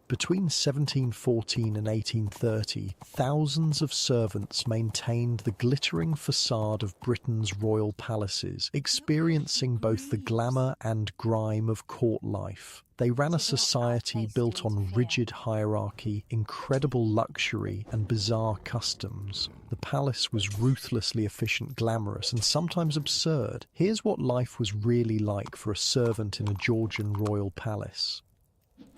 Between 1714 and 1830, thousands of servants maintained the glittering facade of Britain's royal palaces, experiencing both the glamour and grime of court life. They ran a society built on rigid hierarchy, incredible luxury, and bizarre customs. The palace was ruthlessly efficient, glamorous, and sometimes absurd. Here's what life was really like for a servant in a Georgian royal palace.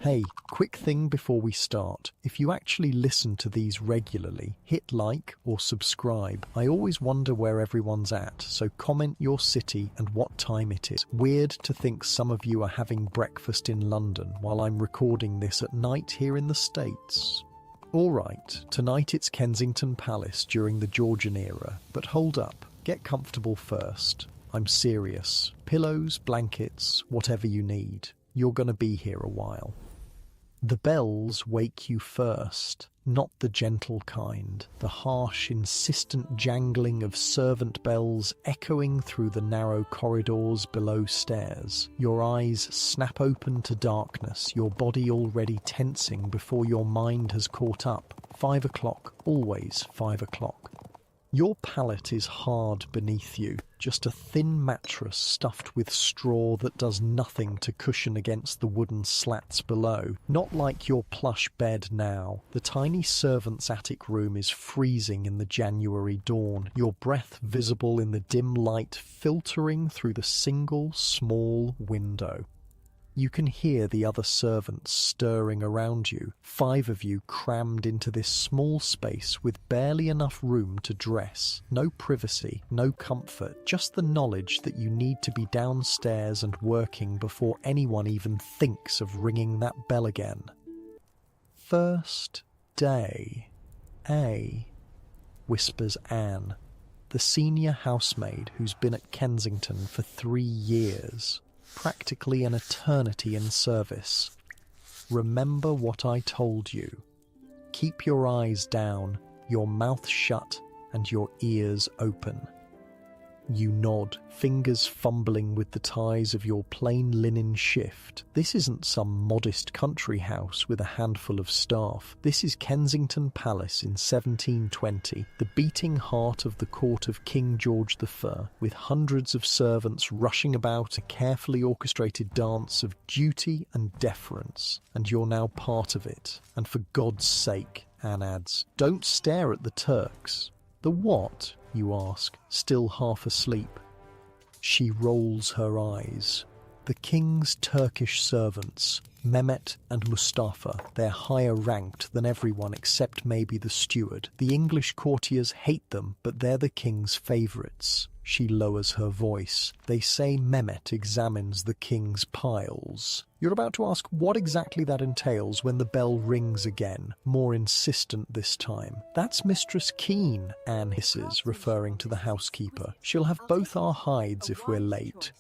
Hey, quick thing before we start. If you actually listen to these regularly, hit like or subscribe. I always wonder where everyone's at, so comment your city and what time it is. Weird to think some of you are having breakfast in London while I'm recording this at night here in the States. Alright, tonight it's Kensington Palace during the Georgian era, but hold up, get comfortable first. I'm serious. Pillows, blankets, whatever you need. You're gonna be here a while. The bells wake you first, not the gentle kind, the harsh, insistent jangling of servant bells echoing through the narrow corridors below stairs. Your eyes snap open to darkness, your body already tensing before your mind has caught up. 5 o'clock, always 5 o'clock. Your pallet is hard beneath you, just a thin mattress stuffed with straw that does nothing to cushion against the wooden slats below. Not like your plush bed now. The tiny servant's attic room is freezing in the January dawn, your breath visible in the dim light filtering through the single small window. You can hear the other servants stirring around you, 5 of you crammed into this small space with barely enough room to dress. No privacy, no comfort, just the knowledge that you need to be downstairs and working before anyone even thinks of ringing that bell again. First day, whispers Anne, the senior housemaid who's been at Kensington for 3 years. Practically an eternity in service. Remember what I told you. Keep your eyes down, your mouth shut, and your ears open. You nod, fingers fumbling with the ties of your plain linen shift. This isn't some modest country house with a handful of staff. This is Kensington Palace in 1720, the beating heart of the court of King George I, with hundreds of servants rushing about a carefully orchestrated dance of duty and deference. And you're now part of it. And for God's sake, Anne adds, don't stare at the Turks. The what? You ask, still half asleep. She rolls her eyes. The king's Turkish servants, Mehmet and Mustafa, they're higher ranked than everyone except maybe the steward. The English courtiers hate them, but they're the king's favourites. She lowers her voice. They say Mehmet examines the king's piles. You're about to ask what exactly that entails when the bell rings again, more insistent this time. That's Mistress Keene, Anne hisses, referring to the housekeeper. She'll have both our hides if we're late.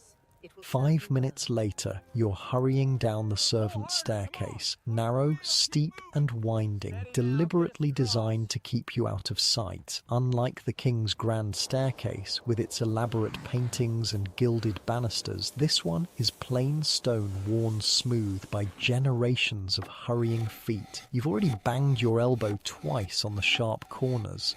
5 minutes later, you're hurrying down the servant staircase, narrow, steep and winding, deliberately designed to keep you out of sight. Unlike the king's grand staircase, with its elaborate paintings and gilded banisters, this one is plain stone worn smooth by generations of hurrying feet. You've already banged your elbow twice on the sharp corners.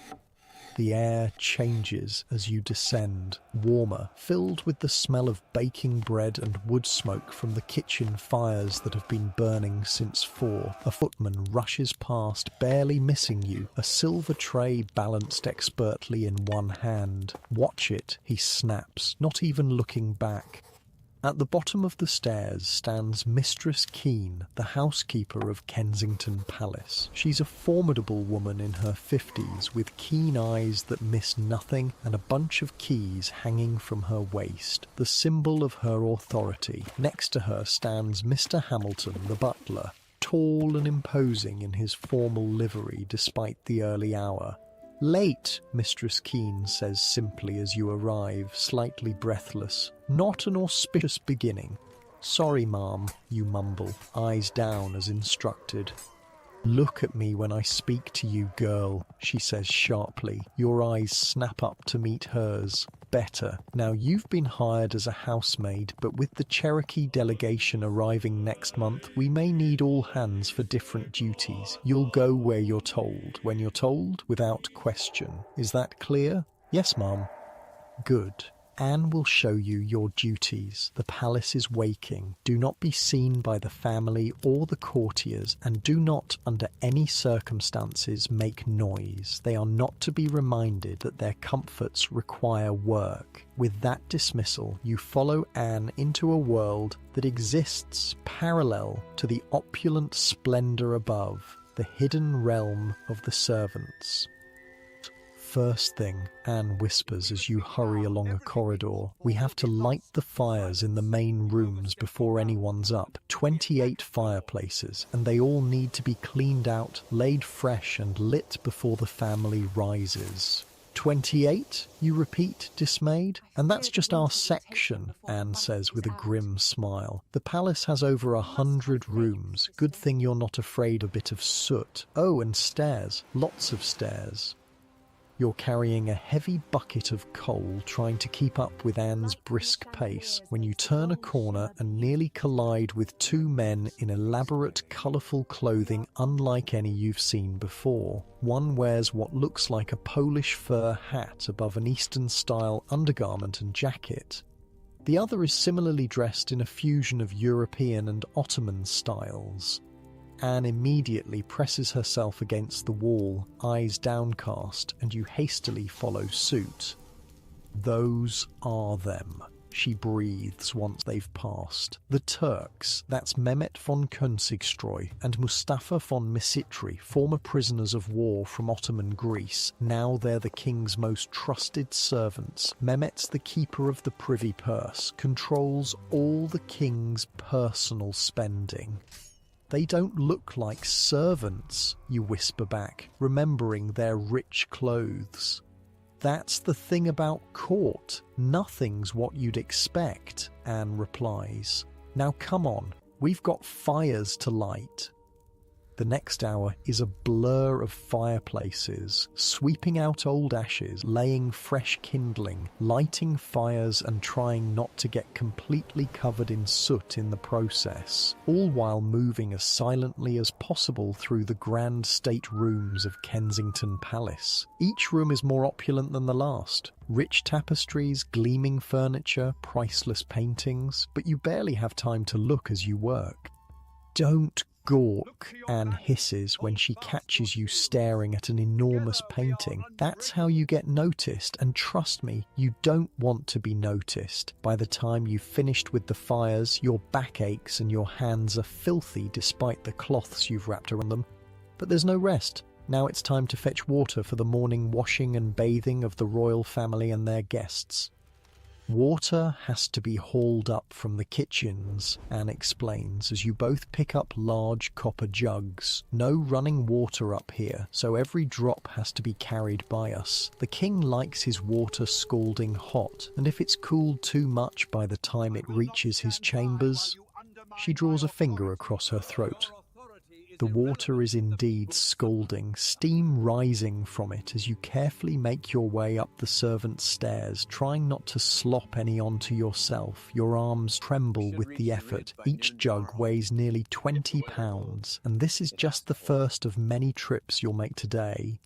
The air changes as you descend, warmer, filled with the smell of baking bread and wood smoke from the kitchen fires that have been burning since 4. A footman rushes past, barely missing you, a silver tray balanced expertly in one hand. Watch it, he snaps, not even looking back. At the bottom of the stairs stands Mistress Keene, the housekeeper of Kensington Palace. She's a formidable woman in her 50s, with keen eyes that miss nothing and a bunch of keys hanging from her waist, the symbol of her authority. Next to her stands Mr. Hamilton, the butler, tall and imposing in his formal livery despite the early hour. "Late," Mistress Keene says simply as you arrive, slightly breathless. "Not an auspicious beginning." "Sorry, ma'am," you mumble, eyes down as instructed. "Look at me when I speak to you, girl," she says sharply. Your eyes snap up to meet hers. better. Now, you've been hired as a housemaid, but with the Cherokee delegation arriving next month, we may need all hands for different duties. You'll go where you're told. When you're told, without question. Is that clear? Yes, Mom. Good. Anne will show you your duties. The palace is waking. Do not be seen by the family or the courtiers, and do not, under any circumstances, make noise. They are not to be reminded that their comforts require work. With that dismissal, you follow Anne into a world that exists parallel to the opulent splendour above, the hidden realm of the servants. First thing, Anne whispers as you hurry along a corridor, we have to light the fires in the main rooms before anyone's up. 28 fireplaces, and they all need to be cleaned out, laid fresh and lit before the family rises. 28, you repeat, dismayed? And that's just our section, Anne says with a grim smile. The palace has over 100 rooms. Good thing you're not afraid of a bit of soot. Oh, and stairs. Lots of stairs. You're carrying a heavy bucket of coal, trying to keep up with Anne's brisk pace, when you turn a corner and nearly collide with two men in elaborate, colourful clothing unlike any you've seen before. One wears what looks like a Polish fur hat above an Eastern-style undergarment and jacket. The other is similarly dressed in a fusion of European and Ottoman styles. Anne immediately presses herself against the wall, eyes downcast, and you hastily follow suit. Those are them, she breathes once they've passed. The Turks, that's Mehmet von Königstreu and Mustafa von Misitri, former prisoners of war from Ottoman Greece. Now they're the king's most trusted servants. Mehmet's the keeper of the privy purse, controls all the king's personal spending. They don't look like servants, you whisper back, remembering their rich clothes. That's the thing about court. Nothing's what you'd expect, Anne replies. Now come on, we've got fires to light. The next hour is a blur of fireplaces, sweeping out old ashes, laying fresh kindling, lighting fires and trying not to get completely covered in soot in the process, all while moving as silently as possible through the grand state rooms of Kensington Palace. Each room is more opulent than the last. Rich tapestries, gleaming furniture, priceless paintings, but you barely have time to look as you work. Don't gawk, Anne hisses when she catches you staring at an enormous painting. That's how you get noticed, and trust me, you don't want to be noticed. By the time you've finished with the fires, your back aches and your hands are filthy despite the cloths you've wrapped around them. But there's no rest. Now it's time to fetch water for the morning washing and bathing of the royal family and their guests. Water has to be hauled up from the kitchens, Anne explains, as you both pick up large copper jugs. No running water up here, so every drop has to be carried by us. The king likes his water scalding hot, and if it's cooled too much by the time it reaches his chambers... She draws a finger across her throat. The water is indeed scalding, steam rising from it as you carefully make your way up the servants' stairs, trying not to slop any onto yourself. Your arms tremble with the effort. Each jug weighs nearly 20 pounds, and this is just the first of many trips you'll make today.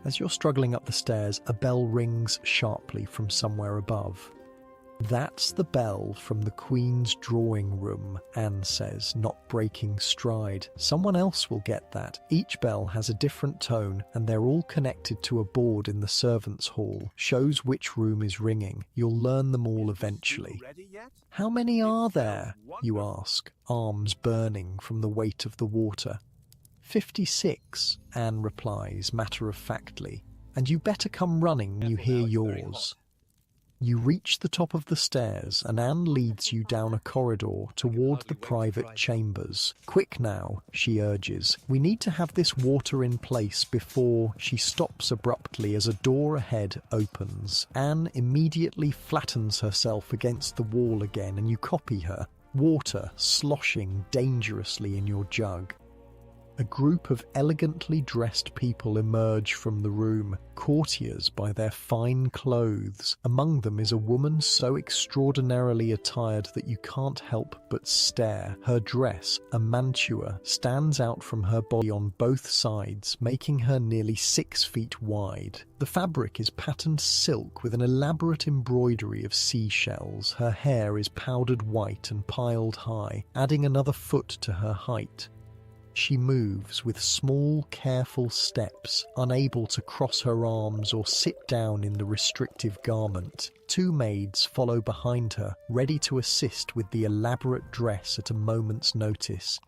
As you're struggling up the stairs, a bell rings sharply from somewhere above. That's the bell from the Queen's drawing room, Anne says, not breaking stride. Someone else will get that. Each bell has a different tone, and they're all connected to a board in the servants' hall. Shows which room is ringing. You'll learn them all eventually. How many are there? You ask, arms burning from the weight of the water. 56, Anne replies matter-of-factly. And you better come running when you hear yours. You reach the top of the stairs, and Anne leads you down a corridor toward the private chambers. Quick now, she urges. We need to have this water in place before... She stops abruptly as a door ahead opens. Anne immediately flattens herself against the wall again, and you copy her. Water sloshing dangerously in your jug. A group of elegantly dressed people emerge from the room, courtiers by their fine clothes. Among them is a woman so extraordinarily attired that you can't help but stare. Her dress, a mantua, stands out from her body on both sides, making her nearly 6 feet wide. The fabric is patterned silk with an elaborate embroidery of seashells. Her hair is powdered white and piled high, adding another foot to her height. She moves with small, careful steps, unable to cross her arms or sit down in the restrictive garment. 2 maids follow behind her, ready to assist with the elaborate dress at a moment's notice.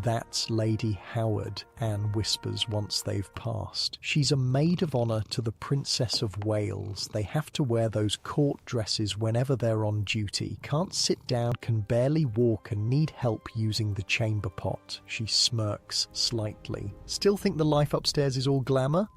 "That's Lady Howard," Anne whispers once they've passed. "She's a maid of honour to the Princess of Wales. They have to wear those court dresses whenever they're on duty. Can't sit down, can barely walk and need help using the chamber pot." She smirks slightly. "Still think the life upstairs is all glamour?"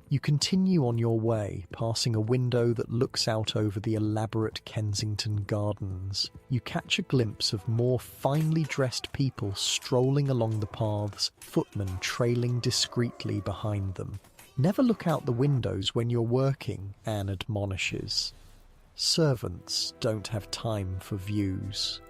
You continue on your way, passing a window that looks out over the elaborate Kensington Gardens. You catch a glimpse of more finely dressed people strolling along the paths, footmen trailing discreetly behind them. "Never look out the windows when you're working," Anne admonishes. Servants don't have time for views.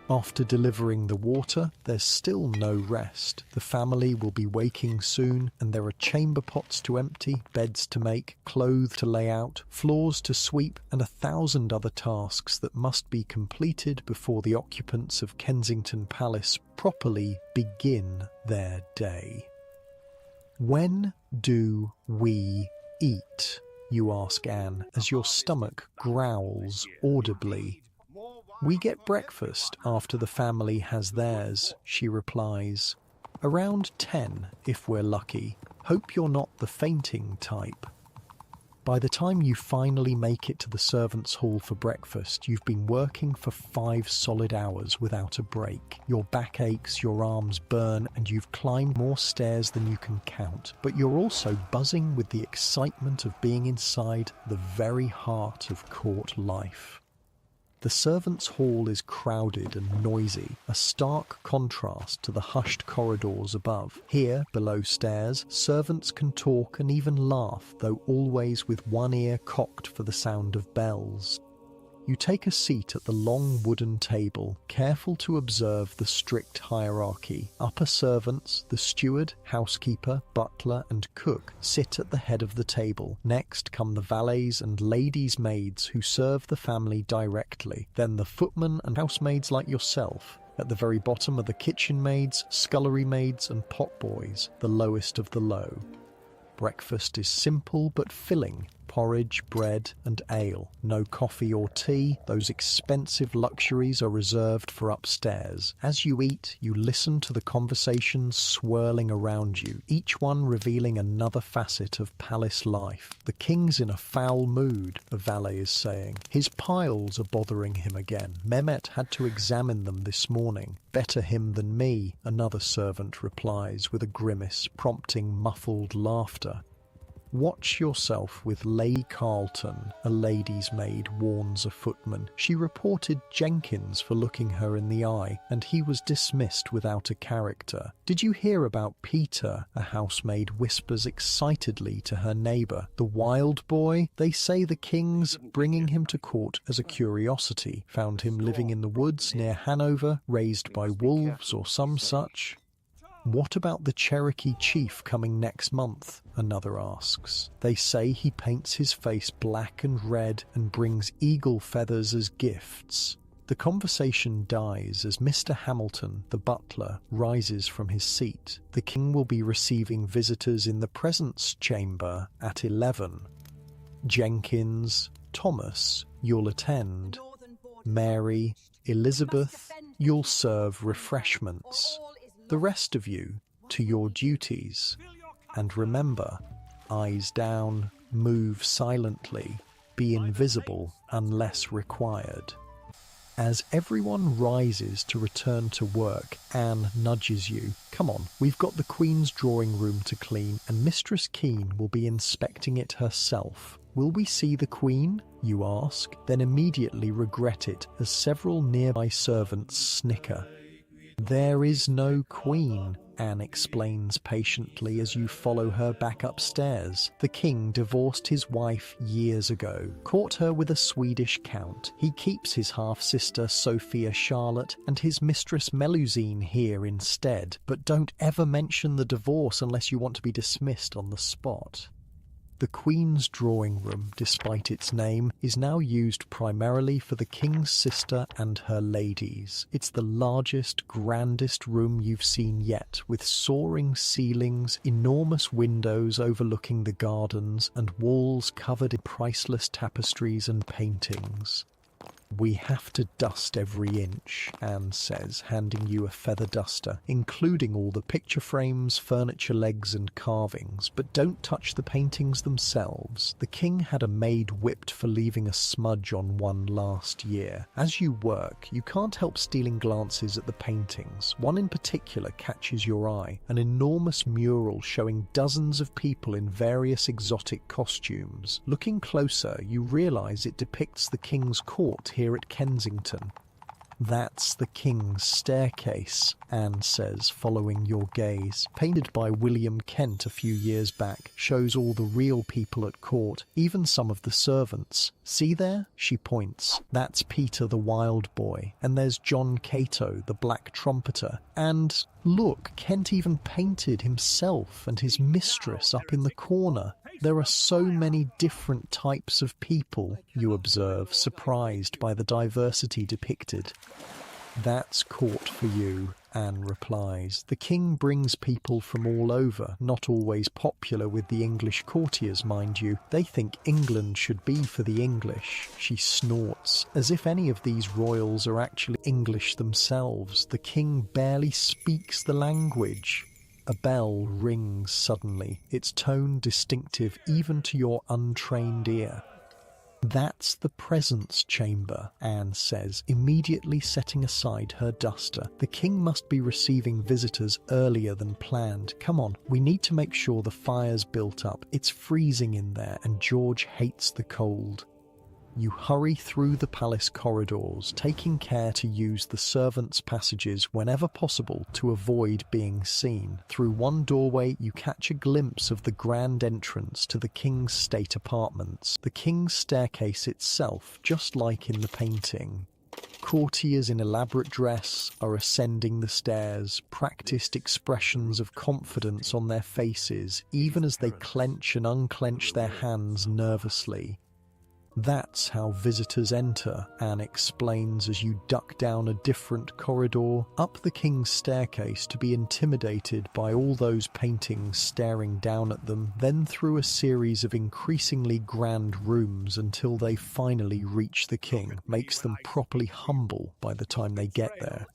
After delivering the water, there's still no rest. The family will be waking soon, and there are chamber pots to empty, beds to make, clothes to lay out, floors to sweep, and 1,000 other tasks that must be completed before the occupants of Kensington Palace properly begin their day. "When do we eat?" you ask Anne, as your stomach growls audibly. "We get breakfast after the family has theirs," she replies. "Around 10, if we're lucky. Hope you're not the fainting type." By the time you finally make it to the servants' hall for breakfast, you've been working for 5 solid hours without a break. Your back aches, your arms burn, and you've climbed more stairs than you can count. But you're also buzzing with the excitement of being inside the very heart of court life. The servants' hall is crowded and noisy, a stark contrast to the hushed corridors above. Here, below stairs, servants can talk and even laugh, though always with one ear cocked for the sound of bells. You take a seat at the long wooden table, careful to observe the strict hierarchy. Upper servants, the steward, housekeeper, butler, and cook, sit at the head of the table. Next come the valets and ladies' maids who serve the family directly. Then the footmen and housemaids like yourself. At the very bottom are the kitchen maids, scullery maids, and potboys, the lowest of the low. Breakfast is simple but filling. Porridge, bread, and ale. No coffee or tea. Those expensive luxuries are reserved for upstairs. As you eat, you listen to the conversations swirling around you, each one revealing another facet of palace life. "The king's in a foul mood," a valet is saying. "His piles are bothering him again. Mehmet had to examine them this morning." "Better him than me," another servant replies with a grimace, prompting muffled laughter. "Watch yourself with Lady Carlton," a lady's maid warns a footman. "She reported Jenkins for looking her in the eye, and he was dismissed without a character." "Did you hear about Peter?" a housemaid whispers excitedly to her neighbour. "The wild boy? They say the king's bringing him to court as a curiosity. Found him living in the woods near Hanover, raised by wolves or some such." "What about the Cherokee chief coming next month?" another asks. "They say he paints his face black and red and brings eagle feathers as gifts." The conversation dies as Mr. Hamilton, the butler, rises from his seat. "The king will be receiving visitors in the presence chamber at 11. Jenkins, Thomas, you'll attend. Mary, Elizabeth, you'll serve refreshments. The rest of you, to your duties. And remember, eyes down, move silently, be invisible unless required." As everyone rises to return to work, Anne nudges you. "Come on, we've got the Queen's drawing room to clean, and Mistress Keene will be inspecting it herself." "Will we see the Queen?" you ask, then immediately regret it as several nearby servants snicker. There is no queen, Anne explains patiently as you follow her back upstairs. The king divorced his wife years ago, caught her with a Swedish count. He keeps his half-sister Sophia Charlotte and his mistress Melusine here instead, but don't ever mention the divorce unless you want to be dismissed on the spot. The Queen's drawing room, despite its name, is now used primarily for the King's sister and her ladies. It's the largest, grandest room you've seen yet, with soaring ceilings, enormous windows overlooking the gardens, and walls covered in priceless tapestries and paintings. "We have to dust every inch," Anne says, handing you a feather duster, including all the picture frames, furniture legs and carvings, but don't touch the paintings themselves. The king had a maid whipped for leaving a smudge on one last year. As you work, you can't help stealing glances at the paintings. One in particular catches your eye, an enormous mural showing dozens of people in various exotic costumes. Looking closer, you realise it depicts the king's court here at Kensington. "That's the King's Staircase," Anne says, following your gaze. Painted by William Kent a few years back, shows all the real people at court, even some of the servants. "See there?" she points. "That's Peter the Wild Boy. And there's John Cato, the Black Trumpeter. And look, Kent even painted himself and his mistress up in the corner. There are so many different types of people," you observe, surprised by the diversity depicted. "That's court for you," Anne replies. "The king brings people from all over, not always popular with the English courtiers, mind you. They think England should be for the English." She snorts, as if any of these royals are actually English themselves. The king barely speaks the language. A bell rings suddenly, its tone distinctive even to your untrained ear. "That's the presence chamber," Anne says, immediately setting aside her duster. "The king must be receiving visitors earlier than planned. Come on, we need to make sure the fire's built up. It's freezing in there and George hates the cold." You hurry through the palace corridors, taking care to use the servants' passages whenever possible to avoid being seen. Through one doorway, you catch a glimpse of the grand entrance to the king's state apartments, the king's staircase itself, just like in the painting. Courtiers in elaborate dress are ascending the stairs, practiced expressions of confidence on their faces, even as they clench and unclench their hands nervously. "That's how visitors enter," Anne explains as you duck down a different corridor, up the king's staircase to be intimidated by all those paintings staring down at them, then through a series of increasingly grand rooms until they finally reach the king, makes them properly humble by the time they get there.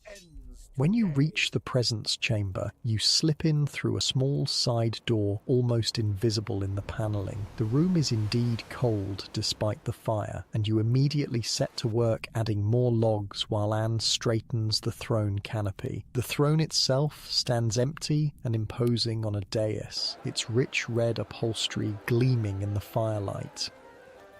When you reach the presence chamber, you slip in through a small side door almost invisible in the panelling. The room is indeed cold despite the fire, and you immediately set to work adding more logs while Anne straightens the throne canopy. The throne itself stands empty and imposing on a dais, its rich red upholstery gleaming in the firelight.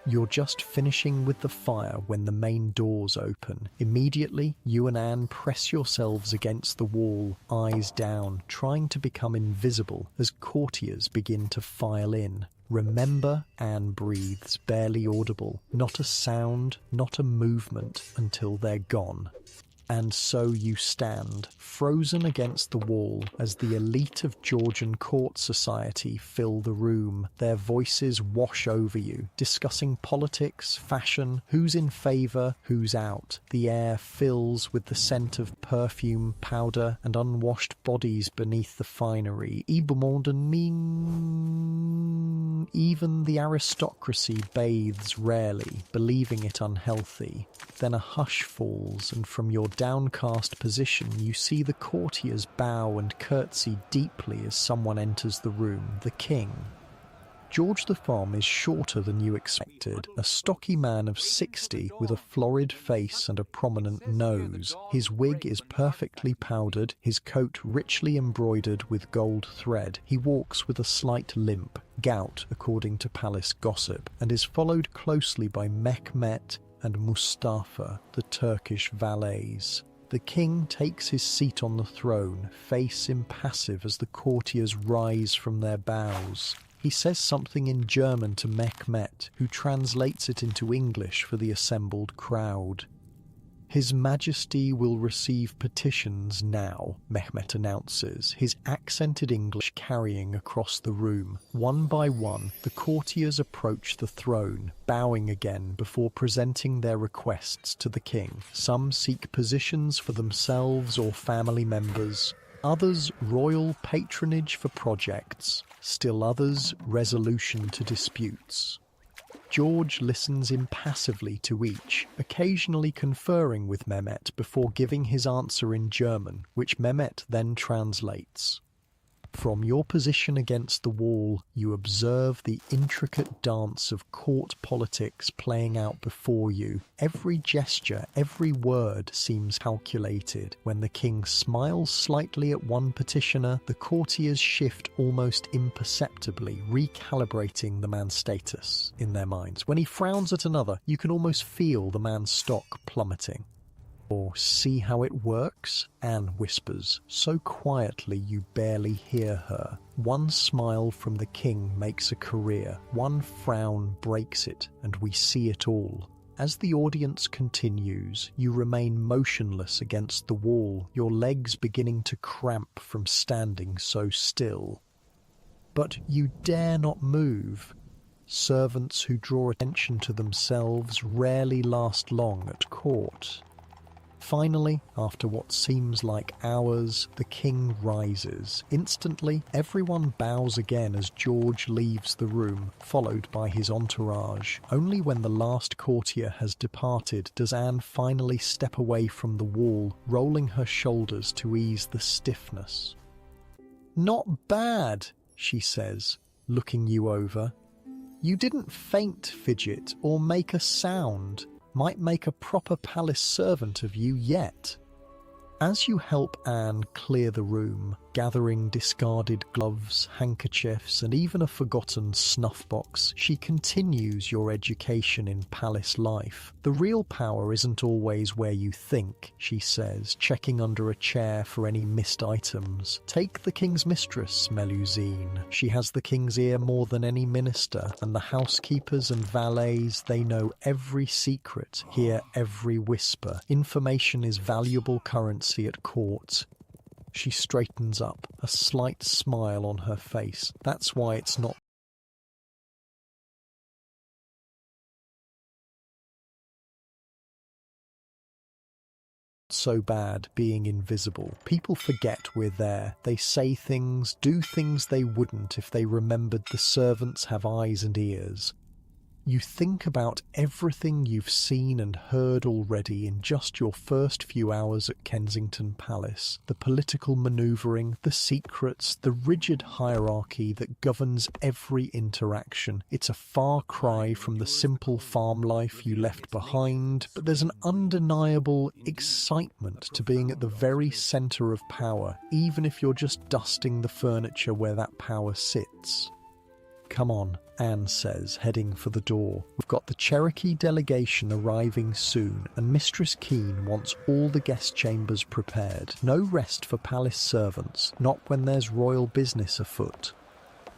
You're just finishing with the fire when the main doors open. Immediately, you and Anne press yourselves against the wall, eyes down, trying to become invisible as courtiers begin to file in. "Remember," Anne breathes, barely audible. "Not a sound, not a movement until they're gone." And so you stand, frozen against the wall, as the elite of Georgian court society fill the room. Their voices wash over you, discussing politics, fashion, who's in favour, who's out. The air fills with the scent of perfume, powder, and unwashed bodies beneath the finery. Even the aristocracy bathes rarely, believing it unhealthy. Then a hush falls, and from your downcast position you see the courtiers bow and curtsy deeply as someone enters the room, the king. George III is shorter than you expected, a stocky man of 60 with a florid face and a prominent nose. His wig is perfectly powdered, his coat richly embroidered with gold thread. He walks with a slight limp, gout according to palace gossip, and is followed closely by Mehmet and Mustafa, the Turkish valets. The king takes his seat on the throne, face impassive as the courtiers rise from their bows. He says something in German to Mehmet, who translates it into English for the assembled crowd. His Majesty will receive petitions now, Mehmet announces, his accented English carrying across the room. One by one, the courtiers approach the throne, bowing again before presenting their requests to the king. Some seek positions for themselves or family members, others royal patronage for projects, still others resolution to disputes. George listens impassively to each, occasionally conferring with Mehmet before giving his answer in German, which Mehmet then translates. From your position against the wall, you observe the intricate dance of court politics playing out before you. Every gesture, every word seems calculated. When the king smiles slightly at one petitioner, the courtiers shift almost imperceptibly, recalibrating the man's status in their minds. When he frowns at another, you can almost feel the man's stock plummeting. Or see how it works? Anne whispers, so quietly you barely hear her. One smile from the king makes a career, one frown breaks it, and we see it all. As the audience continues, you remain motionless against the wall, your legs beginning to cramp from standing so still. But you dare not move. Servants who draw attention to themselves rarely last long at court. Finally, after what seems like hours, the king rises. Instantly, everyone bows again as George leaves the room, followed by his entourage. Only when the last courtier has departed does Anne finally step away from the wall, rolling her shoulders to ease the stiffness. "Not bad," she says, looking you over. "You didn't faint, Fidget, or make a sound. Might make a proper palace servant of you yet." As you help Anne clear the room, gathering discarded gloves, handkerchiefs, and even a forgotten snuff box, she continues your education in palace life. "The real power isn't always where you think," she says, checking under a chair for any missed items. "Take the king's mistress, Melusine. She has the king's ear more than any minister, and the housekeepers and valets, they know every secret, hear every whisper. Information is valuable currency at court." She straightens up, a slight smile on her face. That's why it's not so bad being invisible. People forget we're there. They say things, do things they wouldn't if they remembered the servants have eyes and ears. You think about everything you've seen and heard already in just your first few hours at Kensington Palace. The political manoeuvring, the secrets, the rigid hierarchy that governs every interaction. It's a far cry from the simple farm life you left behind, but there's an undeniable excitement to being at the very centre of power, even if you're just dusting the furniture where that power sits. "Come on," Anne says, heading for the door. "We've got the Cherokee delegation arriving soon, and Mistress Keene wants all the guest chambers prepared. No rest for palace servants, not when there's royal business afoot."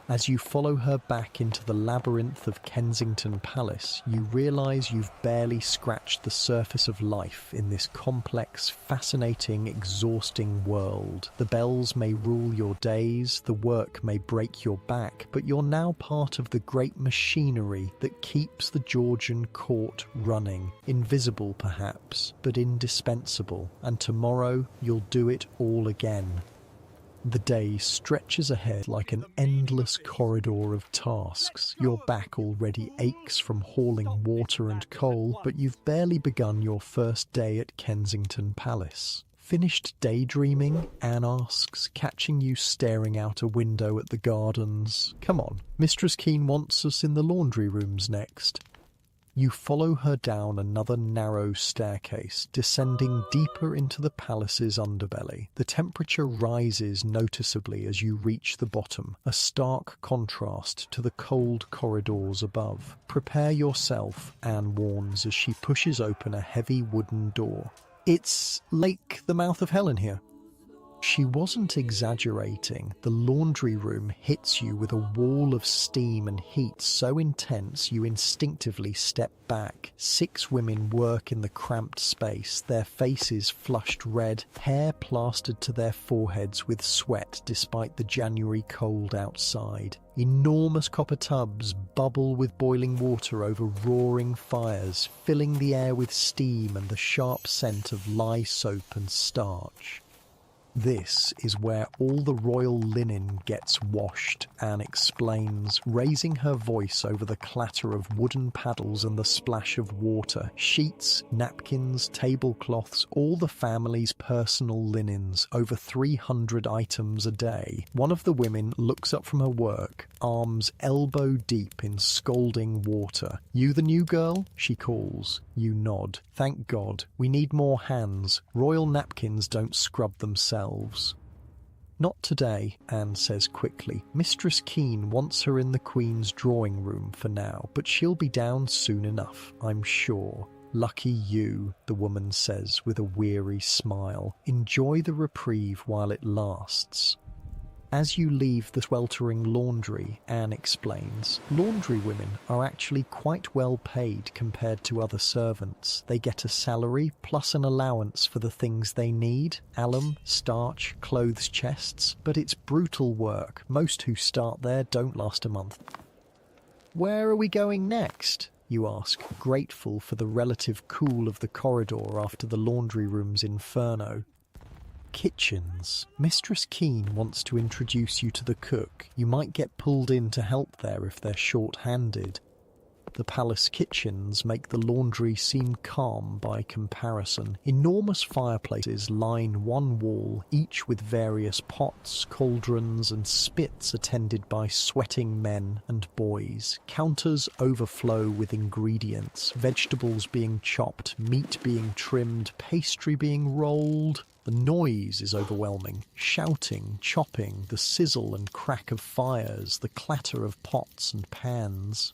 As you follow her back into the labyrinth of Kensington Palace, you realise you've barely scratched the surface of life in this complex, fascinating, exhausting world. The bells may rule your days, the work may break your back, but you're now part of the great machinery that keeps the Georgian court running. Invisible perhaps, but indispensable, and tomorrow you'll do it all again. The day stretches ahead like an endless corridor of tasks. Your back already aches from hauling water and coal, but you've barely begun your first day at Kensington Palace. "Finished daydreaming?" Anne asks, catching you staring out a window at the gardens. "Come on, Mistress Keene wants us in the laundry rooms next." You follow her down another narrow staircase, descending deeper into the palace's underbelly. The temperature rises noticeably as you reach the bottom, a stark contrast to the cold corridors above. "Prepare yourself," Anne warns as she pushes open a heavy wooden door. It's like the mouth of hell in here. She wasn't exaggerating. The laundry room hits you with a wall of steam and heat so intense you instinctively step back. 6 women work in the cramped space, their faces flushed red, hair plastered to their foreheads with sweat despite the January cold outside. Enormous copper tubs bubble with boiling water over roaring fires, filling the air with steam and the sharp scent of lye soap and starch. This is where all the royal linen gets washed, Anne explains, raising her voice over the clatter of wooden paddles and the splash of water. Sheets, napkins, tablecloths, all the family's personal linens, over 300 items a day. One of the women looks up from her work, arms elbow deep in scalding water. "You the new girl?" she calls. You nod. "Thank God. We need more hands. Royal napkins don't scrub themselves." "Not today," Anne says quickly. "Mistress Keene wants her in the Queen's drawing room for now, but she'll be down soon enough, I'm sure." "Lucky you," the woman says with a weary smile. "Enjoy the reprieve while it lasts." As you leave the sweltering laundry, Anne explains, laundry women are actually quite well paid compared to other servants. They get a salary plus an allowance for the things they need, alum, starch, clothes chests, but it's brutal work. Most who start there don't last a month. "Where are we going next?" you ask, grateful for the relative cool of the corridor after the laundry room's inferno. "Kitchens. Mistress Keene wants to introduce you to the cook. You might get pulled in to help there if they're short-handed." The palace kitchens make the laundry seem calm by comparison. Enormous fireplaces line one wall, each with various pots, cauldrons and spits attended by sweating men and boys. Counters overflow with ingredients, vegetables being chopped, meat being trimmed, pastry being rolled. The noise is overwhelming. Shouting, chopping, the sizzle and crack of fires, the clatter of pots and pans.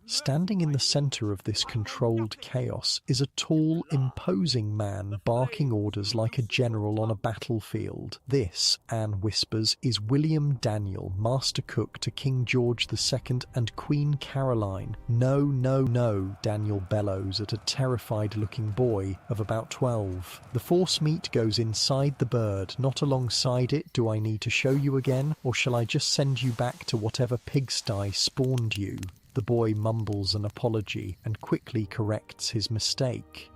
Standing in the centre of this controlled chaos is a tall, imposing man barking orders like a general on a battlefield. This, Anne whispers, is William Daniel, Master Cook to King George II and Queen Caroline. "No, no, no," Daniel bellows at a terrified-looking boy of about 12. "The force meat goes inside the bird, not alongside it. Do I need to show you again, or shall I just send you back to whatever pigsty spawned you?" The boy mumbles an apology and quickly corrects his mistake.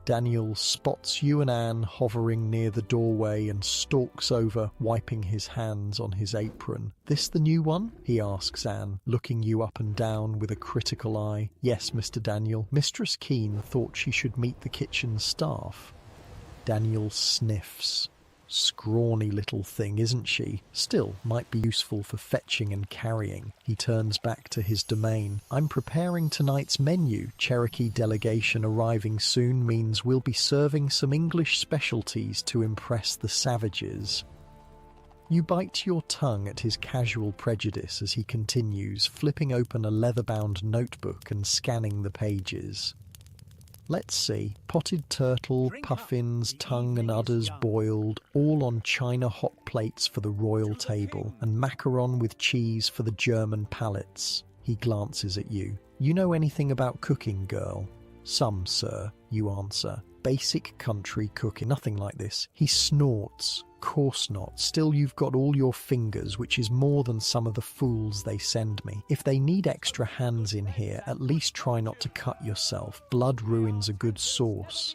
Daniel spots you and Anne hovering near the doorway and stalks over, wiping his hands on his apron. "This the new one?" he asks Anne, looking you up and down with a critical eye. "Yes, Mr. Daniel. Mistress Keene thought she should meet the kitchen staff." Daniel sniffs. "Scrawny little thing, isn't she? Still, might be useful for fetching and carrying." He turns back to his domain. "I'm preparing tonight's menu. Cherokee delegation arriving soon means we'll be serving some English specialties to impress the savages." You bite your tongue at his casual prejudice as he continues, flipping open a leather-bound notebook and scanning the pages. "Let's see, potted turtle, puffins, tongue and udders boiled, all on china hot plates for the royal table, and macaron with cheese for the German palates." He glances at you. "You know anything about cooking, girl?" "Some, sir," you answer. "Basic country cooking, nothing like this." He snorts. "Course not. Still, you've got all your fingers, which is more than some of the fools they send me. If they need extra hands in here, at least try not to cut yourself. Blood ruins a good sauce."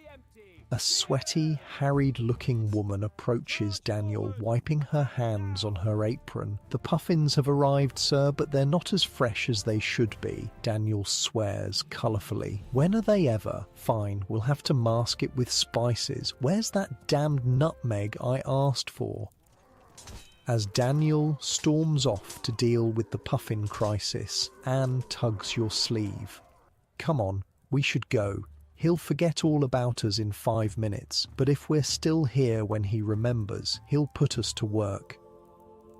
A sweaty, harried-looking woman approaches Daniel, wiping her hands on her apron. "The puffins have arrived, sir, but they're not as fresh as they should be." Daniel swears colourfully. "When are they ever? Fine, we'll have to mask it with spices. Where's that damned nutmeg I asked for?" As Daniel storms off to deal with the puffin crisis, Anne tugs your sleeve. "Come on, we should go. He'll forget all about us in 5 minutes, but if we're still here when he remembers, he'll put us to work."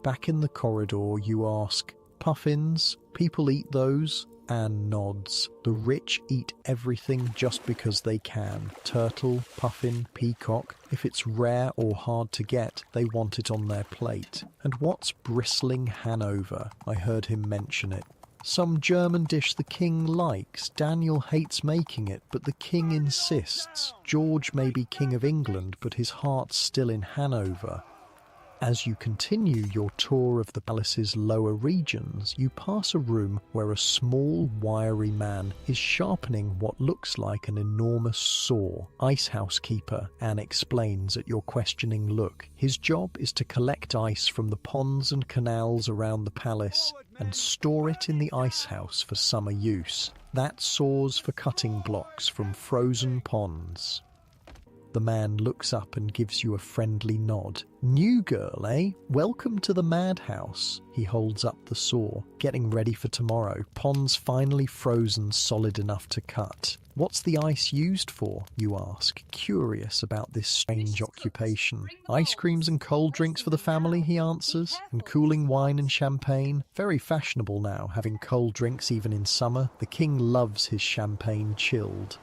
Back in the corridor, you ask, puffins, people eat those. Anne nods. The rich eat everything just because they can. Turtle, puffin, peacock. If it's rare or hard to get, they want it on their plate. And what's bristling Hanover? I heard him mention it. Some German dish the king likes. Daniel hates making it, but the king insists. George may be king of England, but his heart's still in Hanover. As you continue your tour of the palace's lower regions, you pass a room where a small, wiry man is sharpening what looks like an enormous saw. Ice housekeeper, Anne explains at your questioning look. His job is to collect ice from the ponds and canals around the palace and store it in the ice house for summer use. That saw's for cutting blocks from frozen ponds. The man looks up and gives you a friendly nod. New girl, eh? Welcome to the madhouse. He holds up the saw. Getting ready for tomorrow. Ponds finally frozen solid enough to cut. What's the ice used for, you ask, curious about this strange occupation. Ice creams and cold drinks for the family, he answers, and cooling wine and champagne. Very fashionable now, having cold drinks even in summer. The king loves his champagne chilled.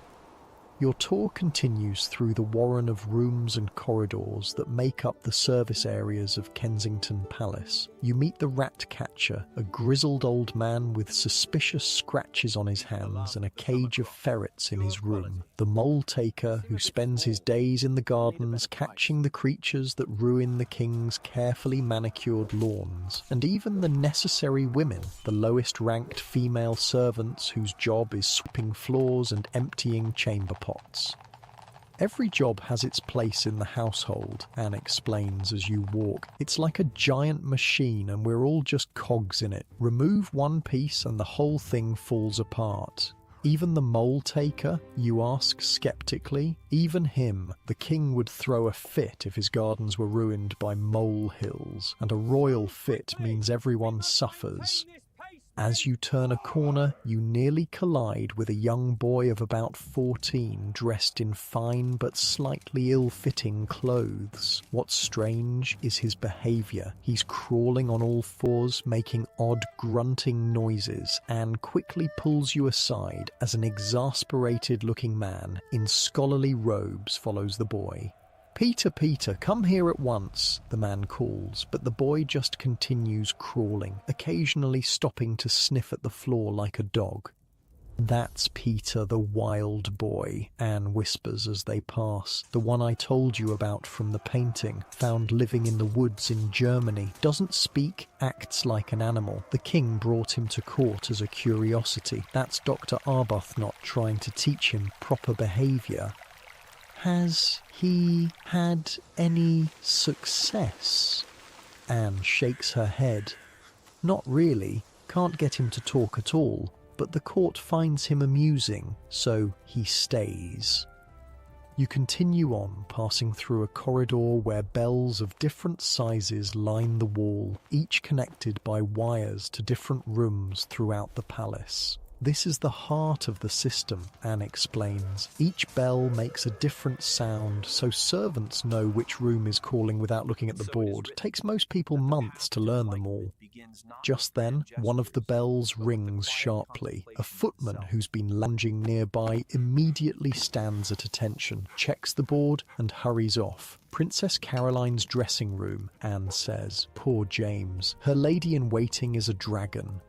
Your tour continues through the warren of rooms and corridors that make up the service areas of Kensington Palace. You meet the rat catcher, a grizzled old man with suspicious scratches on his hands and a cage of ferrets in his room. The mole taker, who spends his days in the gardens catching the creatures that ruin the king's carefully manicured lawns. And even the necessary women, the lowest ranked female servants whose job is sweeping floors and emptying chamber pots. Every job has its place in the household, Anne explains as you walk. It's like a giant machine and we're all just cogs in it. Remove one piece and the whole thing falls apart. Even the mole taker, you ask skeptically? Even him, the king would throw a fit if his gardens were ruined by mole hills, and a royal fit means everyone suffers. As you turn a corner, you nearly collide with a young boy of about 14 dressed in fine but slightly ill-fitting clothes. What's strange is his behaviour. He's crawling on all fours, making odd grunting noises, and quickly pulls you aside as an exasperated-looking man in scholarly robes follows the boy. "Peter, Peter, come here at once," the man calls, but the boy just continues crawling, occasionally stopping to sniff at the floor like a dog. "That's Peter, the wild boy," Anne whispers as they pass. "The one I told you about from the painting, found living in the woods in Germany. Doesn't speak, acts like an animal. The king brought him to court as a curiosity. That's Dr. Arbuthnot trying to teach him proper behaviour." "Has he had any success?" Anne shakes her head. "Not really. Can't get him to talk at all, but the court finds him amusing, so he stays." You continue on, passing through a corridor where bells of different sizes line the wall, each connected by wires to different rooms throughout the palace. "This is the heart of the system," Anne explains. "Each bell makes a different sound, so servants know which room is calling without looking at the board. It takes most people months to learn them all." Just then, one of the bells rings sharply. A footman who's been lounging nearby immediately stands at attention, checks the board, and hurries off. "Princess Caroline's dressing room," Anne says. "Poor James. Her lady-in-waiting is a dragon."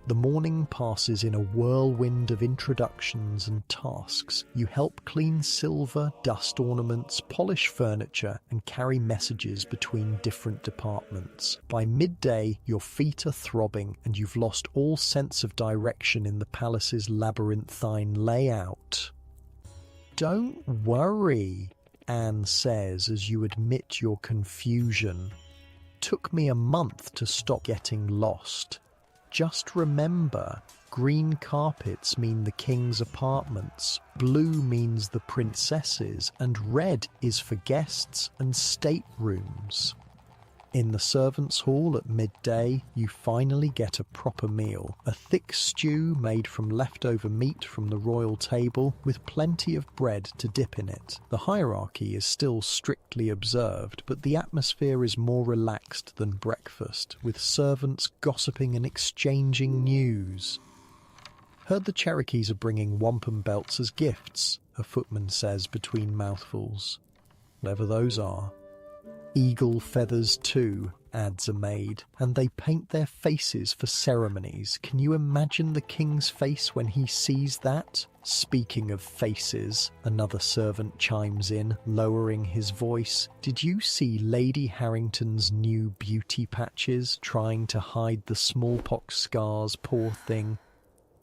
The morning passes in a whirlwind of introductions and tasks. You help clean silver, dust ornaments, polish furniture, and carry messages between different departments. By midday, your feet are throbbing and you've lost all sense of direction in the palace's labyrinthine layout. "Don't worry," Anne says as you admit your confusion. "Took me a month to stop getting lost. Just remember, green carpets mean the king's apartments, blue means the princess's, and red is for guests and staterooms." In the servants' hall at midday, you finally get a proper meal. A thick stew made from leftover meat from the royal table with plenty of bread to dip in it. The hierarchy is still strictly observed, but the atmosphere is more relaxed than breakfast, with servants gossiping and exchanging news. "Heard the Cherokees are bringing wampum belts as gifts," a footman says between mouthfuls. "Whatever those are." "Eagle feathers too," adds a maid, "and they paint their faces for ceremonies. Can you imagine the king's face when he sees that?" "Speaking of faces," another servant chimes in, lowering his voice, "did you see Lady Harrington's new beauty patches trying to hide the smallpox scars, poor thing?"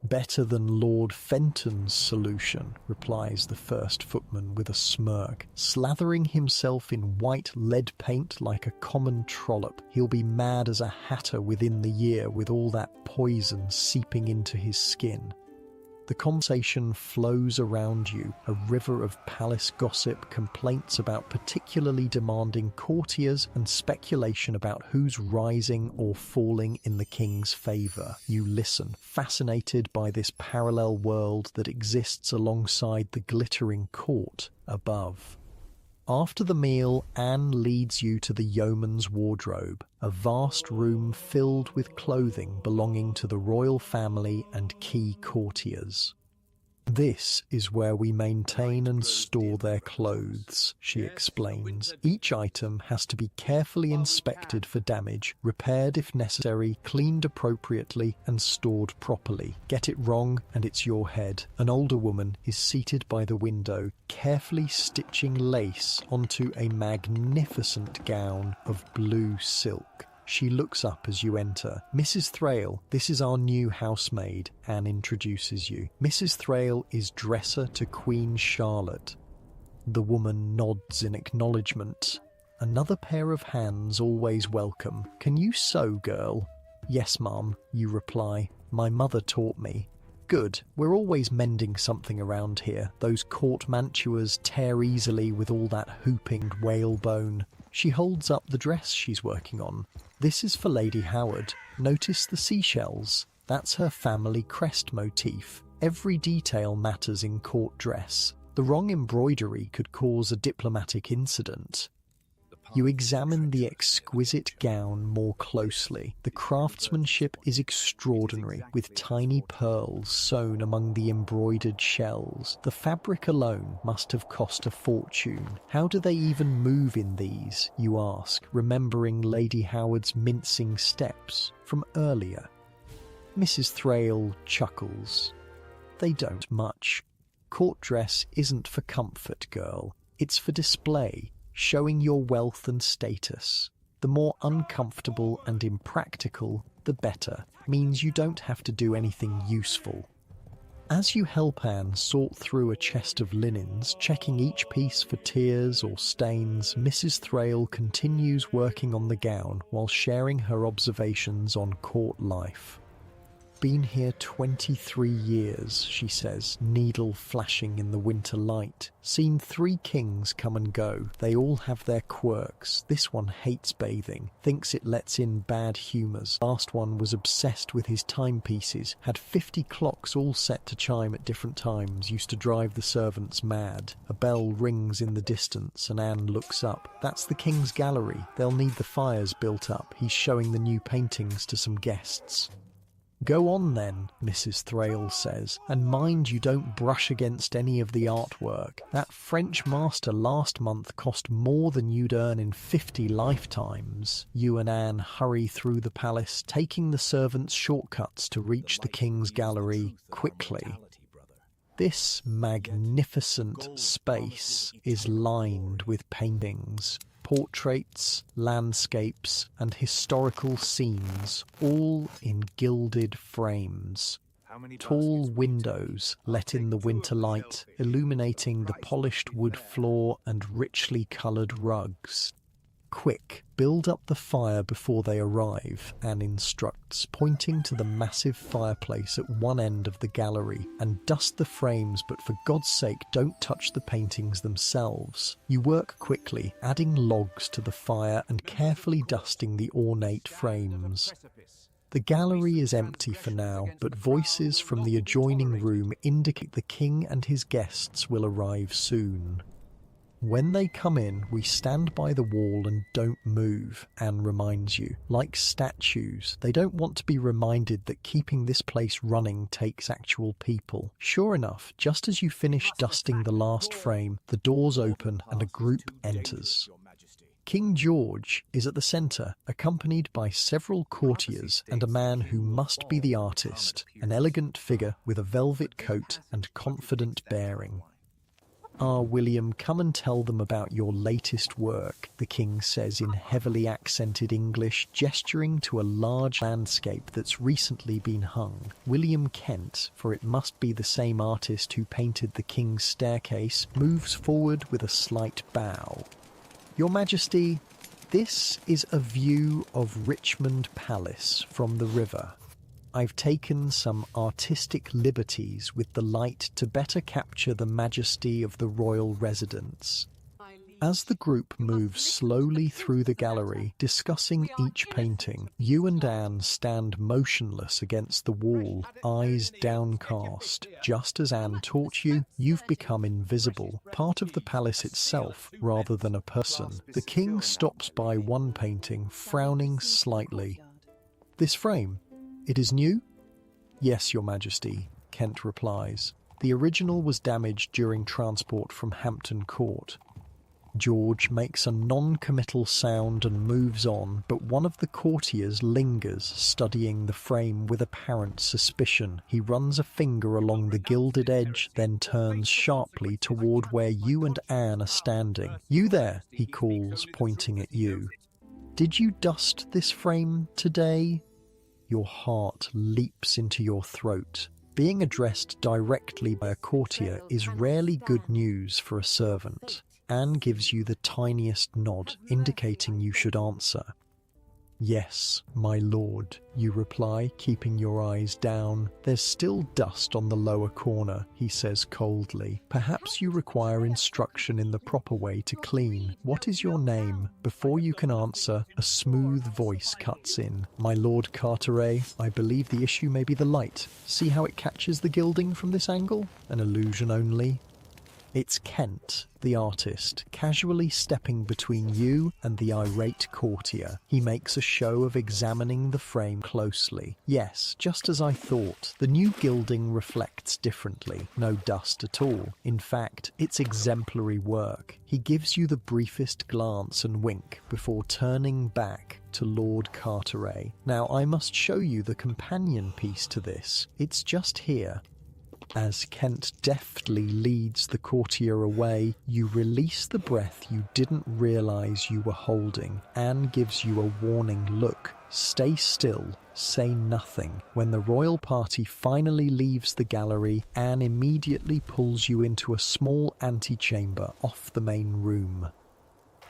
"Better than Lord Fenton's solution," replies the first footman with a smirk. "Slathering himself in white lead paint like a common trollop. He'll be mad as a hatter within the year with all that poison seeping into his skin." The conversation flows around you, a river of palace gossip, complaints about particularly demanding courtiers, and speculation about who's rising or falling in the king's favour. You listen, fascinated by this parallel world that exists alongside the glittering court above. After the meal, Anne leads you to the yeoman's wardrobe, a vast room filled with clothing belonging to the royal family and key courtiers. "This is where we maintain and store their clothes," she explains. "Each item has to be carefully inspected for damage, repaired if necessary, cleaned appropriately, and stored properly. Get it wrong and it's your head." An older woman is seated by the window, carefully stitching lace onto a magnificent gown of blue silk. She looks up as you enter. "Mrs. Thrale, this is our new housemaid," Anne introduces you. "Mrs. Thrale is dresser to Queen Charlotte." The woman nods in acknowledgement. Another pair of hands always welcome. "Can you sew, girl?" "Yes, ma'am," you reply. "My mother taught me." "Good. We're always mending something around here. Those court mantuas tear easily with all that hooping and whalebone." She holds up the dress she's working on. "This is for Lady Howard. Notice the seashells? That's her family crest motif. Every detail matters in court dress. The wrong embroidery could cause a diplomatic incident." You examine the exquisite gown more closely. The craftsmanship is extraordinary, with tiny pearls sewn among the embroidered shells. The fabric alone must have cost a fortune. "How do they even move in these?" you ask, remembering Lady Howard's mincing steps from earlier. Mrs. Thrale chuckles. "They don't much. Court dress isn't for comfort, girl. It's for display, showing your wealth and status. The more uncomfortable and impractical, the better. Means you don't have to do anything useful." As you help Anne sort through a chest of linens, checking each piece for tears or stains, Mrs. Thrale continues working on the gown while sharing her observations on court life. "Been here 23 years, she says, needle flashing in the winter light. "Seen 3 kings come and go. They all have their quirks. This one hates bathing, thinks it lets in bad humours. Last one was obsessed with his timepieces, had 50 clocks all set to chime at different times, used to drive the servants mad." A bell rings in the distance and Anne looks up. "That's the king's gallery. They'll need the fires built up. He's showing the new paintings to some guests." "Go on then," Mrs. Thrale says, "and mind you don't brush against any of the artwork. That French master last month cost more than you'd earn in 50 lifetimes." You and Anne hurry through the palace, taking the servants' shortcuts to reach the king's gallery quickly. This magnificent space is lined with paintings, portraits, landscapes, and historical scenes, all in gilded frames. Tall windows let in the winter light, illuminating the polished wood floor and richly coloured rugs. Quick, build up the fire before they arrive, Anne instructs, pointing to the massive fireplace at one end of the gallery, and dust the frames, but for God's sake don't touch the paintings themselves. You work quickly, adding logs to the fire and carefully dusting the ornate frames. The gallery is empty for now, but voices from the adjoining room indicate the king and his guests will arrive soon. When they come in, we stand by the wall and don't move, Anne reminds you. Like statues, they don't want to be reminded that keeping this place running takes actual people. Sure enough, just as you finish dusting the last frame, the doors open and a group enters. King George is at the centre, accompanied by several courtiers and a man who must be the artist, an elegant figure with a velvet coat and confident bearing. "Ah, William, come and tell them about your latest work," the king says in heavily accented English, gesturing to a large landscape that's recently been hung. William Kent, for it must be the same artist who painted the king's staircase, moves forward with a slight bow. "Your Majesty, this is a view of Richmond Palace from the river. I've taken some artistic liberties with the light to better capture the majesty of the royal residence." As the group moves slowly through the gallery, discussing each painting, you and Anne stand motionless against the wall, eyes downcast. Just as Anne taught you, you've become invisible, part of the palace itself rather than a person. The king stops by one painting, frowning slightly. "This frame? It is new?" "Yes, Your Majesty," Kent replies. "The original was damaged during transport from Hampton Court." George makes a non-committal sound and moves on, but one of the courtiers lingers, studying the frame with apparent suspicion. He runs a finger along the gilded edge, then turns sharply toward where you and Anne are standing. "You there," he calls, pointing at you. "Did you dust this frame today?" Your heart leaps into your throat. Being addressed directly by a courtier is rarely good news for a servant. Anne gives you the tiniest nod, indicating you should answer. "Yes, my lord," you reply, keeping your eyes down. "There's still dust on the lower corner," he says coldly. "Perhaps you require instruction in the proper way to clean. What is your name?" Before you can answer, a smooth voice cuts in. "My Lord Carteret, I believe the issue may be the light. See how it catches the gilding from this angle? An illusion only." It's Kent, the artist, casually stepping between you and the irate courtier. He makes a show of examining the frame closely. "Yes, just as I thought. The new gilding reflects differently. No dust at all. In fact, it's exemplary work." He gives you the briefest glance and wink before turning back to Lord Carteret. "Now I must show you the companion piece to this. It's just here." As Kent deftly leads the courtier away, you release the breath you didn't realize you were holding. Anne gives you a warning look. Stay still, say nothing. When the royal party finally leaves the gallery, Anne immediately pulls you into a small antechamber off the main room.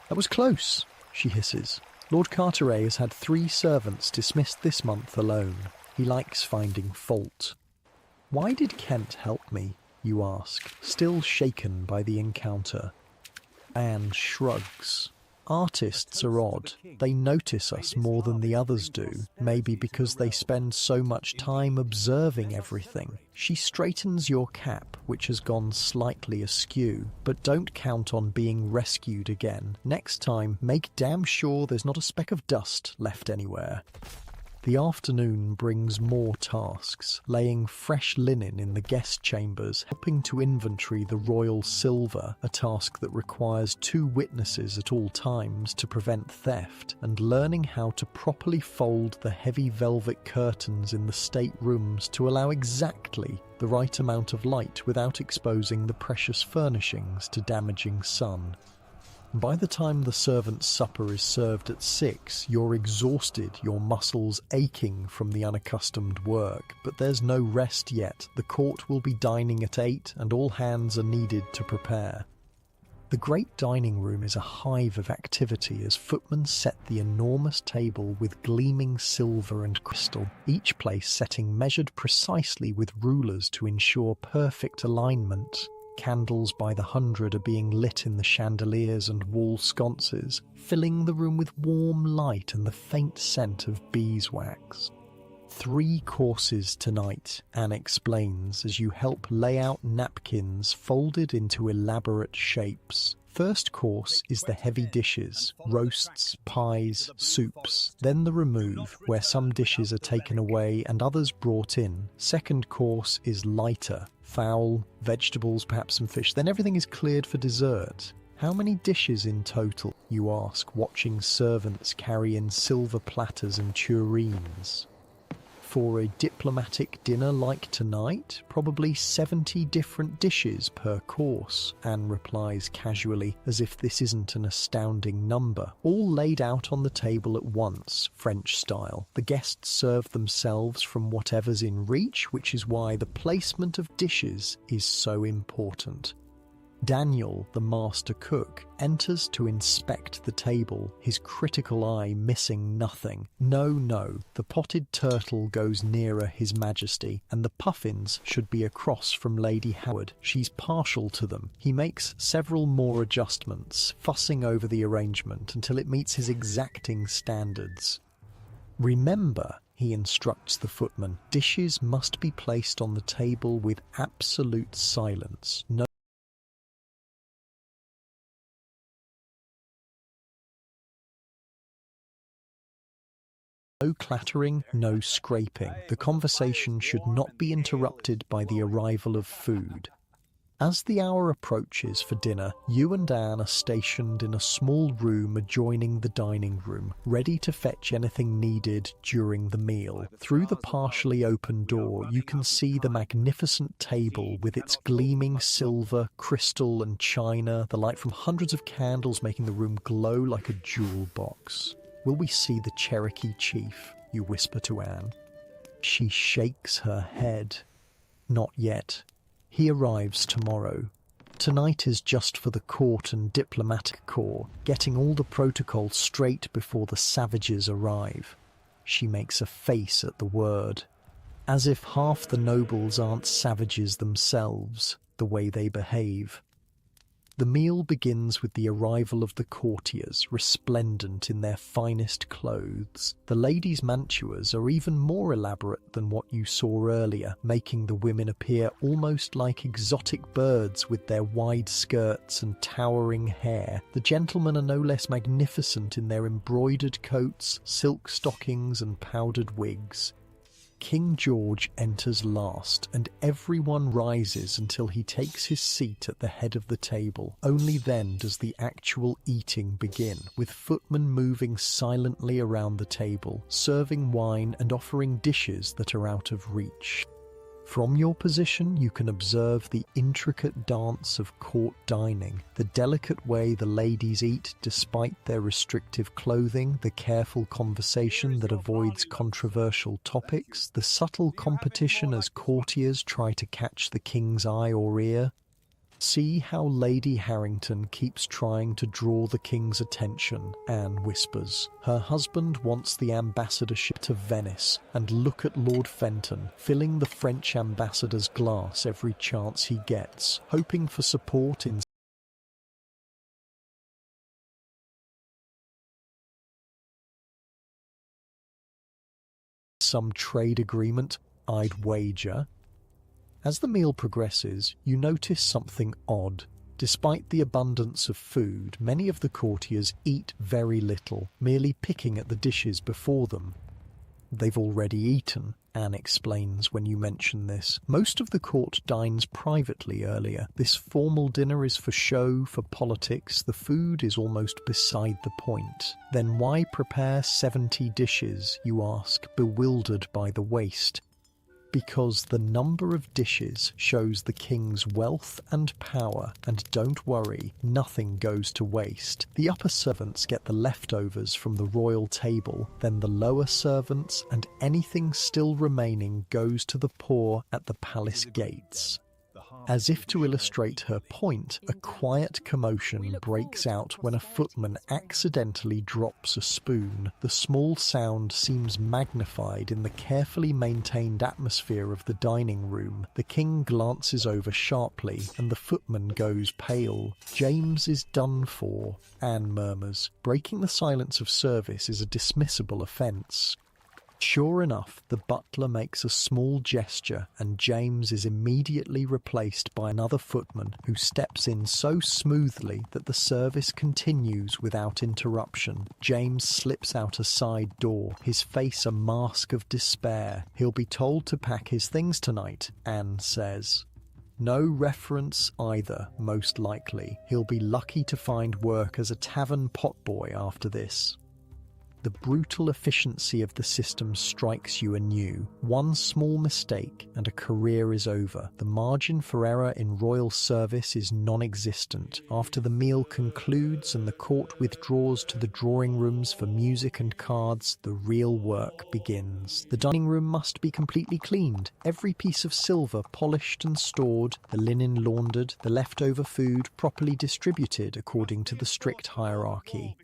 "That was close," she hisses. "Lord Carteret has had 3 servants dismissed this month alone. He likes finding fault." "Why did Kent help me?" you ask, still shaken by the encounter. Anne shrugs. "Artists are odd. They notice us more than the others do, maybe because they spend so much time observing everything." She straightens your cap, which has gone slightly askew, "but don't count on being rescued again. Next time, make damn sure there's not a speck of dust left anywhere." The afternoon brings more tasks, laying fresh linen in the guest chambers, helping to inventory the royal silver, a task that requires 2 witnesses at all times to prevent theft, and learning how to properly fold the heavy velvet curtains in the state rooms to allow exactly the right amount of light without exposing the precious furnishings to damaging sun. By the time the servant's supper is served at 6, you're exhausted, your muscles aching from the unaccustomed work. But there's no rest yet. The court will be dining at 8, and all hands are needed to prepare. The great dining room is a hive of activity as footmen set the enormous table with gleaming silver and crystal, each place setting measured precisely with rulers to ensure perfect alignment. Candles by the hundred are being lit in the chandeliers and wall sconces, filling the room with warm light and the faint scent of beeswax. 3 courses tonight, Anne explains as you help lay out napkins folded into elaborate shapes. First course is the heavy dishes, roasts, pies, soups, then the remove, where some dishes are taken away and others brought in. Second course is lighter, fowl, vegetables, perhaps some fish, then everything is cleared for dessert. How many dishes in total, you ask, watching servants carry in silver platters and tureens. For a diplomatic dinner like tonight, probably 70 different dishes per course, Anne replies casually, as if this isn't an astounding number. All laid out on the table at once, French style. The guests serve themselves from whatever's in reach, which is why the placement of dishes is so important. Daniel, the master cook, enters to inspect the table, his critical eye missing nothing. No, the potted turtle goes nearer His Majesty, and the puffins should be across from Lady Howard. She's partial to them. He makes several more adjustments, fussing over the arrangement until it meets his exacting standards. Remember, he instructs the footman, dishes must be placed on the table with absolute silence. No clattering, no scraping. The conversation should not be interrupted by the arrival of food. As the hour approaches for dinner, you and Anne are stationed in a small room adjoining the dining room, ready to fetch anything needed during the meal. Through the partially open door, you can see the magnificent table with its gleaming silver, crystal and china, the light from hundreds of candles making the room glow like a jewel box. Will we see the Cherokee chief? You whisper to Anne. She shakes her head. Not yet. He arrives tomorrow. Tonight is just for the court and diplomatic corps, getting all the protocol straight before the savages arrive. She makes a face at the word, as if half the nobles aren't savages themselves, the way they behave. The meal begins with the arrival of the courtiers, resplendent in their finest clothes. The ladies' mantuas are even more elaborate than what you saw earlier, making the women appear almost like exotic birds with their wide skirts and towering hair. The gentlemen are no less magnificent in their embroidered coats, silk stockings and powdered wigs. King George enters last, and everyone rises until he takes his seat at the head of the table. Only then does the actual eating begin, with footmen moving silently around the table, serving wine and offering dishes that are out of reach. From your position, you can observe the intricate dance of court dining, the delicate way the ladies eat despite their restrictive clothing, the careful conversation that avoids controversial topics, the subtle competition as courtiers try to catch the king's eye or ear. See how Lady Harrington keeps trying to draw the king's attention, Anne whispers. Her husband wants the ambassadorship to Venice, and look at Lord Fenton, filling the French ambassador's glass every chance he gets, hoping for support in some trade agreement, I'd wager. As the meal progresses, you notice something odd. Despite the abundance of food, many of the courtiers eat very little, merely picking at the dishes before them. They've already eaten, Anne explains when you mention this. Most of the court dines privately earlier. This formal dinner is for show, for politics. The food is almost beside the point. Then why prepare 70 dishes, you ask, bewildered by the waste? Because the number of dishes shows the king's wealth and power, and don't worry, nothing goes to waste. The upper servants get the leftovers from the royal table, then the lower servants, and anything still remaining goes to the poor at the palace gates. As if to illustrate her point, a quiet commotion breaks out when a footman accidentally drops a spoon. The small sound seems magnified in the carefully maintained atmosphere of the dining room. The king glances over sharply, and the footman goes pale. James is done for, Anne murmurs. Breaking the silence of service is a dismissible offence. Sure enough, the butler makes a small gesture and James is immediately replaced by another footman who steps in so smoothly that the service continues without interruption. James slips out a side door, his face a mask of despair. He'll be told to pack his things tonight, Anne says. No reference either, most likely. He'll be lucky to find work as a tavern potboy after this. The brutal efficiency of the system strikes you anew. One small mistake and a career is over. The margin for error in royal service is non-existent. After the meal concludes and the court withdraws to the drawing rooms for music and cards, the real work begins. The dining room must be completely cleaned, every piece of silver polished and stored, the linen laundered, the leftover food properly distributed according to the strict hierarchy.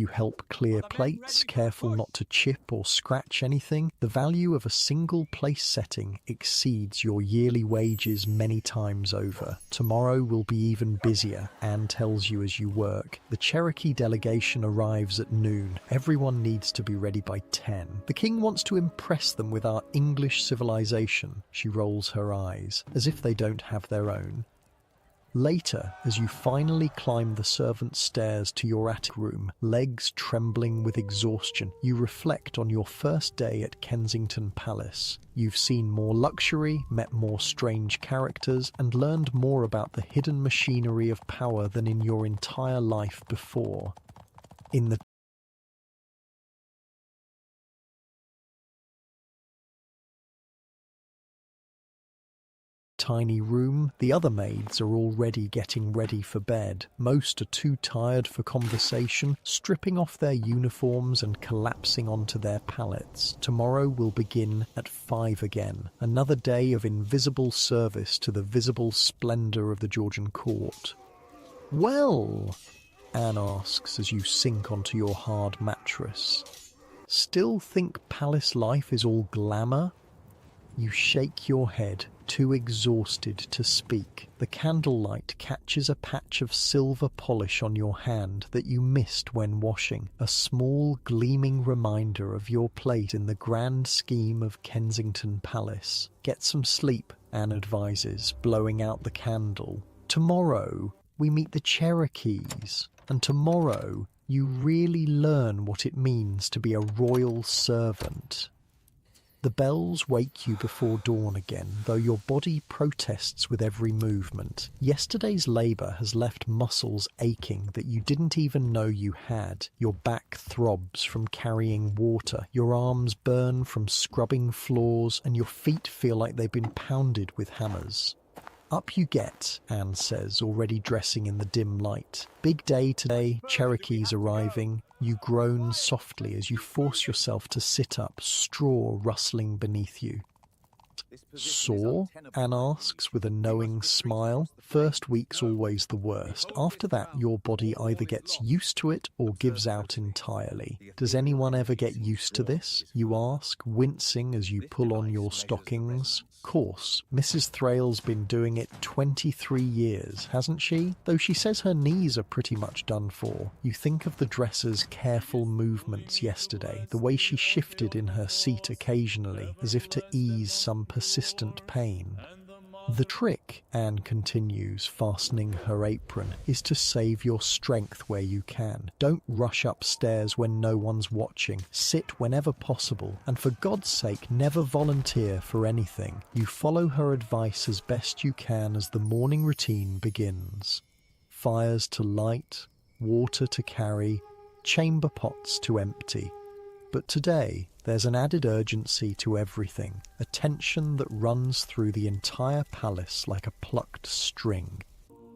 You help clear plates, careful not to chip or scratch anything. The value of a single place setting exceeds your yearly wages many times over. Tomorrow will be even busier, Anne tells you as you work. The Cherokee delegation arrives at noon. Everyone needs to be ready by 10. The king wants to impress them with our English civilization. She rolls her eyes, as if they don't have their own. Later, as you finally climb the servants' stairs to your attic room, legs trembling with exhaustion, you reflect on your first day at Kensington Palace. You've seen more luxury, met more strange characters, and learned more about the hidden machinery of power than in your entire life before. In the tiny room, the other maids are already getting ready for bed. Most are too tired for conversation, stripping off their uniforms and collapsing onto their pallets. Tomorrow will begin at 5 again. Another day of invisible service to the visible splendour of the Georgian court. Well, Anne asks as you sink onto your hard mattress. Still think palace life is all glamour? You shake your head, too exhausted to speak. The candlelight catches a patch of silver polish on your hand that you missed when washing, a small gleaming reminder of your place in the grand scheme of Kensington Palace. Get some sleep, Anne advises, blowing out the candle. Tomorrow we meet the Cherokees, and tomorrow you really learn what it means to be a royal servant. The bells wake you before dawn again, though your body protests with every movement. Yesterday's labour has left muscles aching that you didn't even know you had. Your back throbs from carrying water, your arms burn from scrubbing floors, and your feet feel like they've been pounded with hammers. Up you get, Anne says, already dressing in the dim light. Big day today, Cherokees arriving. You groan softly as you force yourself to sit up, straw rustling beneath you. Sore? Anne asks with a knowing smile. First week's always the worst. After that, your body either gets used to it or gives out entirely. Does anyone ever get used to this? You ask, wincing as you pull on your stockings. Course, Mrs. Thrale's been doing it 23 years, hasn't she? Though she says her knees are pretty much done for. You think of the dresser's careful movements yesterday, the way she shifted in her seat occasionally, as if to ease some persistent pain. The trick, Anne continues, fastening her apron, is to save your strength where you can. Don't rush upstairs when no one's watching. Sit whenever possible, and for God's sake, never volunteer for anything. You follow her advice as best you can as the morning routine begins. Fires to light, water to carry, chamber pots to empty. But today, there's an added urgency to everything, a tension that runs through the entire palace like a plucked string.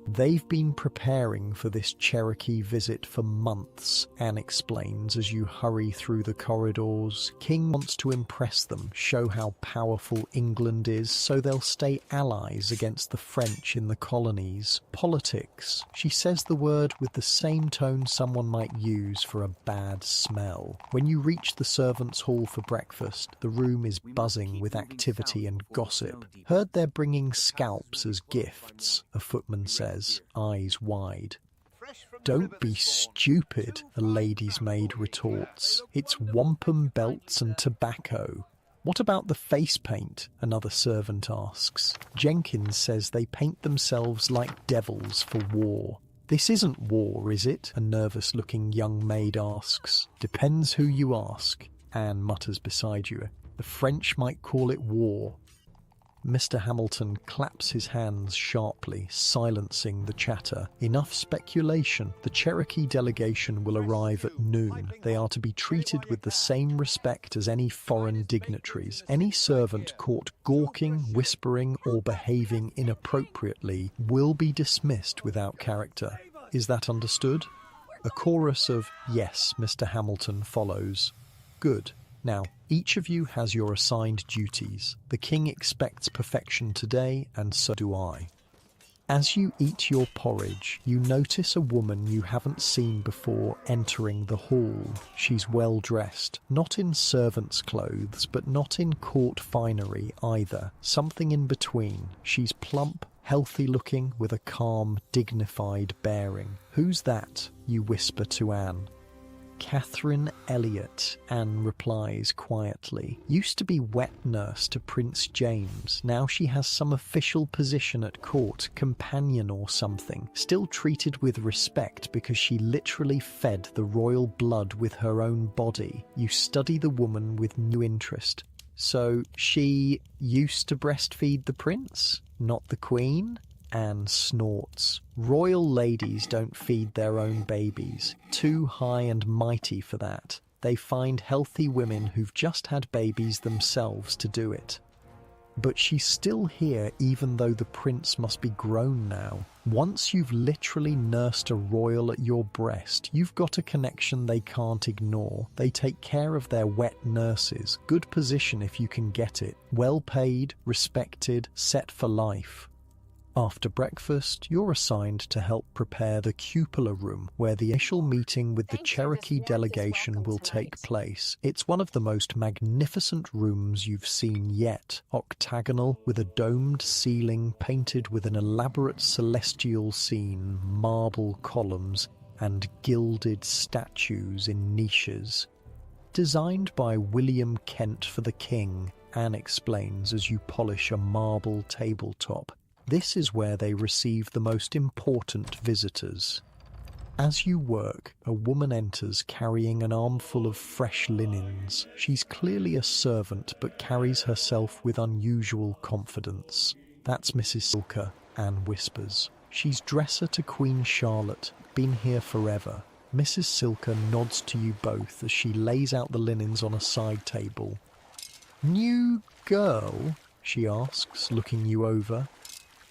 They've been preparing for this Cherokee visit for months, Anne explains as you hurry through the corridors. King wants to impress them, show how powerful England is, so they'll stay allies against the French in the colonies. Politics. She says the word with the same tone someone might use for a bad smell. When you reach the servants' hall for breakfast, the room is buzzing with activity and gossip. Heard they're bringing scalps as gifts, a footman says, eyes wide. Don't be stupid, a lady's maid retorts. It's wampum belts and tobacco. What about the face paint? Another servant asks. Jenkins says they paint themselves like devils for war. This isn't war, is it? A nervous-looking young maid asks. Depends who you ask, Anne mutters beside you. The French might call it war. Mr. Hamilton claps his hands sharply, silencing the chatter. Enough speculation. The Cherokee delegation will arrive at noon. They are to be treated with the same respect as any foreign dignitaries. Any servant caught gawking, whispering, or behaving inappropriately will be dismissed without character. Is that understood? A chorus of "Yes, Mr. Hamilton" follows. Good. Now, each of you has your assigned duties. The king expects perfection today, and so do I. As you eat your porridge, you notice a woman you haven't seen before entering the hall. She's well dressed, not in servant's clothes, but not in court finery either. Something in between. She's plump, healthy looking, with a calm, dignified bearing. Who's that? You whisper to Anne. Catherine Elliot, Anne replies quietly. Used to be wet nurse to Prince James. Now she has some official position at court, companion or something. Still treated with respect because she literally fed the royal blood with her own body. You study the woman with new interest. So she used to breastfeed the prince, not the queen? Anne snorts. Royal ladies don't feed their own babies. Too high and mighty for that. They find healthy women who've just had babies themselves to do it. But she's still here even though the prince must be grown now. Once you've literally nursed a royal at your breast, you've got a connection they can't ignore. They take care of their wet nurses. Good position if you can get it. Well paid, respected, set for life. After breakfast, you're assigned to help prepare the cupola room where the initial meeting with the Cherokee delegation will take place. It's one of the most magnificent rooms you've seen yet. Octagonal, with a domed ceiling painted with an elaborate celestial scene, marble columns, and gilded statues in niches. Designed by William Kent for the king, Anne explains as you polish a marble tabletop. This is where they receive the most important visitors. As you work, a woman enters carrying an armful of fresh linens. She's clearly a servant but carries herself with unusual confidence. That's Mrs. Silker, Anne whispers. She's dresser to Queen Charlotte, been here forever. Mrs. Silker nods to you both as she lays out the linens on a side table. New girl? She asks, looking you over.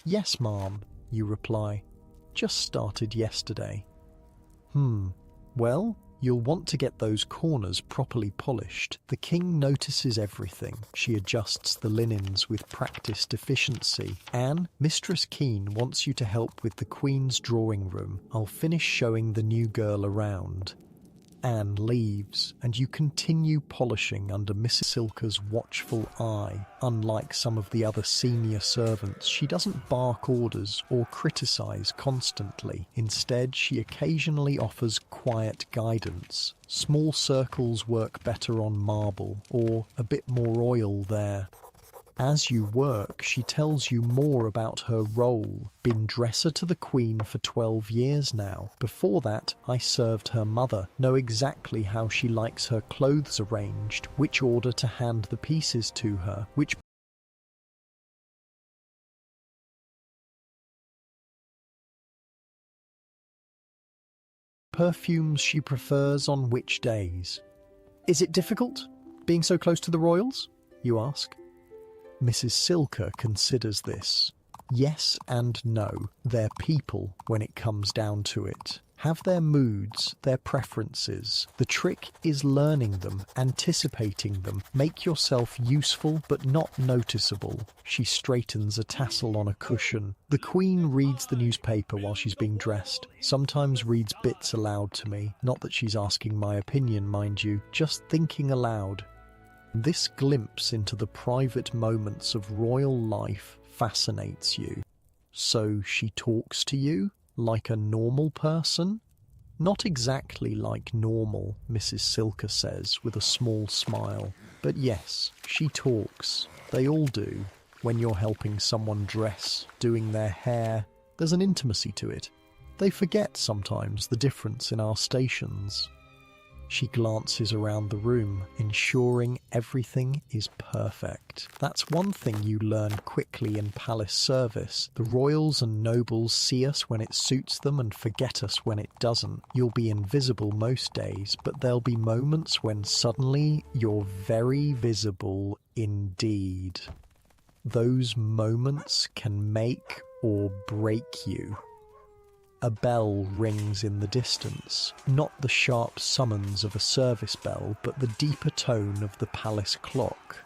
Yes, ma'am, you reply. Just started yesterday. Well, you'll want to get those corners properly polished. The king notices everything. She adjusts the linens with practiced efficiency. Anne, Mistress Keene wants you to help with the Queen's drawing room. I'll finish showing the new girl around. Anne leaves, and you continue polishing under Mrs. Silker's watchful eye. Unlike some of the other senior servants, she doesn't bark orders or criticize constantly. Instead, she occasionally offers quiet guidance. Small circles work better on marble, or a bit more oil there. As you work, she tells you more about her role. Been dresser to the Queen for 12 years now. Before that, I served her mother. Know exactly how she likes her clothes arranged, which order to hand the pieces to her, which perfumes she prefers on which days. Is it difficult, being so close to the royals? You ask. Mrs. Silker considers this. Yes and no. They're people when it comes down to it. Have their moods, their preferences. The trick is learning them, anticipating them. Make yourself useful but not noticeable. She straightens a tassel on a cushion. The Queen reads the newspaper while she's being dressed. Sometimes reads bits aloud to me. Not that she's asking my opinion, mind you, just thinking aloud. This glimpse into the private moments of royal life fascinates you. So she talks to you? Like a normal person? Not exactly like normal, Mrs. Silker says with a small smile. But yes, she talks. They all do. When you're helping someone dress, doing their hair, there's an intimacy to it. They forget sometimes the difference in our stations. She glances around the room, ensuring everything is perfect. That's one thing you learn quickly in palace service. The royals and nobles see us when it suits them and forget us when it doesn't. You'll be invisible most days, but there'll be moments when suddenly you're very visible indeed. Those moments can make or break you. A bell rings in the distance, not the sharp summons of a service bell, but the deeper tone of the palace clock.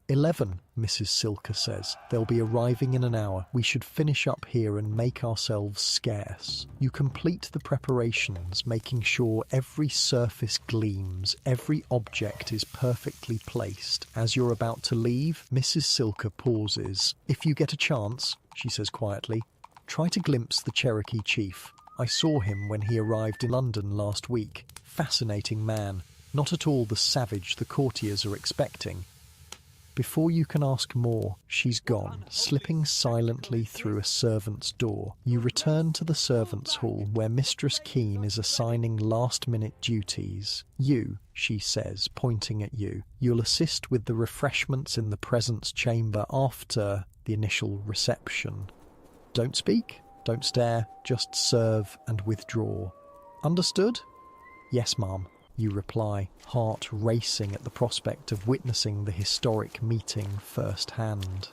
11, Mrs. Silker says. They'll be arriving in an hour. We should finish up here and make ourselves scarce. You complete the preparations, making sure every surface gleams, every object is perfectly placed. As you're about to leave, Mrs. Silker pauses. If you get a chance, she says quietly, try to glimpse the Cherokee chief. I saw him when he arrived in London last week. Fascinating man. Not at all the savage the courtiers are expecting. Before you can ask more, she's gone, slipping silently through a servant's door. You return to the servants' hall where Mistress Keene is assigning last-minute duties. You, she says, pointing at you. You'll assist with the refreshments in the presence chamber after the initial reception. Don't speak, don't stare, just serve and withdraw. Understood? Yes, ma'am, you reply, heart racing at the prospect of witnessing the historic meeting firsthand.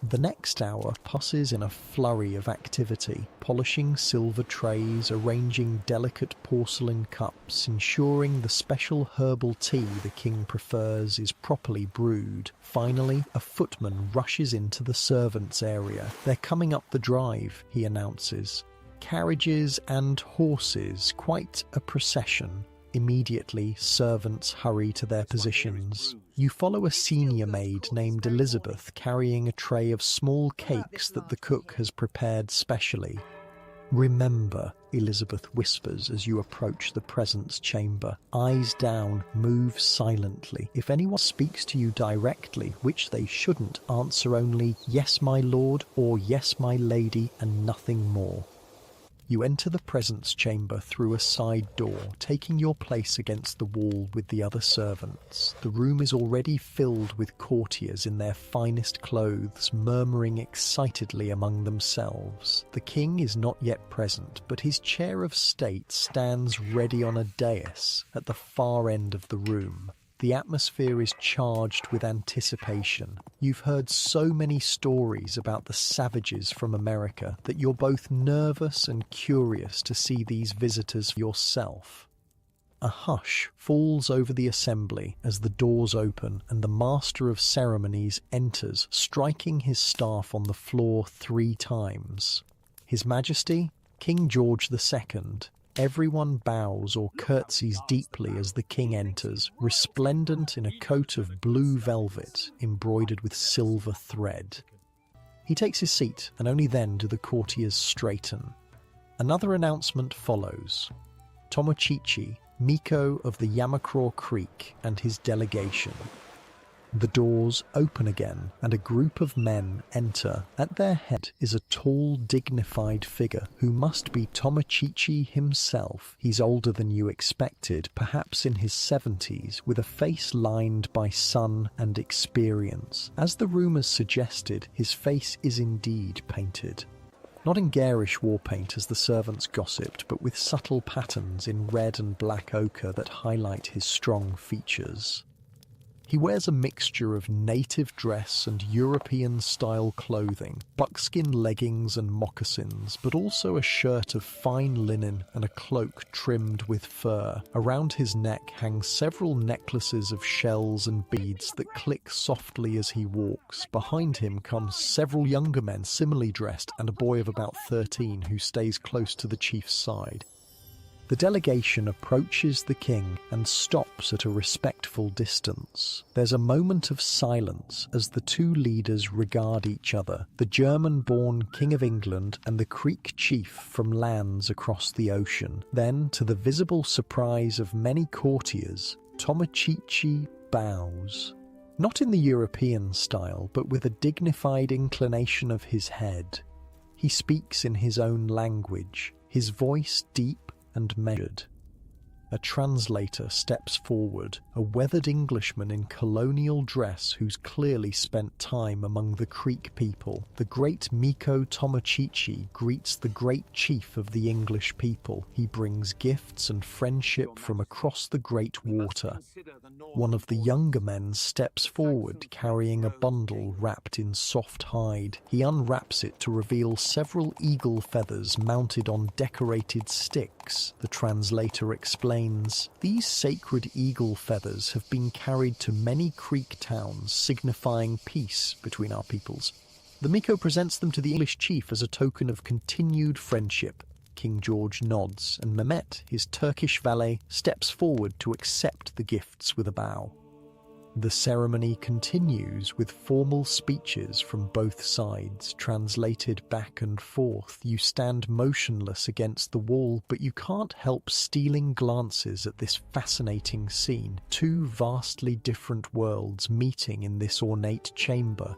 The next hour passes in a flurry of activity, polishing silver trays, arranging delicate porcelain cups, ensuring the special herbal tea the king prefers is properly brewed. Finally, a footman rushes into the servants' area. They're coming up the drive, he announces. Carriages and horses, quite a procession. Immediately, servants hurry to their positions. You follow a senior maid named Elizabeth carrying a tray of small cakes that the cook has prepared specially. Remember, Elizabeth whispers as you approach the presence chamber. Eyes down, move silently. If anyone speaks to you directly, which they shouldn't, answer only, "Yes, my lord," or "Yes, my lady," and nothing more. You enter the presence chamber through a side door, taking your place against the wall with the other servants. The room is already filled with courtiers in their finest clothes, murmuring excitedly among themselves. The king is not yet present, but his chair of state stands ready on a dais at the far end of the room. The atmosphere is charged with anticipation. You've heard so many stories about the savages from America that you're both nervous and curious to see these visitors yourself. A hush falls over the assembly as the doors open and the master of ceremonies enters, striking his staff on the floor 3 times. His Majesty, King George II. Everyone bows or curtsies deeply as the king enters, resplendent in a coat of blue velvet embroidered with silver thread. He takes his seat, and only then do the courtiers straighten. Another announcement follows. Tomochichi, Miko of the Yamacraw Creek, and his delegation. The doors open again, and a group of men enter. At their head is a tall, dignified figure who must be Tomochichi himself. He's older than you expected, perhaps in his 70s, with a face lined by sun and experience. As the rumours suggested, his face is indeed painted. Not in garish war paint as the servants gossiped, but with subtle patterns in red and black ochre that highlight his strong features. He wears a mixture of native dress and European-style clothing, buckskin leggings and moccasins, but also a shirt of fine linen and a cloak trimmed with fur. Around his neck hang several necklaces of shells and beads that click softly as he walks. Behind him come several younger men similarly dressed and a boy of about 13 who stays close to the chief's side. The delegation approaches the king and stops at a respectful distance. There's a moment of silence as the two leaders regard each other, the German-born King of England and the Creek chief from lands across the ocean. Then, to the visible surprise of many courtiers, Tomochichi bows. Not in the European style, but with a dignified inclination of his head. He speaks in his own language, his voice deep and measured. A translator steps forward, a weathered Englishman in colonial dress who's clearly spent time among the Creek people. The great Miko Tomochichi greets the great chief of the English people. He brings gifts and friendship from across the great water. One of the younger men steps forward carrying a bundle wrapped in soft hide. He unwraps it to reveal several eagle feathers mounted on decorated sticks. The translator explains, "These sacred eagle feathers have been carried to many Creek towns, signifying peace between our peoples." The Miko presents them to the English chief as a token of continued friendship. King George nods, and Mehmet, his Turkish valet, steps forward to accept the gifts with a bow. The ceremony continues with formal speeches from both sides, translated back and forth. You stand motionless against the wall, but you can't help stealing glances at this fascinating scene. Two vastly different worlds meeting in this ornate chamber.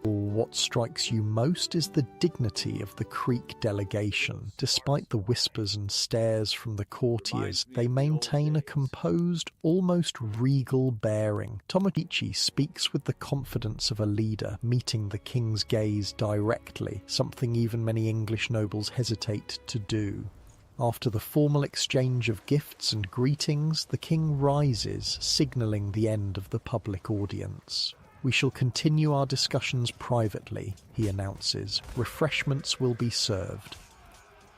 What strikes you most is the dignity of the Creek delegation. Despite the whispers and stares from the courtiers, they maintain a composed, almost regal bearing. Tomochichi speaks with the confidence of a leader, meeting the king's gaze directly, something even many English nobles hesitate to do. After the formal exchange of gifts and greetings, the king rises, signalling the end of the public audience. "We shall continue our discussions privately," he announces. "Refreshments will be served."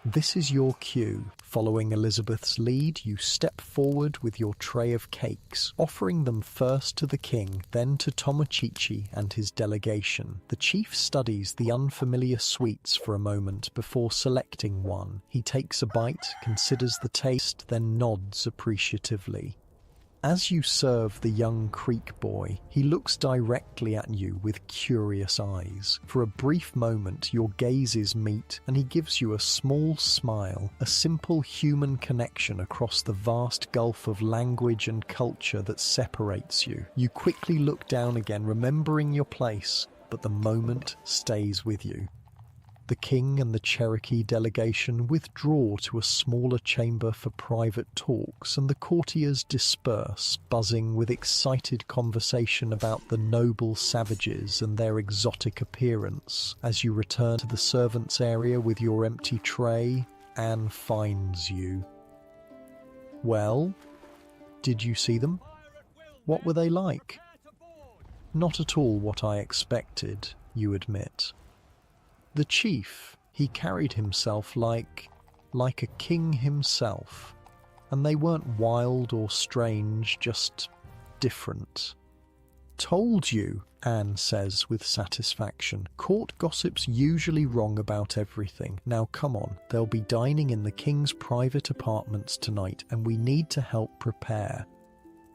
This is your cue. Following Elizabeth's lead, you step forward with your tray of cakes, offering them first to the king, then to Tomochichi and his delegation. The chief studies the unfamiliar sweets for a moment before selecting one. He takes a bite, considers the taste, then nods appreciatively. As you serve the young Creek boy, he looks directly at you with curious eyes. For a brief moment, your gazes meet, and he gives you a small smile, a simple human connection across the vast gulf of language and culture that separates you. You quickly look down again, remembering your place, but the moment stays with you. The king and the Cherokee delegation withdraw to a smaller chamber for private talks, and the courtiers disperse, buzzing with excited conversation about the noble savages and their exotic appearance. As you return to the servants' area with your empty tray, Anne finds you. "Well, did you see them? What were they like?" "Not at all what I expected," you admit. The chief, he carried himself like a king himself, and they weren't wild or strange, just different. "Told you," Anne says with satisfaction. "Court gossip's usually wrong about everything. Now come on, they'll be dining in the king's private apartments tonight, and we need to help prepare."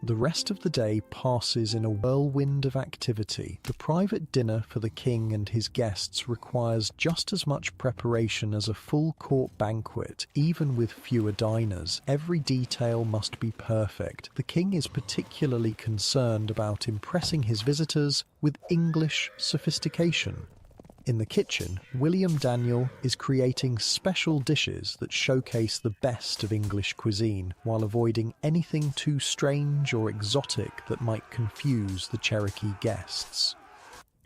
The rest of the day passes in a whirlwind of activity. The private dinner for the king and his guests requires just as much preparation as a full court banquet, even with fewer diners. Every detail must be perfect. The king is particularly concerned about impressing his visitors with English sophistication. In the kitchen, William Daniel is creating special dishes that showcase the best of English cuisine, while avoiding anything too strange or exotic that might confuse the Cherokee guests.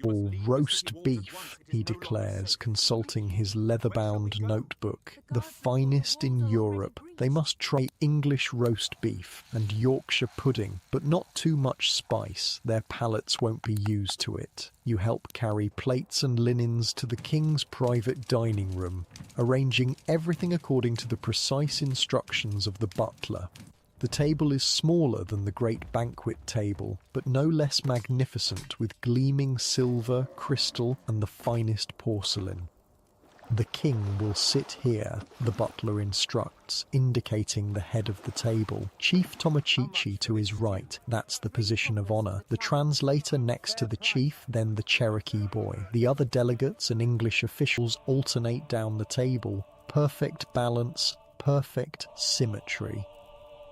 Or roast beef, he declares, consulting his leather-bound notebook. The finest in Europe. They must try English roast beef and Yorkshire pudding, but not too much spice. Their palates won't be used to it. You help carry plates and linens to the king's private dining room, arranging everything according to the precise instructions of the butler. The table is smaller than the great banquet table, but no less magnificent, with gleaming silver, crystal, and the finest porcelain. The king will sit here, the butler instructs, indicating the head of the table. Chief Tomochichi to his right, that's the position of honor. The translator next to the chief, then the Cherokee boy. The other delegates and English officials alternate down the table. Perfect balance, perfect symmetry.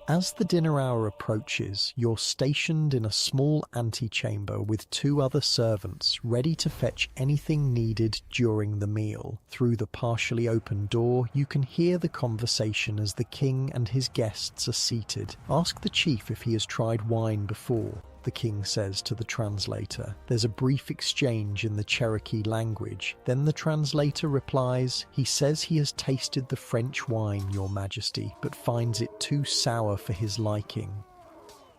As the dinner hour approaches, you're stationed in a small antechamber with two other servants ready to fetch anything needed during the meal. Through the partially open door, you can hear the conversation as the king and his guests are seated. Ask the chief if he has tried wine before, the king says to the translator. There's a brief exchange in the Cherokee language. Then the translator replies, he says he has tasted the French wine, Your Majesty, but finds it too sour for his liking.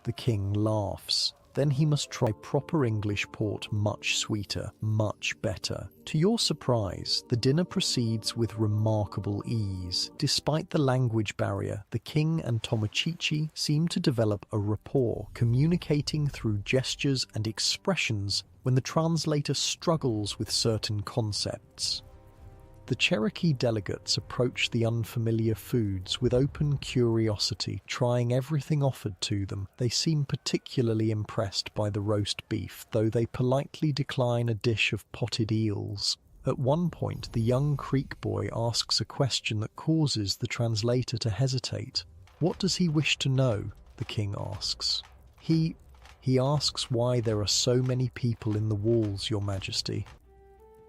The king laughs. Then he must try proper English port, much sweeter, much better. To your surprise, the dinner proceeds with remarkable ease. Despite the language barrier, the king and Tomochichi seem to develop a rapport, communicating through gestures and expressions when the translator struggles with certain concepts. The Cherokee delegates approach the unfamiliar foods with open curiosity, trying everything offered to them. They seem particularly impressed by the roast beef, though they politely decline a dish of potted eels. At one point, the young Creek boy asks a question that causes the translator to hesitate. What does he wish to know? The king asks. He asks why there are so many people in the walls, Your Majesty.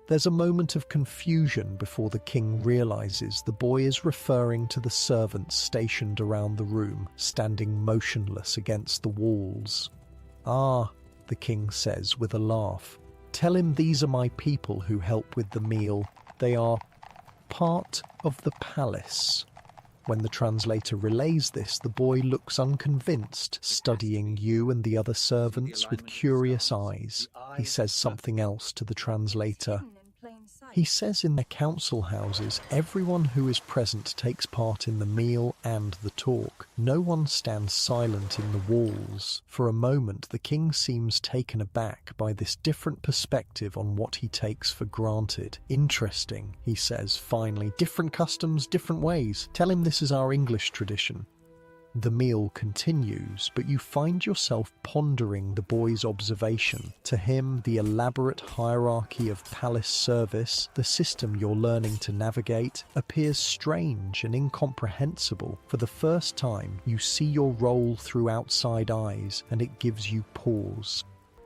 There's a moment of confusion before the king realizes the boy is referring to the servants stationed around the room, standing motionless against the walls. Ah, the king says with a laugh. Tell him these are my people who help with the meal. They are part of the palace. When the translator relays this, the boy looks unconvinced, studying you and the other servants with curious eyes. He says something else to the translator. He says in their council houses, everyone who is present takes part in the meal and the talk. No one stands silent in the walls. For a moment, the king seems taken aback by this different perspective on what he takes for granted. Interesting, he says finally. Different customs, different ways. Tell him this is our English tradition. The meal continues, but you find yourself pondering the boy's observation. To him, the elaborate hierarchy of palace service, the system you're learning to navigate, appears strange and incomprehensible. For the first time, you see your role through outside eyes, and it gives you pause.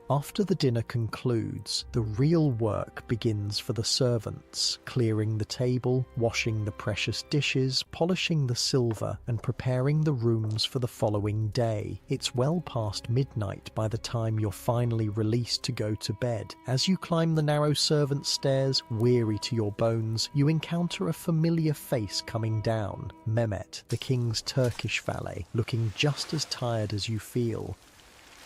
After the dinner concludes, the real work begins for the servants, clearing the table, washing the precious dishes, polishing the silver, and preparing the rooms for the following day. It's well past midnight by the time you're finally released to go to bed. As you climb the narrow servant stairs, weary to your bones, you encounter a familiar face coming down. Mehmet, the king's Turkish valet, looking just as tired as you feel.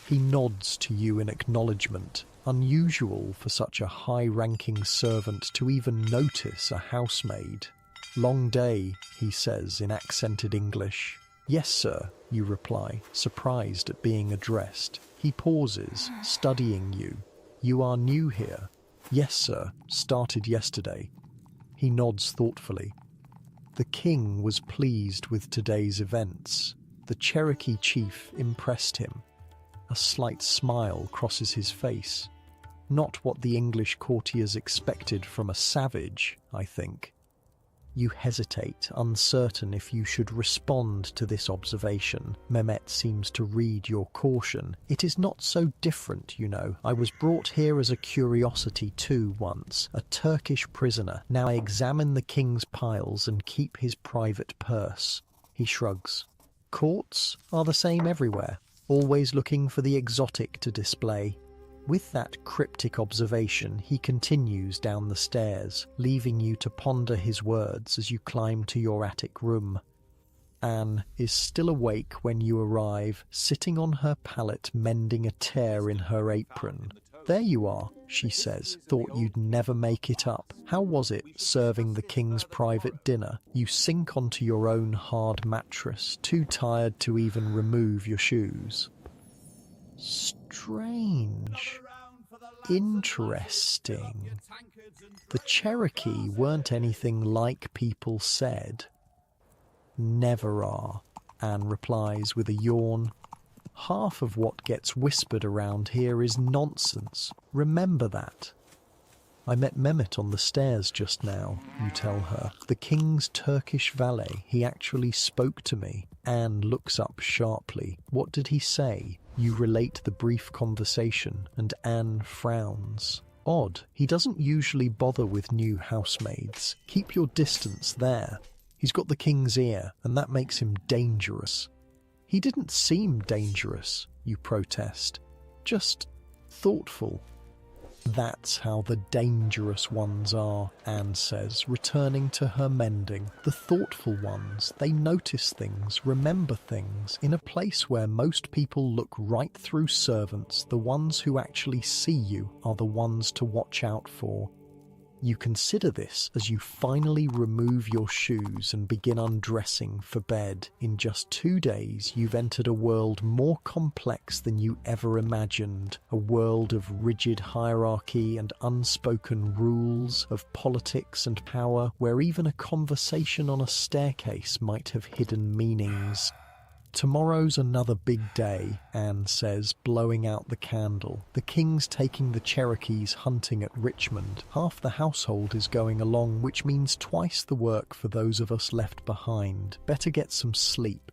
He nods to you in acknowledgement, unusual for such a high-ranking servant to even notice a housemaid. Long day, he says in accented English. Yes, sir, you reply, surprised at being addressed. He pauses, studying you. You are new here. Yes, sir, started yesterday. He nods thoughtfully. The king was pleased with today's events. The Cherokee chief impressed him. A slight smile crosses his face. Not what the English courtiers expected from a savage, I think. You hesitate, uncertain if you should respond to this observation. Mehmet seems to read your caution. It is not so different, you know. I was brought here as a curiosity too once, a Turkish prisoner. Now I examine the king's piles and keep his private purse. He shrugs. Courts are the same everywhere. Always looking for the exotic to display. With that cryptic observation, he continues down the stairs, leaving you to ponder his words as you climb to your attic room. Anne is still awake when you arrive, sitting on her pallet mending a tear in her apron. "There you are," she says. "Thought you'd never make it up. How was it, serving the king's private dinner? You sink onto your own hard mattress, too tired to even remove your shoes." Strange. Interesting. The Cherokee weren't anything like people said. "Never are," Anne replies with a yawn. "Half of what gets whispered around here is nonsense. Remember that." "I met Mehmet on the stairs just now," you tell her. "The king's Turkish valet. He actually spoke to me." Anne looks up sharply. "What did he say?" You relate the brief conversation, and Anne frowns. "Odd. He doesn't usually bother with new housemaids. Keep your distance there. He's got the king's ear, and that makes him dangerous." "He didn't seem dangerous," you protest. "Just thoughtful." "That's how the dangerous ones are," Anne says, returning to her mending. "The thoughtful ones, they notice things, remember things. In a place where most people look right through servants, the ones who actually see you are the ones to watch out for." You consider this as you finally remove your shoes and begin undressing for bed. In just 2 days, you've entered a world more complex than you ever imagined. A world of rigid hierarchy and unspoken rules, of politics and power, where even a conversation on a staircase might have hidden meanings. "Tomorrow's another big day," Anne says, blowing out the candle. "The king's taking the Cherokees hunting at Richmond. Half the household is going along, which means twice the work for those of us left behind. Better get some sleep."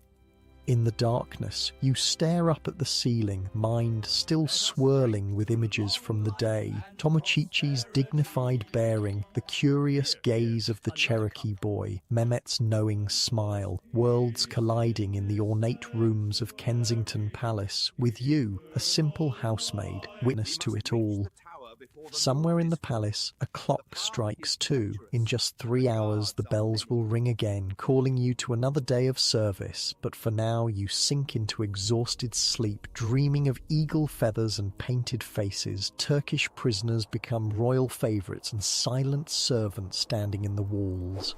In the darkness, you stare up at the ceiling, mind still swirling with images from the day. Tomochichi's dignified bearing, the curious gaze of the Cherokee boy, Mehmet's knowing smile, worlds colliding in the ornate rooms of Kensington Palace, with you, a simple housemaid, witness to it all. Somewhere in the palace, a clock strikes 2. In just 3 hours, the bells will ring again, calling you to another day of service. But for now, you sink into exhausted sleep, dreaming of eagle feathers and painted faces. Turkish prisoners become royal favourites and silent servants standing in the walls.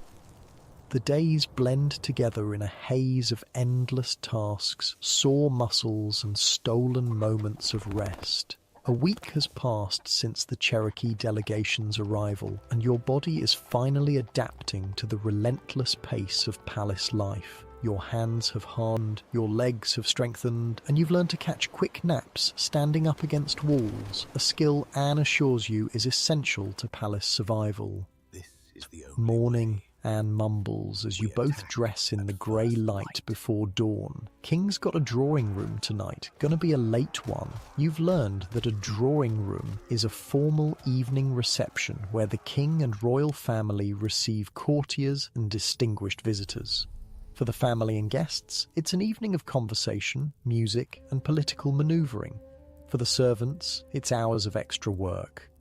The days blend together in a haze of endless tasks, sore muscles and stolen moments of rest. A week has passed since the Cherokee delegation's arrival, and your body is finally adapting to the relentless pace of palace life. Your hands have hardened, your legs have strengthened, and you've learned to catch quick naps standing up against walls, a skill Anne assures you is essential to palace survival. This is the only Morning, Anne mumbles as you both dress in the grey light before dawn. "King's got a drawing room tonight. Gonna be a late one." You've learned that a drawing room is a formal evening reception where the king and royal family receive courtiers and distinguished visitors. For the family and guests, it's an evening of conversation, music, and political manoeuvring. For the servants, it's hours of extra work.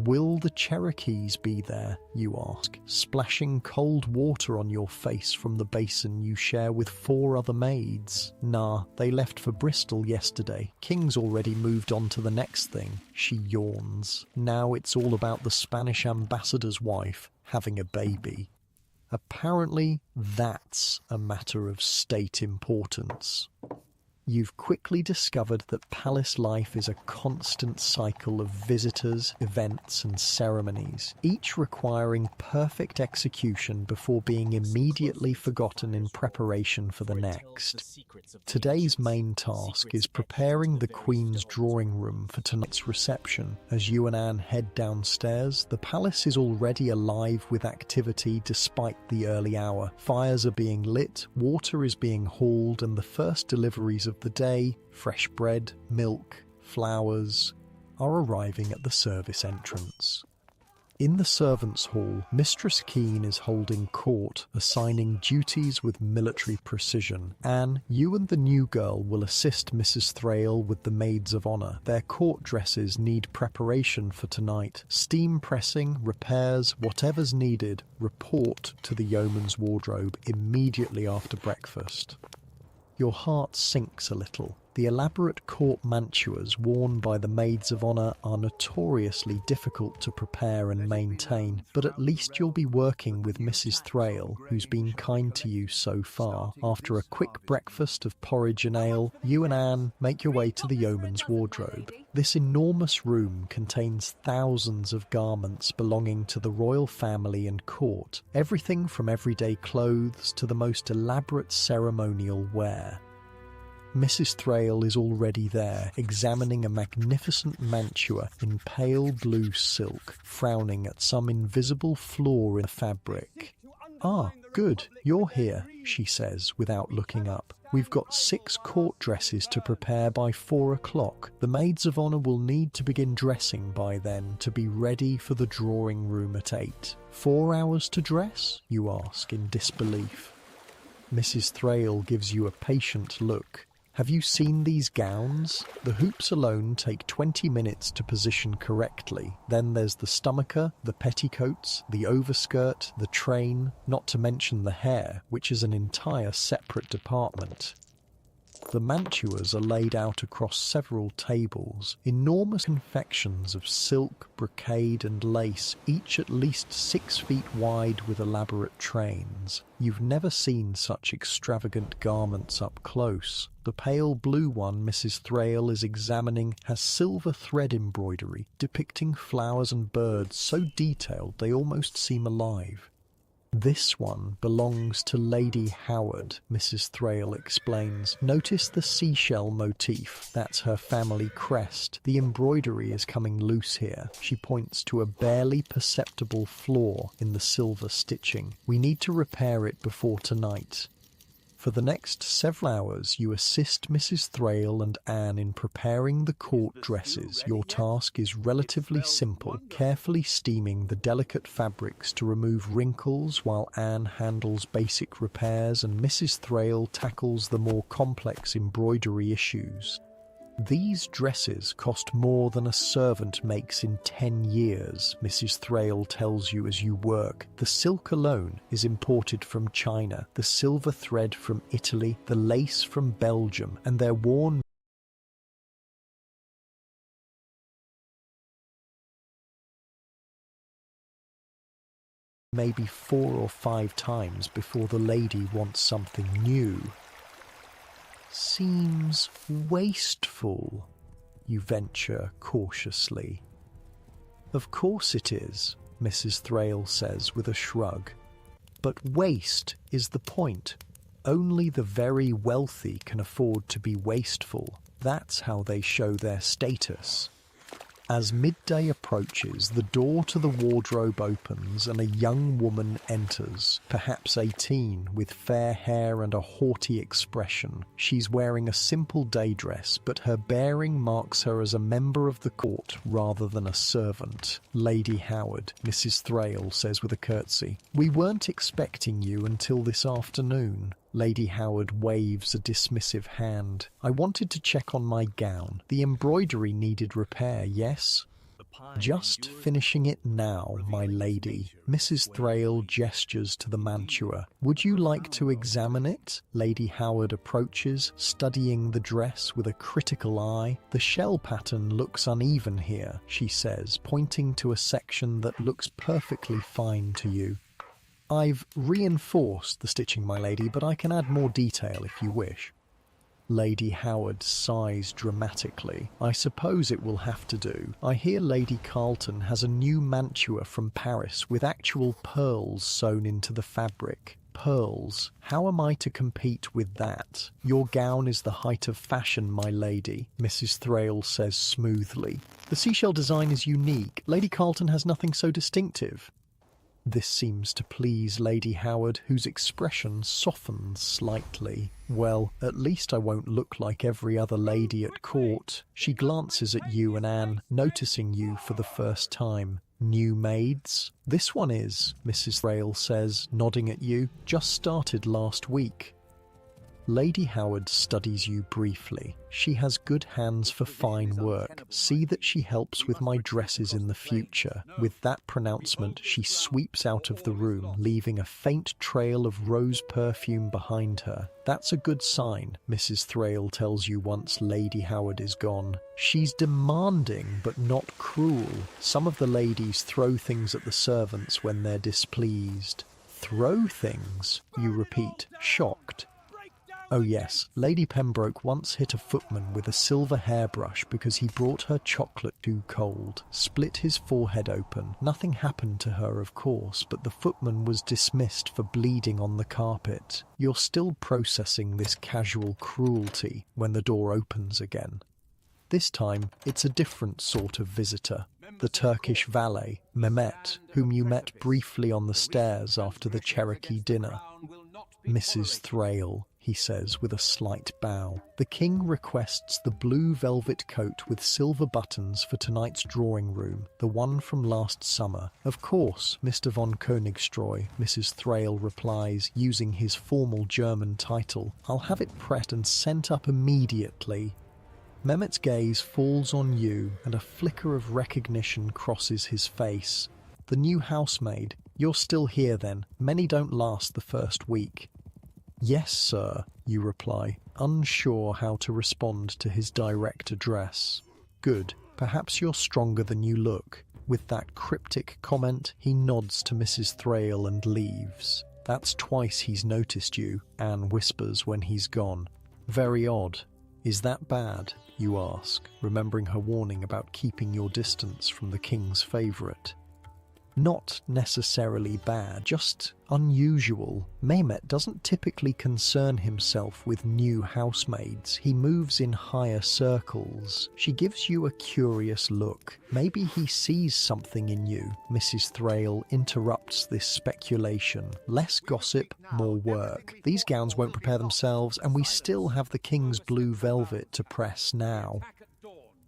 "Will the Cherokees be there?" you ask, splashing cold water on your face from the basin you share with 4 other maids. "Nah, they left for Bristol yesterday. King's already moved on to the next thing." She yawns. "Now it's all about the Spanish ambassador's wife having a baby." Apparently, that's a matter of state importance. You've quickly discovered that palace life is a constant cycle of visitors, events, and ceremonies, each requiring perfect execution before being immediately forgotten in preparation for the next. Today's main task is preparing the Queen's drawing room for tonight's reception. As you and Anne head downstairs, the palace is already alive with activity despite the early hour. Fires are being lit, water is being hauled, and the first deliveries of the day, fresh bread, milk, flowers, are arriving at the service entrance. In the servants' hall, Mistress Keene is holding court, assigning duties with military precision. Anne, you and the new girl will assist Mrs. Thrale with the maids of honour. Their court dresses need preparation for tonight. Steam pressing, repairs, whatever's needed, report to the yeoman's wardrobe immediately after breakfast. Your heart sinks a little. The elaborate court mantuas worn by the maids of honour are notoriously difficult to prepare and maintain, but at least you'll be working with Mrs. Thrale, who's been kind to you so far. After a quick breakfast of porridge and ale, you and Anne make your way to the yeoman's wardrobe. This enormous room contains thousands of garments belonging to the royal family and court, everything from everyday clothes to the most elaborate ceremonial wear. Mrs. Thrale is already there, examining a magnificent mantua in pale blue silk, frowning at some invisible flaw in the fabric. "Ah, good, you're here," she says, without looking up. "We've got 6 court dresses to prepare by 4 o'clock. The maids of honour will need to begin dressing by then to be ready for the drawing room at 8. 4 hours to dress?" you ask in disbelief. Mrs. Thrale gives you a patient look. "Have you seen these gowns? The hoops alone take 20 minutes to position correctly. Then there's the stomacher, the petticoats, the overskirt, the train, not to mention the hair, which is an entire separate department." The mantuas are laid out across several tables, enormous confections of silk, brocade and lace, each at least 6 feet wide with elaborate trains. You've never seen such extravagant garments up close. The pale blue one Mrs. Thrale is examining has silver thread embroidery, depicting flowers and birds so detailed they almost seem alive. "This one belongs to Lady Howard," Mrs. Thrale explains. "Notice the seashell motif. That's her family crest. The embroidery is coming loose here." She points to a barely perceptible flaw in the silver stitching. "We need to repair it before tonight." For the next several hours you assist Mrs. Thrale and Anne in preparing the court dresses. Your task is relatively simple, carefully steaming the delicate fabrics to remove wrinkles while Anne handles basic repairs and Mrs. Thrale tackles the more complex embroidery issues. "These dresses cost more than a servant makes in 10 years, Mrs. Thrale tells you as you work. The silk alone is imported from China, the silver thread from Italy, the lace from Belgium, and they're worn maybe 4 or 5 times before the lady wants something new." "Seems wasteful," you venture cautiously. "Of course it is," Mrs. Thrale says with a shrug. "But waste is the point. Only the very wealthy can afford to be wasteful. That's how they show their status." As midday approaches, the door to the wardrobe opens and a young woman enters, perhaps 18, with fair hair and a haughty expression. She's wearing a simple day dress, but her bearing marks her as a member of the court rather than a servant. "Lady Howard," Mrs. Thrale says with a curtsy. "We weren't expecting you until this afternoon." Lady Howard waves a dismissive hand. "I wanted to check on my gown. The embroidery needed repair, yes?" "Just finishing it now, my lady." Mrs. Thrale gestures to the mantua. "Would you like to examine it?" Lady Howard approaches, studying the dress with a critical eye. "The shell pattern looks uneven here," she says, pointing to a section that looks perfectly fine to you. "I've reinforced the stitching, my lady, but I can add more detail if you wish." Lady Howard sighs dramatically. "I suppose it will have to do. I hear Lady Carlton has a new mantua from Paris with actual pearls sewn into the fabric." "Pearls? How am I to compete with that?" "Your gown is the height of fashion, my lady," Mrs. Thrale says smoothly. "The seashell design is unique. Lady Carlton has nothing so distinctive." This seems to please Lady Howard, whose expression softens slightly. "Well, at least I won't look like every other lady at court." She glances at you and Anne, noticing you for the first time. New maids? This one is, Mrs. Thrale says, nodding at you. Just started last week. Lady Howard studies you briefly. She has good hands for fine work. See that she helps with my dresses in the future. With that pronouncement, she sweeps out of the room, leaving a faint trail of rose perfume behind her. That's a good sign, Mrs. Thrale tells you once Lady Howard is gone. She's demanding, but not cruel. Some of the ladies throw things at the servants when they're displeased. Throw things? You repeat, shocked. Oh yes, Lady Pembroke once hit a footman with a silver hairbrush because he brought her chocolate too cold, split his forehead open. Nothing happened to her, of course, but the footman was dismissed for bleeding on the carpet. You're still processing this casual cruelty when the door opens again. This time, it's a different sort of visitor. The Turkish valet, Mehmet, whom you met briefly on the stairs after the Cherokee dinner. Mrs. Thrale, he says with a slight bow. The king requests the blue velvet coat with silver buttons for tonight's drawing room, the one from last summer. Of course, Mr. von Königstreu, Mrs. Thrale replies, using his formal German title. I'll have it pressed and sent up immediately. Mehmet's gaze falls on you, and a flicker of recognition crosses his face. The new housemaid. You're still here then. Many don't last the first week. Yes, sir, you reply, unsure how to respond to his direct address. Good. Perhaps you're stronger than you look. With that cryptic comment, he nods to Mrs. Thrale and leaves. That's twice he's noticed you, Anne whispers when he's gone. Very odd. Is that bad? You ask, remembering her warning about keeping your distance from the king's favourite. Not necessarily bad, just unusual. Mehmet doesn't typically concern himself with new housemaids. He moves in higher circles. She gives you a curious look. Maybe he sees something in you. Mrs. Thrale interrupts this speculation. Less gossip, more work. These gowns won't prepare themselves, and we still have the king's blue velvet to press now.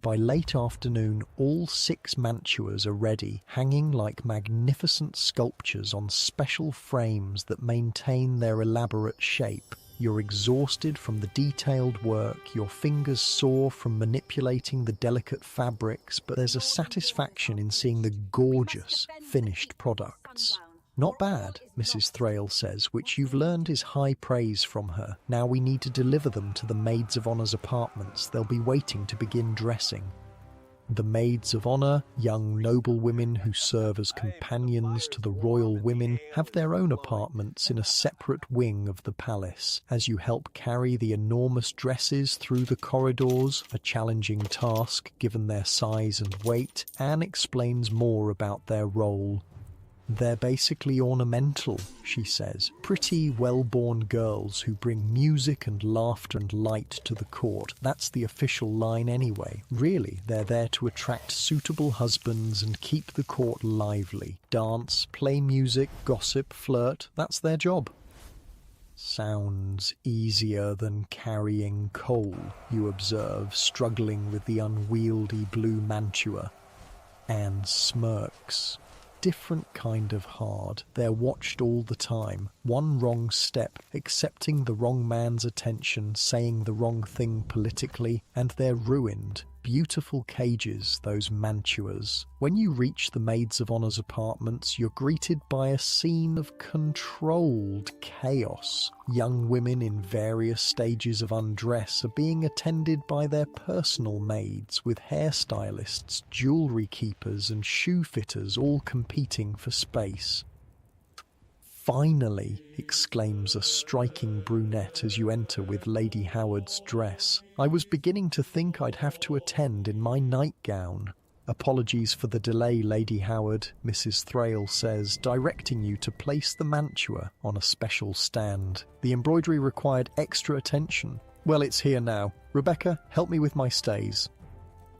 By late afternoon, all 6 mantuas are ready, hanging like magnificent sculptures on special frames that maintain their elaborate shape. You're exhausted from the detailed work, your fingers sore from manipulating the delicate fabrics, but there's a satisfaction in seeing the gorgeous, finished products. Not bad, Mrs. Thrale says, which you've learned is high praise from her. Now we need to deliver them to the Maids of Honour's apartments. They'll be waiting to begin dressing. The Maids of Honour, young noblewomen who serve as companions to the royal women, have their own apartments in a separate wing of the palace. As you help carry the enormous dresses through the corridors, a challenging task given their size and weight, Anne explains more about their role. They're basically ornamental, she says. Pretty, well-born girls who bring music and laughter and light to the court. That's the official line anyway. Really, they're there to attract suitable husbands and keep the court lively. Dance, play music, gossip, flirt. That's their job. Sounds easier than carrying coal, you observe, struggling with the unwieldy blue mantua. Anne smirks. Different kind of hard. They're watched all the time. One wrong step, accepting the wrong man's attention, saying the wrong thing politically, and they're ruined. Beautiful cages, those mantuas. When you reach the Maids of Honour's apartments, you're greeted by a scene of controlled chaos. Young women in various stages of undress are being attended by their personal maids, with hairstylists, jewellery keepers and shoe fitters all competing for space. Finally, exclaims a striking brunette as you enter with Lady Howard's dress. I was beginning to think I'd have to attend in my nightgown. Apologies for the delay, Lady Howard, Mrs. Thrale says, directing you to place the mantua on a special stand. The embroidery required extra attention. Well, it's here now. Rebecca, help me with my stays.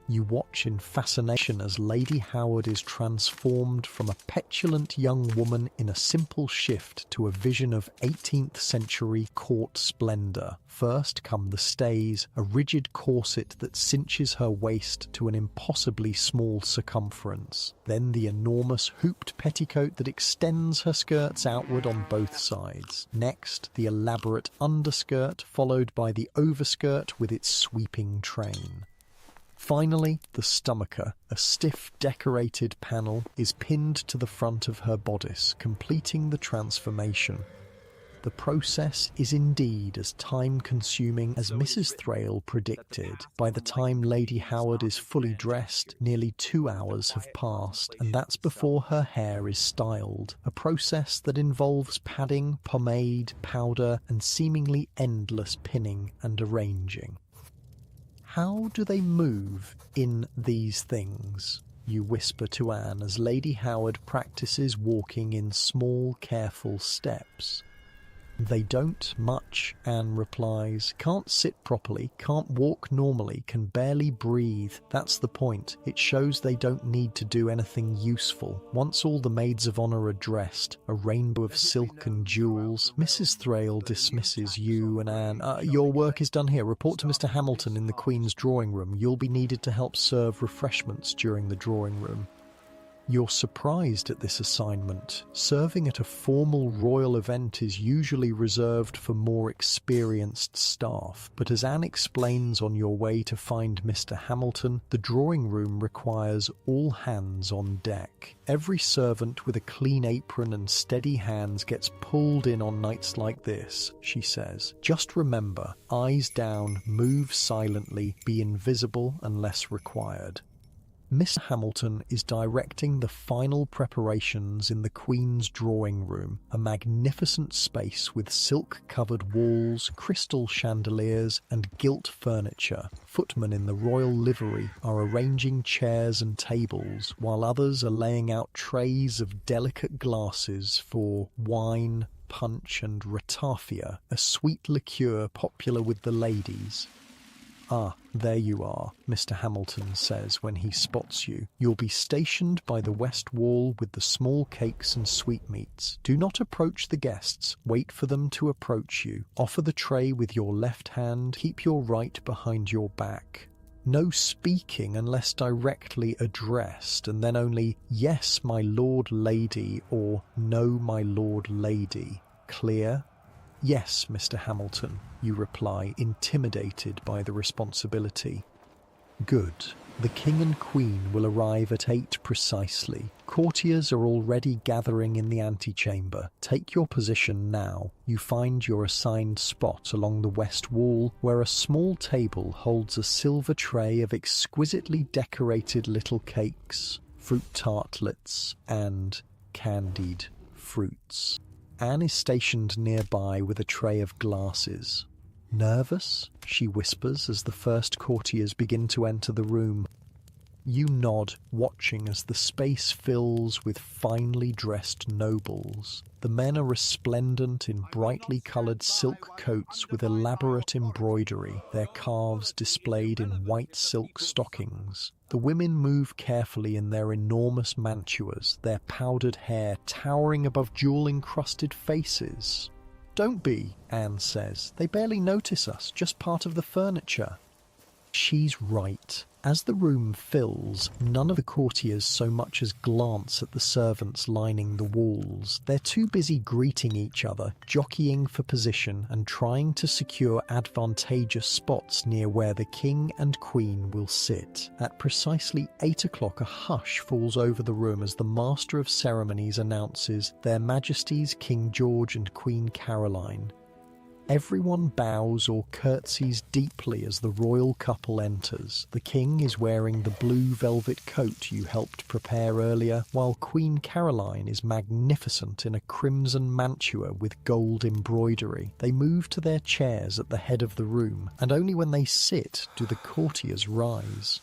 You watch in fascination as Lady Howard is transformed from a petulant young woman in a simple shift to a vision of 18th century court splendour. First come the stays, a rigid corset that cinches her waist to an impossibly small circumference. Then the enormous hooped petticoat that extends her skirts outward on both sides. Next, the elaborate underskirt, followed by the overskirt with its sweeping train. Finally, the stomacher, a stiff decorated panel, is pinned to the front of her bodice, completing the transformation. The process is indeed as time-consuming as Mrs. Thrale predicted. By the time Lady Howard is fully dressed, nearly 2 hours have passed, and that's before her hair is styled, a process that involves padding, pomade, powder, and seemingly endless pinning and arranging. How do they move in these things? You whisper to Anne as Lady Howard practices walking in small, careful steps. They don't much, Anne replies. Can't sit properly, can't walk normally, can barely breathe. That's the point. It shows they don't need to do anything useful. Once all the maids of honour are dressed, a rainbow of silk and jewels, Mrs. Thrale dismisses you and Anne. Your work is done here. Report to Mr. Hamilton in the Queen's drawing room. You'll be needed to help serve refreshments during the drawing room. You're surprised at this assignment. Serving at a formal royal event is usually reserved for more experienced staff, but as Anne explains on your way to find Mr. Hamilton, the drawing room requires all hands on deck. Every servant with a clean apron and steady hands gets pulled in on nights like this, she says. Just remember, eyes down, move silently, be invisible unless required. Mr. Hamilton is directing the final preparations in the Queen's drawing room, a magnificent space with silk-covered walls, crystal chandeliers, and gilt furniture. Footmen in the royal livery are arranging chairs and tables, while others are laying out trays of delicate glasses for wine, punch, and ratafia, a sweet liqueur popular with the ladies. Ah, there you are, Mr. Hamilton says when he spots you. You'll be stationed by the west wall with the small cakes and sweetmeats. Do not approach the guests. Wait for them to approach you. Offer the tray with your left hand. Keep your right behind your back. No speaking unless directly addressed, and then only, "Yes, my lord lady," or "No, my lord lady." Clear? "Yes, Mr. Hamilton," you reply, intimidated by the responsibility. Good. The King and Queen will arrive at 8 precisely. Courtiers are already gathering in the antechamber. Take your position now. You find your assigned spot along the west wall, where a small table holds a silver tray of exquisitely decorated little cakes, fruit tartlets, and candied fruits. Anne is stationed nearby with a tray of glasses. "Nervous?" she whispers as the first courtiers begin to enter the room. You nod, watching as the space fills with finely dressed nobles. The men are resplendent in brightly coloured silk coats with elaborate embroidery, their calves displayed in white silk stockings. The women move carefully in their enormous mantuas, their powdered hair towering above jewel-encrusted faces. "Don't be," Anne says. "They barely notice us, just part of the furniture." She's right. As the room fills, none of the courtiers so much as glance at the servants lining the walls. They're too busy greeting each other, jockeying for position, and trying to secure advantageous spots near where the King and Queen will sit. At precisely 8 o'clock, a hush falls over the room as the Master of Ceremonies announces Their Majesties King George and Queen Caroline. Everyone bows or curtsies deeply as the royal couple enters. The king is wearing the blue velvet coat you helped prepare earlier, while Queen Caroline is magnificent in a crimson mantua with gold embroidery. They move to their chairs at the head of the room, and only when they sit do the courtiers rise.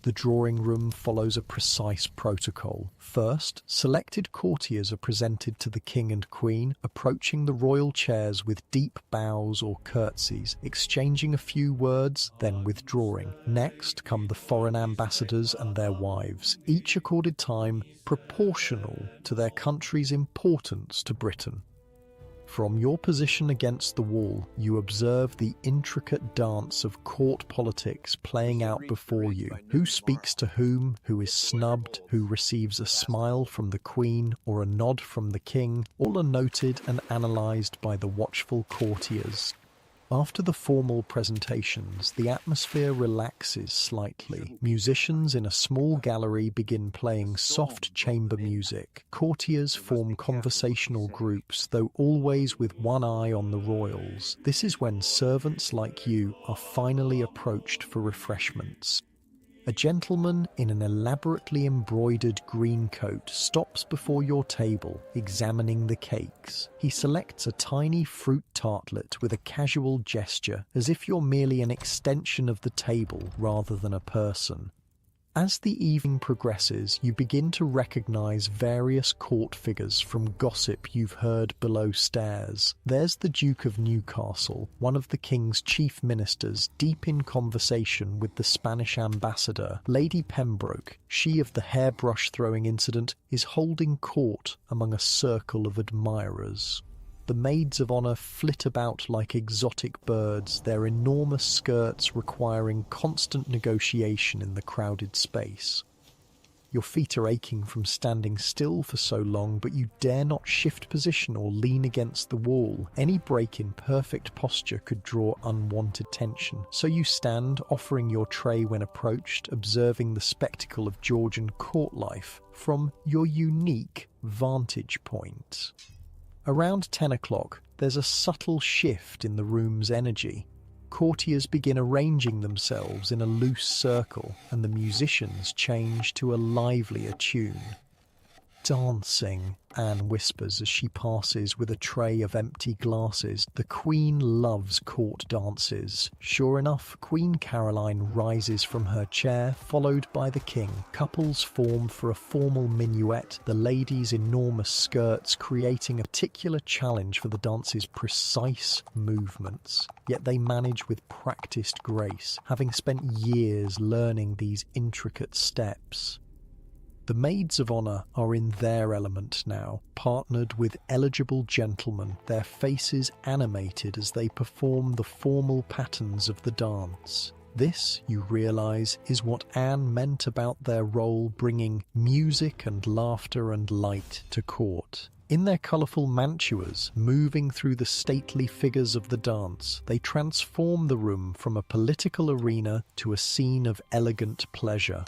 The drawing room follows a precise protocol. First, selected courtiers are presented to the king and queen, approaching the royal chairs with deep bows or curtsies, exchanging a few words, then withdrawing. Next come the foreign ambassadors and their wives, each accorded time proportional to their country's importance to Britain. From your position against the wall, you observe the intricate dance of court politics playing out before you. Who speaks to whom, who is snubbed, who receives a smile from the queen or a nod from the king, all are noted and analysed by the watchful courtiers. After the formal presentations, the atmosphere relaxes slightly. Musicians in a small gallery begin playing soft chamber music. Courtiers form conversational groups, though always with one eye on the royals. This is when servants like you are finally approached for refreshments. A gentleman in an elaborately embroidered green coat stops before your table, examining the cakes. He selects a tiny fruit tartlet with a casual gesture, as if you're merely an extension of the table rather than a person. As the evening progresses, you begin to recognize various court figures from gossip you've heard below stairs. There's the Duke of Newcastle, one of the king's chief ministers, deep in conversation with the Spanish ambassador. Lady Pembroke, she of the hairbrush throwing incident, is holding court among a circle of admirers. The maids of honour flit about like exotic birds, their enormous skirts requiring constant negotiation in the crowded space. Your feet are aching from standing still for so long, but you dare not shift position or lean against the wall. Any break in perfect posture could draw unwanted tension. So you stand, offering your tray when approached, observing the spectacle of Georgian court life from your unique vantage point. Around 10 o'clock, there's a subtle shift in the room's energy. Courtiers begin arranging themselves in a loose circle, and the musicians change to a livelier tune. Dancing, Anne whispers as she passes with a tray of empty glasses. The Queen loves court dances. Sure enough, Queen Caroline rises from her chair, followed by the King. Couples form for a formal minuet, the ladies' enormous skirts creating a particular challenge for the dance's precise movements. Yet they manage with practiced grace, having spent years learning these intricate steps. The maids of honour are in their element now, partnered with eligible gentlemen, their faces animated as they perform the formal patterns of the dance. This, you realise, is what Anne meant about their role, bringing music and laughter and light to court. In their colourful mantuas, moving through the stately figures of the dance, they transform the room from a political arena to a scene of elegant pleasure.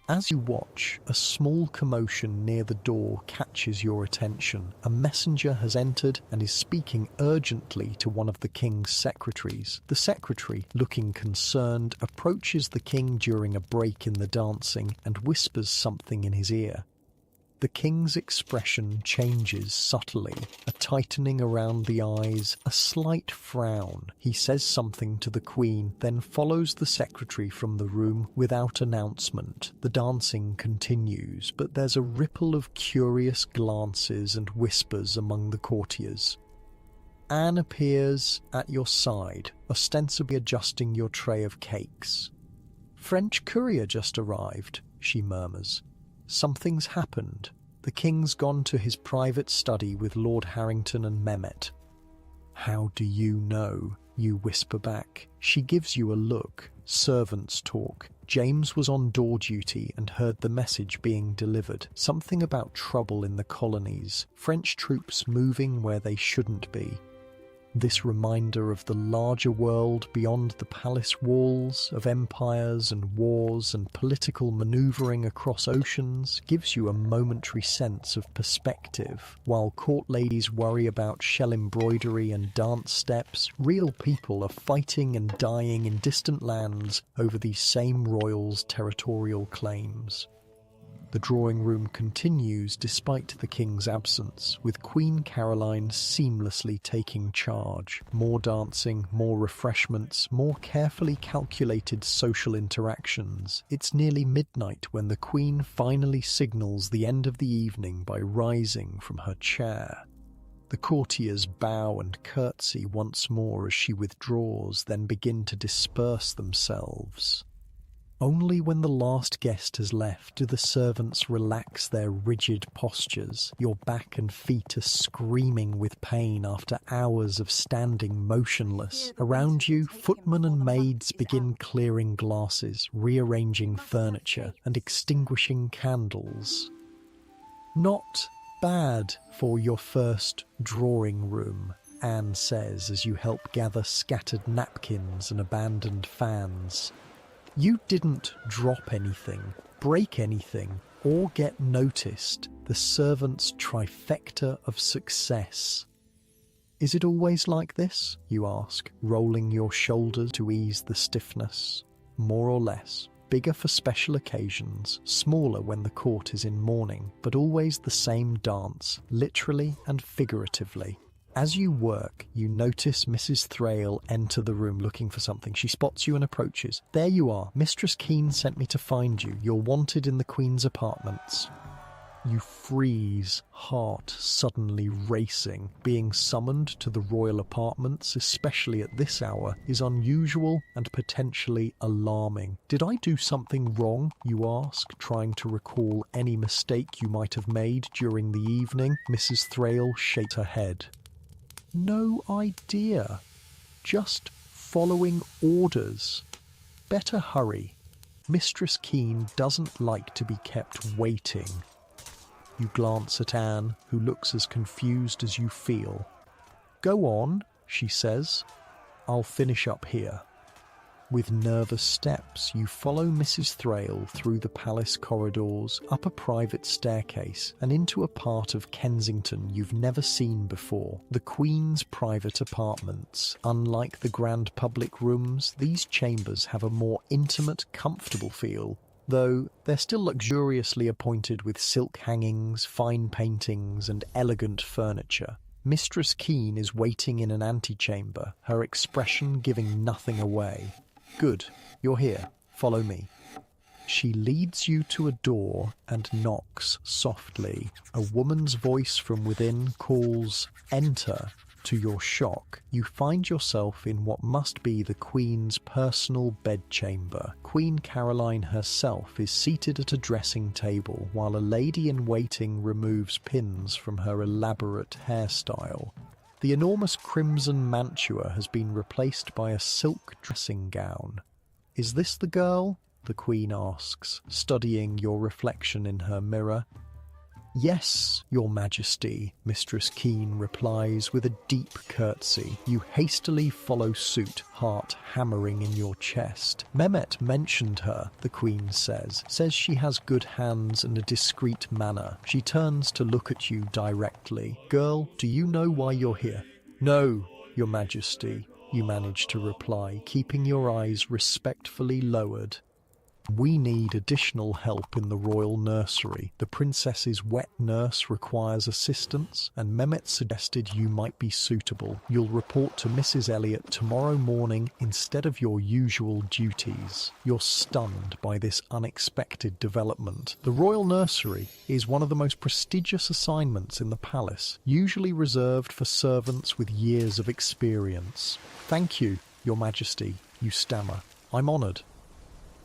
As you watch, a small commotion near the door catches your attention. A messenger has entered and is speaking urgently to one of the king's secretaries. The secretary, looking concerned, approaches the king during a break in the dancing and whispers something in his ear. The king's expression changes subtly, a tightening around the eyes, a slight frown. He says something to the queen, then follows the secretary from the room without announcement. The dancing continues, but there's a ripple of curious glances and whispers among the courtiers. Anne appears at your side, ostensibly adjusting your tray of cakes. "French courier just arrived," she murmurs. "Something's happened. The king's gone to his private study with Lord Harrington and Mehmet." "How do you know?" you whisper back. She gives you a look. Servants talk. James was on door duty and heard the message being delivered. Something about trouble in the colonies. French troops moving where they shouldn't be. This reminder of the larger world beyond the palace walls, of empires and wars and political manoeuvring across oceans, gives you a momentary sense of perspective. While court ladies worry about shell embroidery and dance steps, real people are fighting and dying in distant lands over these same royals' territorial claims. The drawing room continues despite the king's absence, with Queen Caroline seamlessly taking charge. More dancing, more refreshments, more carefully calculated social interactions. It's nearly midnight when the Queen finally signals the end of the evening by rising from her chair. The courtiers bow and curtsy once more as she withdraws, then begin to disperse themselves. Only when the last guest has left do the servants relax their rigid postures. Your back and feet are screaming with pain after hours of standing motionless. Around you, footmen and maids begin clearing glasses, rearranging furniture, and extinguishing candles. Not bad for your first drawing room, Anne says as you help gather scattered napkins and abandoned fans. You didn't drop anything, break anything, or get noticed. The servants' trifecta of success. Is it always like this? You ask, rolling your shoulders to ease the stiffness. More or less. Bigger for special occasions, smaller when the court is in mourning, but always the same dance, literally and figuratively. As you work, you notice Mrs. Thrale enter the room looking for something. She spots you and approaches. There you are. Mistress Keene sent me to find you. You're wanted in the Queen's apartments. You freeze, heart suddenly racing. Being summoned to the royal apartments, especially at this hour, is unusual and potentially alarming. Did I do something wrong, you ask, trying to recall any mistake you might have made during the evening? Mrs. Thrale shakes her head. No idea. Just following orders. Better hurry. Mistress Keene doesn't like to be kept waiting. You glance at Anne, who looks as confused as you feel. Go on, she says. I'll finish up here. With nervous steps, you follow Mrs. Thrale through the palace corridors, up a private staircase, and into a part of Kensington you've never seen before. The Queen's private apartments. Unlike the grand public rooms, these chambers have a more intimate, comfortable feel, though they're still luxuriously appointed with silk hangings, fine paintings, and elegant furniture. Mistress Keene is waiting in an antechamber, her expression giving nothing away. Good, you're here. Follow me. She leads you to a door and knocks softly. A woman's voice from within calls, "Enter." To your shock, you find yourself in what must be the Queen's personal bedchamber. Queen Caroline herself is seated at a dressing table while a lady-in-waiting removes pins from her elaborate hairstyle. The enormous crimson mantua has been replaced by a silk dressing gown. Is this the girl? The Queen asks, studying your reflection in her mirror. Yes, Your Majesty, Mistress Keene replies with a deep curtsy. You hastily follow suit, heart hammering in your chest. Mehmet mentioned her, the Queen says she has good hands and a discreet manner. She turns to look at you directly. Girl, do you know why you're here? No, Your Majesty, you manage to reply, keeping your eyes respectfully lowered. We need additional help in the royal nursery. The princess's wet nurse requires assistance, and Mehmet suggested you might be suitable. You'll report to Mrs. Elliot tomorrow morning instead of your usual duties. You're stunned by this unexpected development. The royal nursery is one of the most prestigious assignments in the palace, usually reserved for servants with years of experience. Thank you, Your Majesty, you stammer. I'm honoured.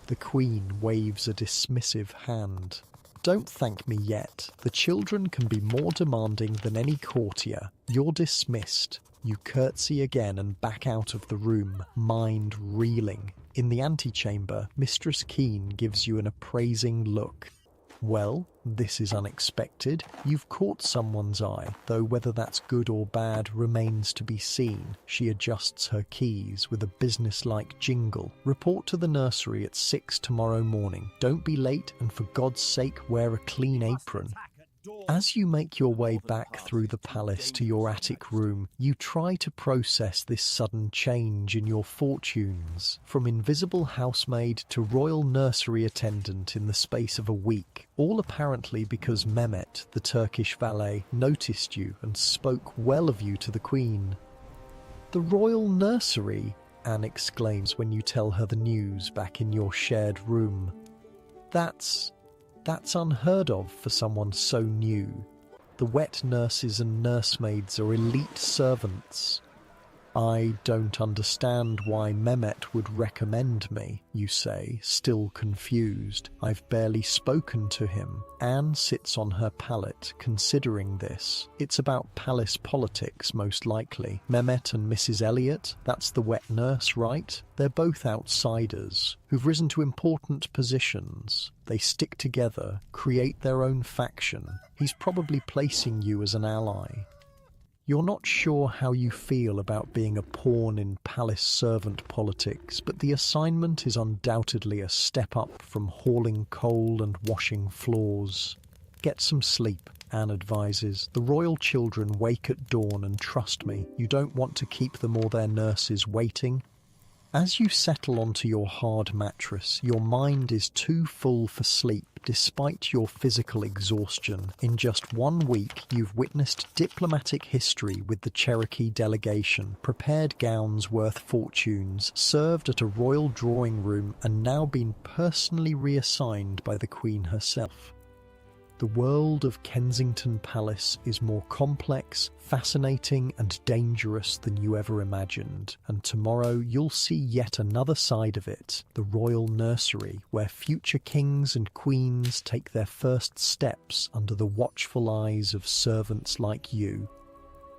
The Queen waves a dismissive hand. Don't thank me yet. The children can be more demanding than any courtier. You're dismissed. You curtsy again and back out of the room, mind reeling. In the antechamber, Mistress Keene gives you an appraising look. Well, this is unexpected. You've caught someone's eye, though whether that's good or bad remains to be seen. She adjusts her keys with a businesslike jingle. Report to the nursery at 6 tomorrow morning. Don't be late, and for God's sake, wear a clean apron. As you make your way back through the palace to your attic room, you try to process this sudden change in your fortunes, from invisible housemaid to royal nursery attendant in the space of a week, all apparently because Mehmet, the Turkish valet, noticed you and spoke well of you to the Queen. "The royal nursery?" Anne exclaims when you tell her the news back in your shared room. That's unheard of for someone so new. The wet nurses and nursemaids are elite servants. "I don't understand why Mehmet would recommend me," you say, still confused. "I've barely spoken to him." Anne sits on her pallet, considering this. It's about palace politics, most likely. Mehmet and Mrs. Elliot, that's the wet nurse, right? They're both outsiders, who've risen to important positions. They stick together, create their own faction. He's probably placing you as an ally. You're not sure how you feel about being a pawn in palace servant politics, but the assignment is undoubtedly a step up from hauling coal and washing floors. "Get some sleep," Anne advises. "The royal children wake at dawn, and trust me, you don't want to keep them or their nurses waiting." As you settle onto your hard mattress, your mind is too full for sleep, despite your physical exhaustion. In just 1 week, you've witnessed diplomatic history with the Cherokee delegation, prepared gowns worth fortunes, served at a royal drawing room, and now been personally reassigned by the Queen herself. The world of Kensington Palace is more complex, fascinating, and dangerous than you ever imagined. And tomorrow you'll see yet another side of it, the royal nursery, where future kings and queens take their first steps under the watchful eyes of servants like you.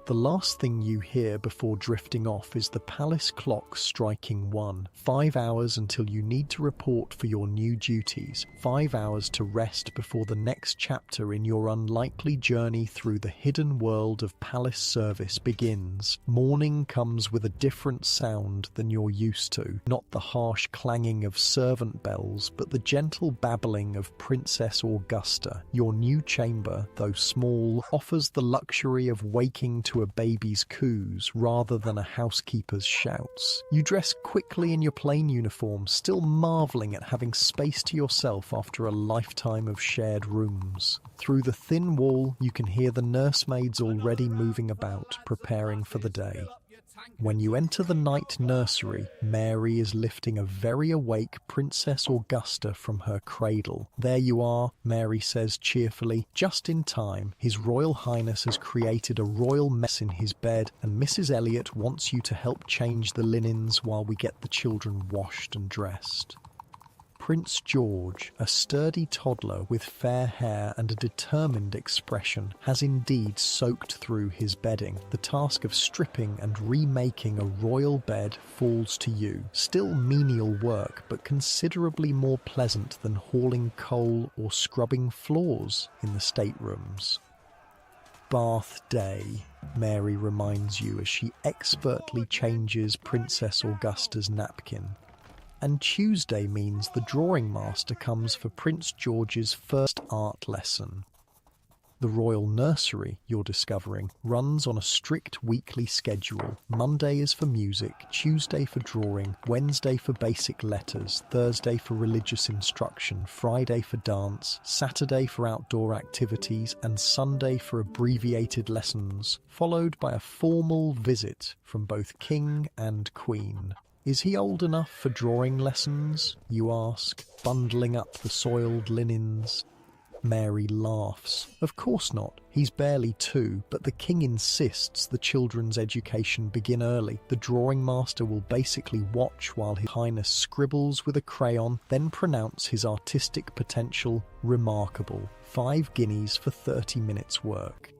The last thing you hear before drifting off is the palace clock striking 1. 5 hours until you need to report for your new duties. 5 hours to rest before the next chapter in your unlikely journey through the hidden world of palace service begins. Morning comes with a different sound than you're used to. Not the harsh clanging of servant bells, but the gentle babbling of Princess Augusta. Your new chamber, though small, offers the luxury of waking to a baby's coos rather than a housekeeper's shouts. You dress quickly in your plain uniform, still marvelling at having space to yourself after a lifetime of shared rooms. Through the thin wall, you can hear the nursemaids already moving about, preparing for the day. When you enter the night nursery, Mary is lifting a very awake Princess Augusta from her cradle. "There you are," Mary says cheerfully, "just in time. His Royal Highness has created a royal mess in his bed, and Mrs. Elliot wants you to help change the linens while we get the children washed and dressed." Prince George, a sturdy toddler with fair hair and a determined expression, has indeed soaked through his bedding. The task of stripping and remaking a royal bed falls to you. Still menial work, but considerably more pleasant than hauling coal or scrubbing floors in the staterooms. "Bath day," Mary reminds you as she expertly changes Princess Augusta's napkin. And Tuesday means the drawing master comes for Prince George's first art lesson. The royal nursery, you're discovering, runs on a strict weekly schedule. Monday is for music, Tuesday for drawing, Wednesday for basic letters, Thursday for religious instruction, Friday for dance, Saturday for outdoor activities, and Sunday for abbreviated lessons, followed by a formal visit from both king and queen. "Is he old enough for drawing lessons?" you ask, bundling up the soiled linens. Mary laughs. "Of course not. He's barely 2, but the king insists the children's education begin early. The drawing master will basically watch while His Highness scribbles with a crayon, then pronounce his artistic potential remarkable. 5 guineas for 30 minutes work."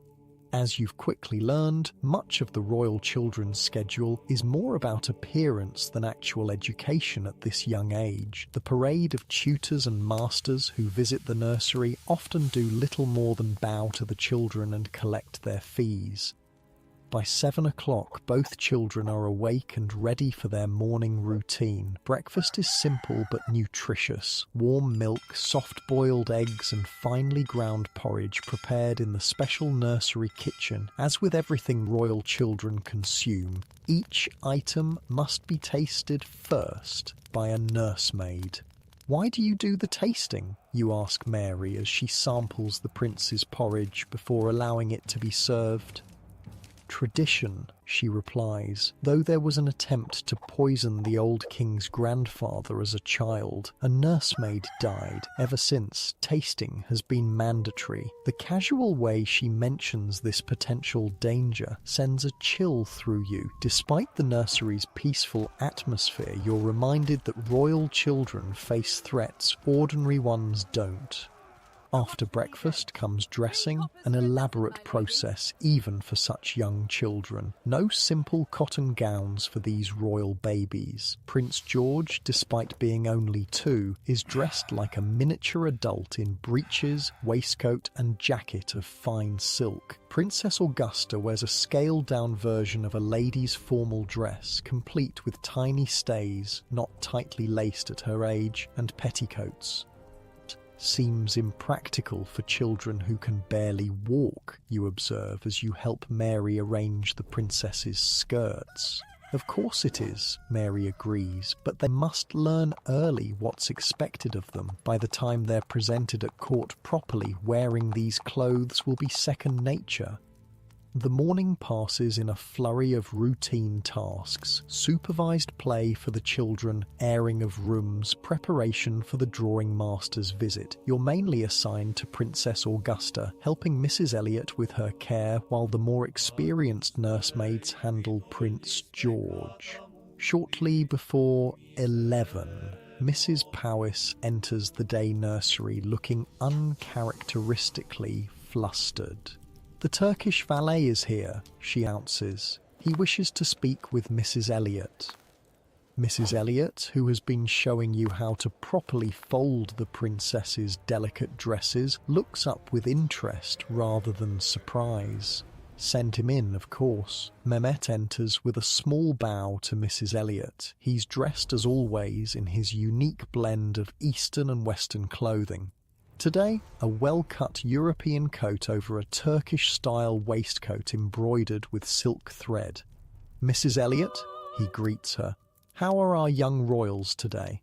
As you've quickly learned, much of the royal children's schedule is more about appearance than actual education at this young age. The parade of tutors and masters who visit the nursery often do little more than bow to the children and collect their fees. By 7 o'clock, both children are awake and ready for their morning routine. Breakfast is simple but nutritious. Warm milk, soft-boiled eggs and finely ground porridge prepared in the special nursery kitchen. As with everything royal children consume, each item must be tasted first by a nursemaid. "Why do you do the tasting?" you ask Mary as she samples the prince's porridge before allowing it to be served. "Tradition," she replies. "Though there was an attempt to poison the old king's grandfather as a child, a nursemaid died. Ever since, tasting has been mandatory." The casual way she mentions this potential danger sends a chill through you. Despite the nursery's peaceful atmosphere, you're reminded that royal children face threats ordinary ones don't. After breakfast comes dressing, an elaborate process even for such young children. No simple cotton gowns for these royal babies. Prince George, despite being only 2, is dressed like a miniature adult in breeches, waistcoat and jacket of fine silk. Princess Augusta wears a scaled-down version of a lady's formal dress, complete with tiny stays, not tightly laced at her age, and petticoats. Seems impractical for children who can barely walk, you observe as you help Mary arrange the princess's skirts. "Of course it is," Mary agrees, "but they must learn early what's expected of them. By the time they're presented at court properly, wearing these clothes will be second nature." The morning passes in a flurry of routine tasks: supervised play for the children, airing of rooms, preparation for the drawing master's visit. You're mainly assigned to Princess Augusta, helping Mrs. Elliot with her care while the more experienced nursemaids handle Prince George. Shortly before 11, Mrs. Powys enters the day nursery looking uncharacteristically flustered. "The Turkish valet is here," she announces. "He wishes to speak with Mrs. Elliot." Mrs. Elliot, who has been showing you how to properly fold the princess's delicate dresses, looks up with interest rather than surprise. "Send him in, of course." Mehmet enters with a small bow to Mrs. Elliot. He's dressed as always in his unique blend of Eastern and Western clothing. Today, a well-cut European coat over a Turkish-style waistcoat embroidered with silk thread. "Mrs. Elliot," he greets her. "How are our young royals today?"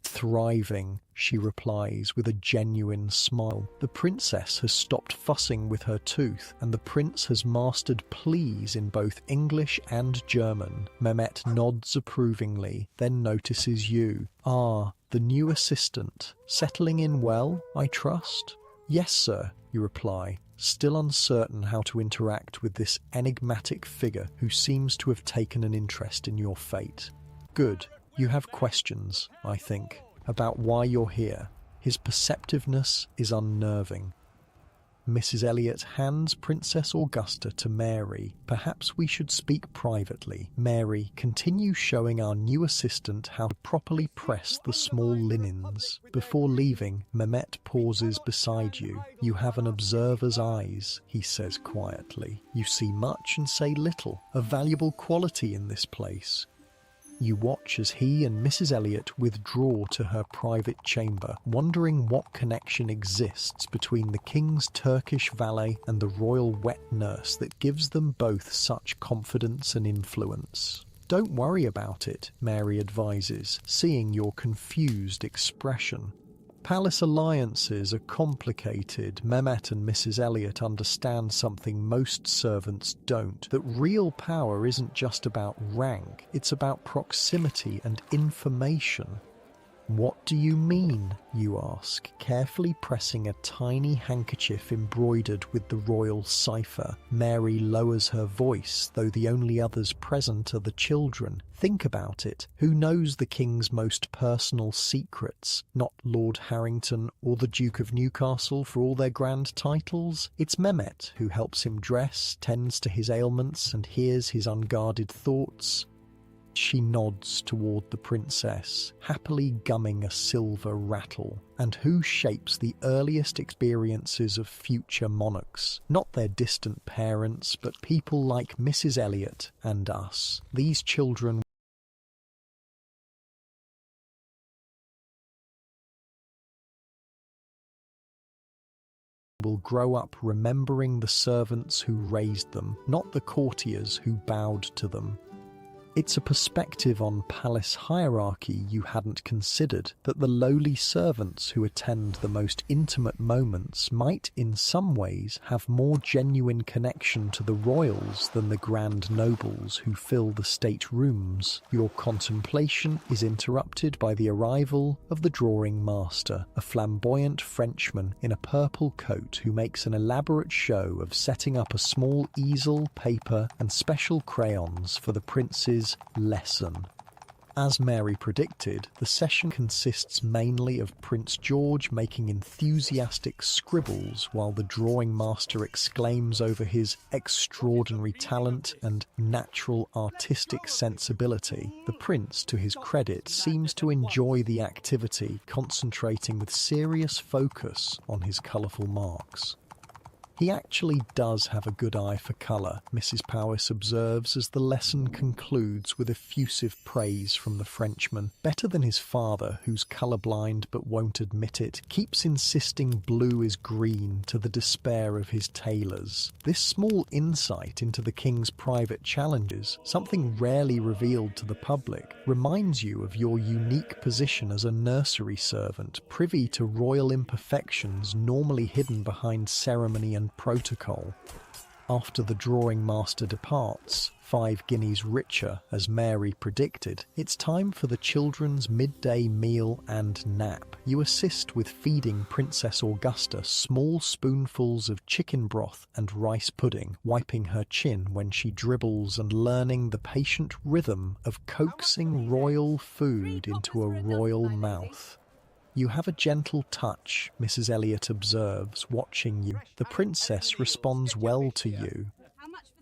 "Thriving," she replies with a genuine smile. The princess has stopped fussing with her tooth, and the prince has mastered please in both English and German. Mehmet nods approvingly, then notices you. "Ah, the new assistant. Settling in well, I trust?" "Yes, sir," you reply, still uncertain how to interact with this enigmatic figure who seems to have taken an interest in your fate. "Good. You have questions, I think, about why you're here." His perceptiveness is unnerving. Mrs. Elliot hands Princess Augusta to Mary. "Perhaps we should speak privately." Mary continues showing our new assistant how to properly press the small linens. Before leaving, Mehmet pauses beside you. "You have an observer's eyes," he says quietly. "You see much and say little, a valuable quality in this place." You watch as he and Mrs. Elliot withdraw to her private chamber, wondering what connection exists between the king's Turkish valet and the royal wet nurse that gives them both such confidence and influence. "Don't worry about it," Mary advises, seeing your confused expression. "Palace alliances are complicated. Mehmet and Mrs. Elliot understand something most servants don't, that real power isn't just about rank, it's about proximity and information." "What do you mean?" you ask, carefully pressing a tiny handkerchief embroidered with the royal cipher. Mary lowers her voice, though the only others present are the children. "Think about it. Who knows the king's most personal secrets? Not Lord Harrington or the Duke of Newcastle for all their grand titles. It's Mehmet who helps him dress, tends to his ailments, and hears his unguarded thoughts." She nods toward the princess, happily gumming a silver rattle. And who shapes the earliest experiences of future monarchs? Not their distant parents, but people like Mrs. Elliot and us. These children will grow up remembering the servants who raised them, not the courtiers who bowed to them. It's a perspective on palace hierarchy you hadn't considered, that the lowly servants who attend the most intimate moments might in some ways have more genuine connection to the royals than the grand nobles who fill the state rooms. Your contemplation is interrupted by the arrival of the drawing master, a flamboyant Frenchman in a purple coat who makes an elaborate show of setting up a small easel, paper, and special crayons for the prince's lesson. As Mary predicted, the session consists mainly of Prince George making enthusiastic scribbles while the drawing master exclaims over his extraordinary talent and natural artistic sensibility. The prince, to his credit, seems to enjoy the activity, concentrating with serious focus on his colourful marks. He actually does have a good eye for colour, Mrs. Powys observes as the lesson concludes with effusive praise from the Frenchman. Better than his father, who's colourblind but won't admit it, keeps insisting blue is green to the despair of his tailors. This small insight into the king's private challenges, something rarely revealed to the public, reminds you of your unique position as a nursery servant, privy to royal imperfections normally hidden behind ceremony and protocol. After the drawing master departs, 5 guineas richer, as Mary predicted, it's time for the children's midday meal and nap. You assist with feeding Princess Augusta small spoonfuls of chicken broth and rice pudding, wiping her chin when she dribbles and learning the patient rhythm of coaxing royal food into a royal mouth. You have a gentle touch, Mrs. Elliot observes, watching you. The princess responds well to you.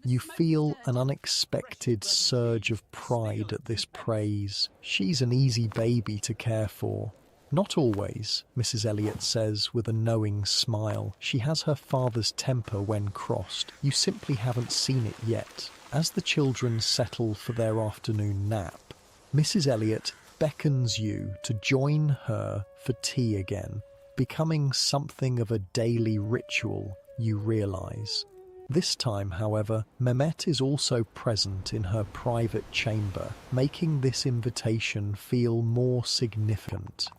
You feel an unexpected surge of pride at this praise. She's an easy baby to care for. Not always, Mrs. Elliot says with a knowing smile. She has her father's temper when crossed. You simply haven't seen it yet. As the children settle for their afternoon nap, Mrs. Elliot beckons you to join her for tea again, becoming something of a daily ritual, you realise. This time, however, Mehmet is also present in her private chamber, making this invitation feel more significant.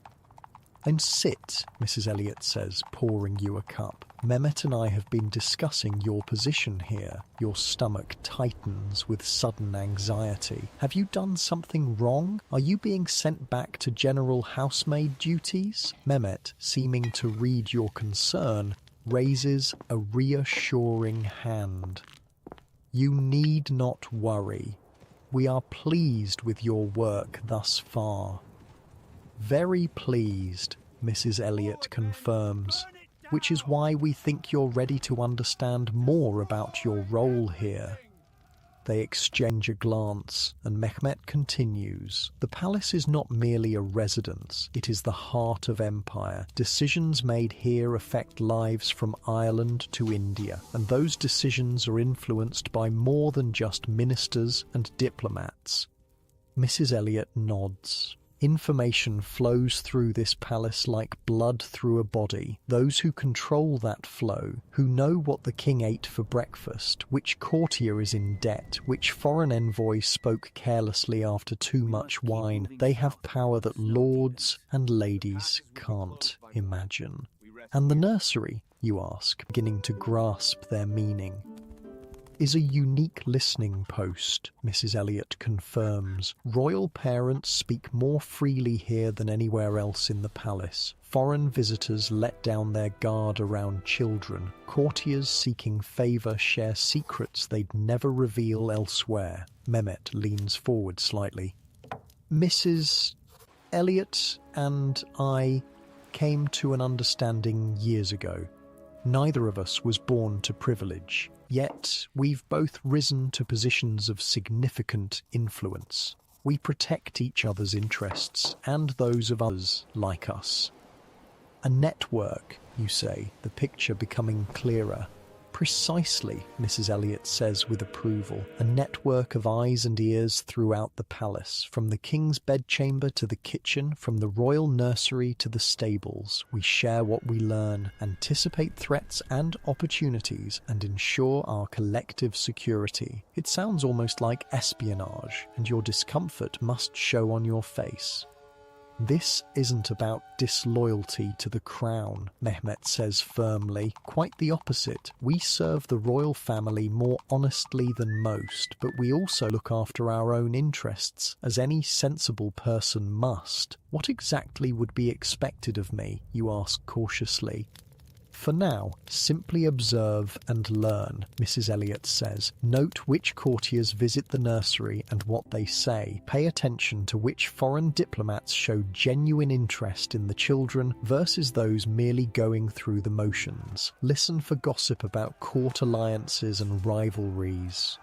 "And sit," Mrs. Elliot says, pouring you a cup. "Mehmet and I have been discussing your position here." Your stomach tightens with sudden anxiety. Have you done something wrong? Are you being sent back to general housemaid duties? Mehmet, seeming to read your concern, raises a reassuring hand. "You need not worry. We are pleased with your work thus far." "Very pleased," Mrs. Elliot confirms, "which is why we think you're ready to understand more about your role here." They exchange a glance, and Mehmet continues. "The palace is not merely a residence, it is the heart of empire. Decisions made here affect lives from Ireland to India, and those decisions are influenced by more than just ministers and diplomats." Mrs. Elliot nods. Information flows through this palace like blood through a body. Those who control that flow, who know what the king ate for breakfast, which courtier is in debt, which foreign envoy spoke carelessly after too much wine, they have power that lords and ladies can't imagine. "And the nursery," you ask, beginning to grasp their meaning. "Is a unique listening post," Mrs. Elliot confirms. "Royal parents speak more freely here than anywhere else in the palace. Foreign visitors let down their guard around children. Courtiers seeking favour share secrets they'd never reveal elsewhere." Mehmet leans forward slightly. "Mrs. Elliot and I came to an understanding years ago. Neither of us was born to privilege. Yet we've both risen to positions of significant influence. We protect each other's interests and those of others like us. A network, you say, the picture becoming clearer. Precisely, Mrs. Elliot says with approval. A network of eyes and ears throughout the palace, from the king's bedchamber to the kitchen, from the royal nursery to the stables. We share what we learn, anticipate threats and opportunities, and ensure our collective security. It sounds almost like espionage, and your discomfort must show on your face. This isn't about disloyalty to the crown, Mehmet says firmly. Quite the opposite. We serve the royal family more honestly than most, but we also look after our own interests, as any sensible person must. What exactly would be expected of me, you ask cautiously. For now, simply observe and learn, Mrs. Elliot says. Note which courtiers visit the nursery and what they say. Pay attention to which foreign diplomats show genuine interest in the children versus those merely going through the motions. Listen for gossip about court alliances and rivalries.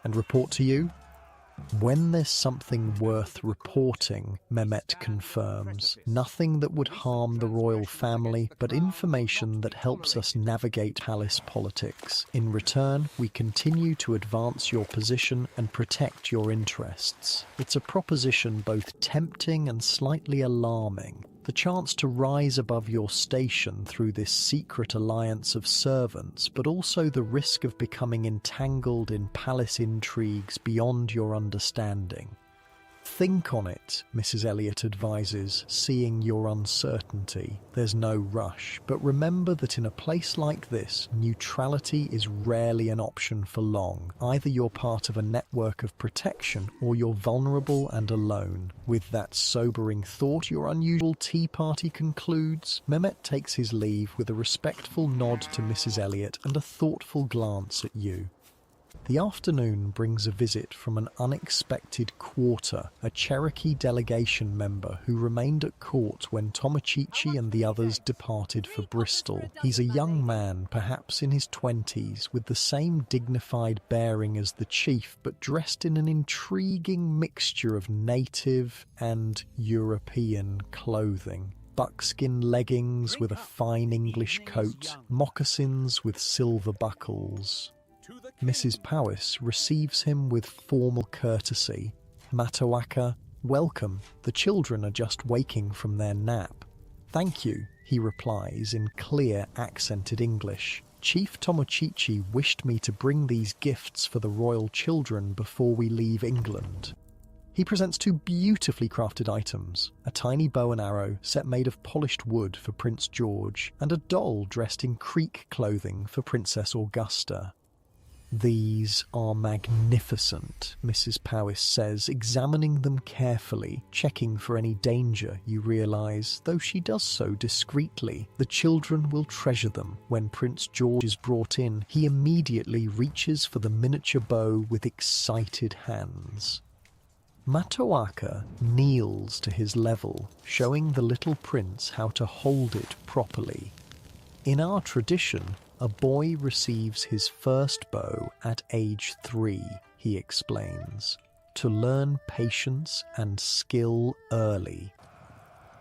And report to you? When there's something worth reporting, Mehmet confirms. Nothing that would harm the royal family, but information that helps us navigate palace politics. In return, we continue to advance your position and protect your interests. It's a proposition both tempting and slightly alarming. The chance to rise above your station through this secret alliance of servants, but also the risk of becoming entangled in palace intrigues beyond your understanding. Think on it, Mrs. Elliot advises, seeing your uncertainty. There's no rush, but remember that in a place like this, neutrality is rarely an option for long. Either you're part of a network of protection or you're vulnerable and alone. With that sobering thought, your unusual tea party concludes. Mehmet takes his leave with a respectful nod to Mrs. Elliot and a thoughtful glance at you. The afternoon brings a visit from an unexpected quarter, a Cherokee delegation member who remained at court when Tomochichi and the others departed for Bristol. He's a young man, perhaps in his 20s, with the same dignified bearing as the chief, but dressed in an intriguing mixture of native and European clothing. Buckskin leggings with a fine English coat, moccasins with silver buckles. Mrs. Powys receives him with formal courtesy. Matawaka, welcome. The children are just waking from their nap. Thank you, he replies in clear, accented English. Chief Tomochichi wished me to bring these gifts for the royal children before we leave England. He presents two beautifully crafted items, a tiny bow and arrow set made of polished wood for Prince George, and a doll dressed in Creek clothing for Princess Augusta. These are magnificent, Mrs. Powys says, examining them carefully, checking for any danger, you realise, though she does so discreetly. The children will treasure them. When Prince George is brought in, he immediately reaches for the miniature bow with excited hands. Matawaka kneels to his level, showing the little prince how to hold it properly. In our tradition, a boy receives his first bow at age 3, he explains, to learn patience and skill early.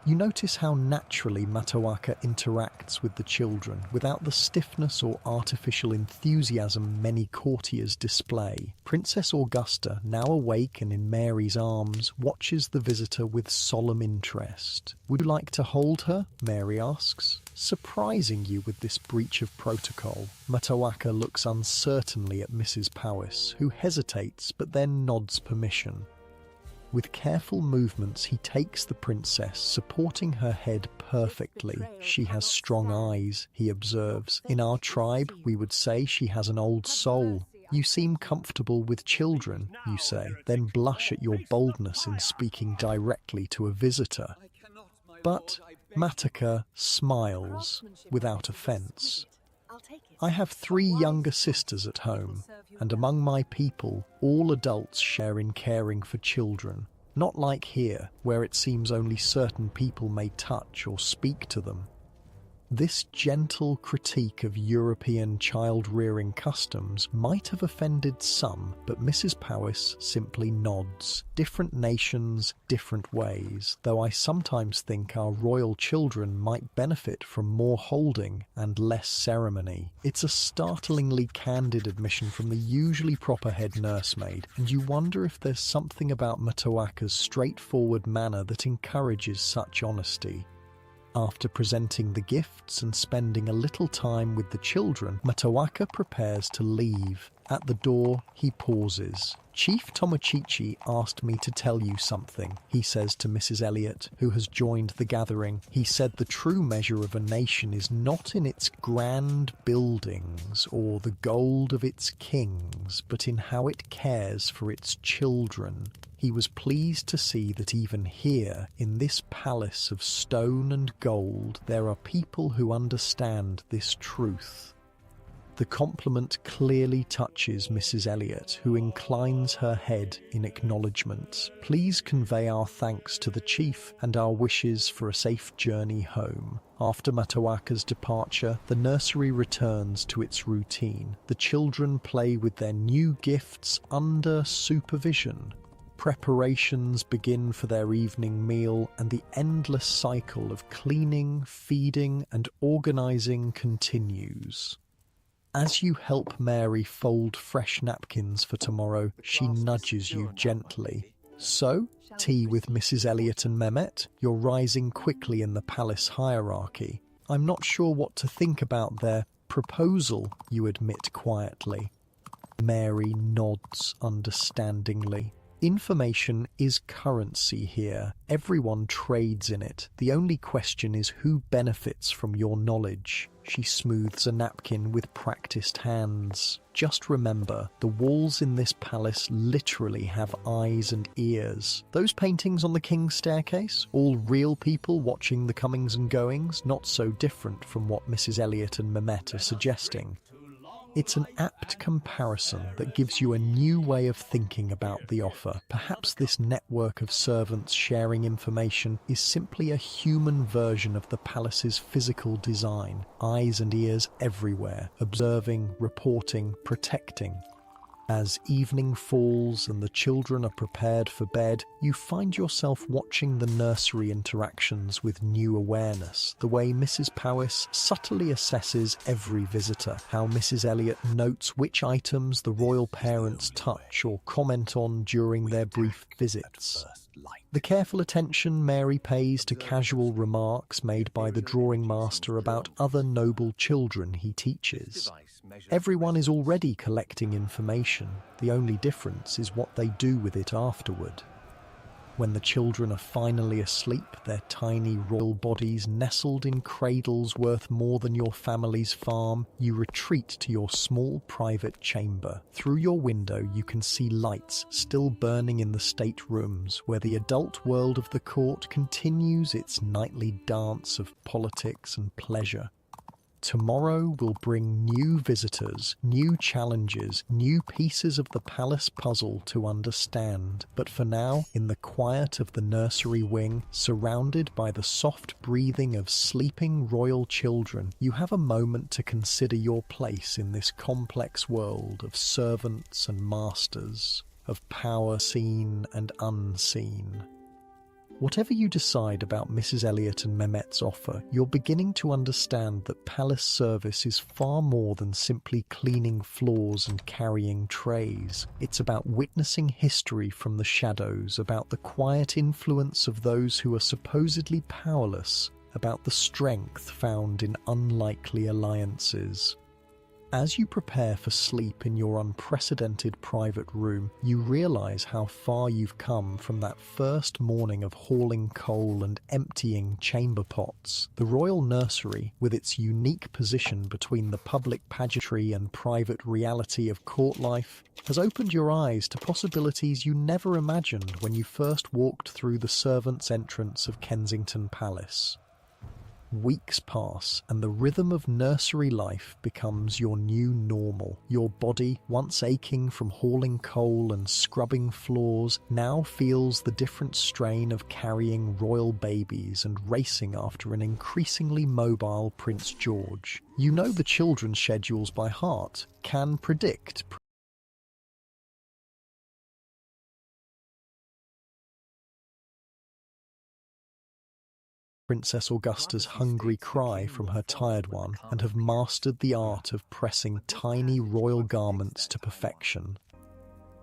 You notice how naturally Matawaka interacts with the children, without the stiffness or artificial enthusiasm many courtiers display. Princess Augusta, now awake and in Mary's arms, watches the visitor with solemn interest. Would you like to hold her? Mary asks, surprising you with this breach of protocol. Matawaka looks uncertainly at Mrs. Powys, who hesitates but then nods permission. With careful movements, he takes the princess, supporting her head perfectly. She has strong eyes, he observes. In our tribe, we would say she has an old soul. You seem comfortable with children, you say, then blush at your boldness in speaking directly to a visitor. But Mataka smiles, without offence. I have 3 younger sisters at home, and among my people, all adults share in caring for children. Not like here, where it seems only certain people may touch or speak to them. This gentle critique of European child-rearing customs might have offended some, but Mrs. Powys simply nods. Different nations, different ways, though I sometimes think our royal children might benefit from more holding and less ceremony. It's a startlingly candid admission from the usually proper head nursemaid, and you wonder if there's something about Matoaka's straightforward manner that encourages such honesty. After presenting the gifts and spending a little time with the children, Matoaka prepares to leave. At the door, he pauses. "Chief Tomochichi asked me to tell you something," he says to Mrs. Elliot, who has joined the gathering. "He said the true measure of a nation is not in its grand buildings or the gold of its kings, but in how it cares for its children." He was pleased to see that even here, in this palace of stone and gold, there are people who understand this truth. The compliment clearly touches Mrs. Elliot, who inclines her head in acknowledgement. "Please convey our thanks to the chief and our wishes for a safe journey home." After Matoaka's departure, the nursery returns to its routine. The children play with their new gifts under supervision. Preparations begin for their evening meal, and the endless cycle of cleaning, feeding, and organising continues. As you help Mary fold fresh napkins for tomorrow, she nudges you gently. "So, tea with Mrs. Elliot and Mehmet? You're rising quickly in the palace hierarchy. I'm not sure what to think about their proposal," you admit quietly. Mary nods understandingly. "Information is currency here. Everyone trades in it. The only question is who benefits from your knowledge." She smooths a napkin with practiced hands. "Just remember, the walls in this palace literally have eyes and ears. Those paintings on the king's staircase, all real people watching the comings and goings, not so different from what Mrs. Elliot and Mehmet are suggesting." It's an apt comparison that gives you a new way of thinking about the offer. Perhaps this network of servants sharing information is simply a human version of the palace's physical design. Eyes and ears everywhere, observing, reporting, protecting. As evening falls and the children are prepared for bed, you find yourself watching the nursery interactions with new awareness, the way Mrs. Powys subtly assesses every visitor, how Mrs. Elliot notes which items the royal parents touch or comment on during their brief visits. The careful attention Mary pays to casual remarks made by the drawing master about other noble children he teaches. Everyone is already collecting information. The only difference is what they do with it afterward. When the children are finally asleep, their tiny royal bodies nestled in cradles worth more than your family's farm, you retreat to your small private chamber. Through your window you can see lights still burning in the staterooms, where the adult world of the court continues its nightly dance of politics and pleasure. Tomorrow will bring new visitors, new challenges, new pieces of the palace puzzle to understand. But for now, in the quiet of the nursery wing, surrounded by the soft breathing of sleeping royal children, you have a moment to consider your place in this complex world of servants and masters, of power seen and unseen. Whatever you decide about Mrs. Elliot and Mehmet's offer, you're beginning to understand that palace service is far more than simply cleaning floors and carrying trays. It's about witnessing history from the shadows, about the quiet influence of those who are supposedly powerless, about the strength found in unlikely alliances. As you prepare for sleep in your unprecedented private room, you realize how far you've come from that first morning of hauling coal and emptying chamber pots. The royal nursery, with its unique position between the public pageantry and private reality of court life, has opened your eyes to possibilities you never imagined when you first walked through the servants' entrance of Kensington Palace. Weeks pass, and the rhythm of nursery life becomes your new normal. Your body, once aching from hauling coal and scrubbing floors, now feels the different strain of carrying royal babies and racing after an increasingly mobile Prince George. You know the children's schedules by heart, can predict Princess Augusta's hungry cry from her tired one, and have mastered the art of pressing tiny royal garments to perfection.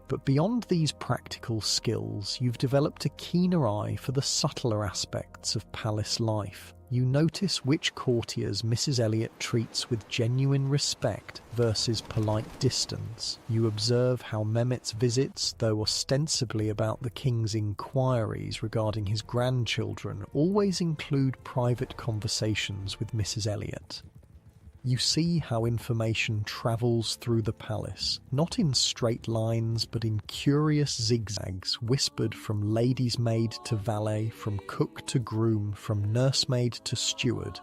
But beyond these practical skills, you've developed a keener eye for the subtler aspects of palace life. You notice which courtiers Mrs. Elliot treats with genuine respect versus polite distance. You observe how Mehmet's visits, though ostensibly about the king's inquiries regarding his grandchildren, always include private conversations with Mrs. Elliot. You see how information travels through the palace, not in straight lines but in curious zigzags, whispered from lady's maid to valet, from cook to groom, from nursemaid to steward.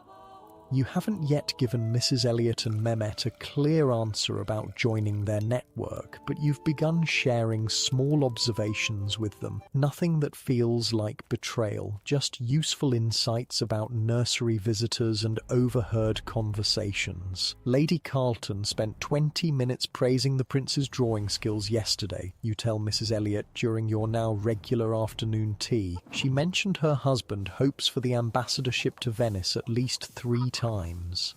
You haven't yet given Mrs. Elliot and Mehmet a clear answer about joining their network, but you've begun sharing small observations with them. Nothing that feels like betrayal, just useful insights about nursery visitors and overheard conversations. Lady Carlton spent 20 minutes praising the prince's drawing skills yesterday, you tell Mrs. Elliot during your now regular afternoon tea. She mentioned her husband hopes for the ambassadorship to Venice at least 3 times.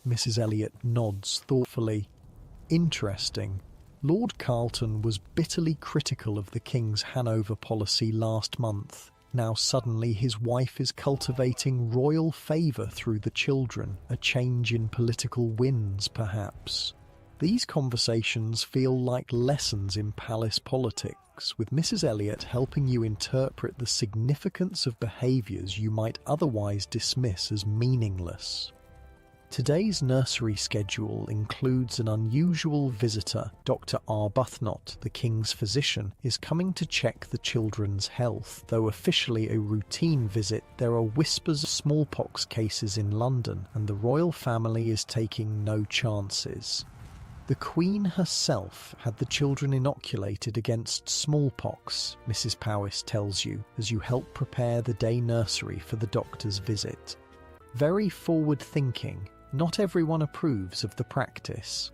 Mrs. Elliot nods thoughtfully. Interesting. Lord Carlton was bitterly critical of the King's Hanover policy last month. Now suddenly his wife is cultivating royal favour through the children, a change in political winds perhaps. These conversations feel like lessons in palace politics, with Mrs. Elliot helping you interpret the significance of behaviours you might otherwise dismiss as meaningless. Today's nursery schedule includes an unusual visitor. Dr. Arbuthnot, the King's physician, is coming to check the children's health. Though officially a routine visit, there are whispers of smallpox cases in London, and the royal family is taking no chances. The Queen herself had the children inoculated against smallpox, Mrs. Powys tells you, as you help prepare the day nursery for the doctor's visit. Very forward-thinking. Not everyone approves of the practice.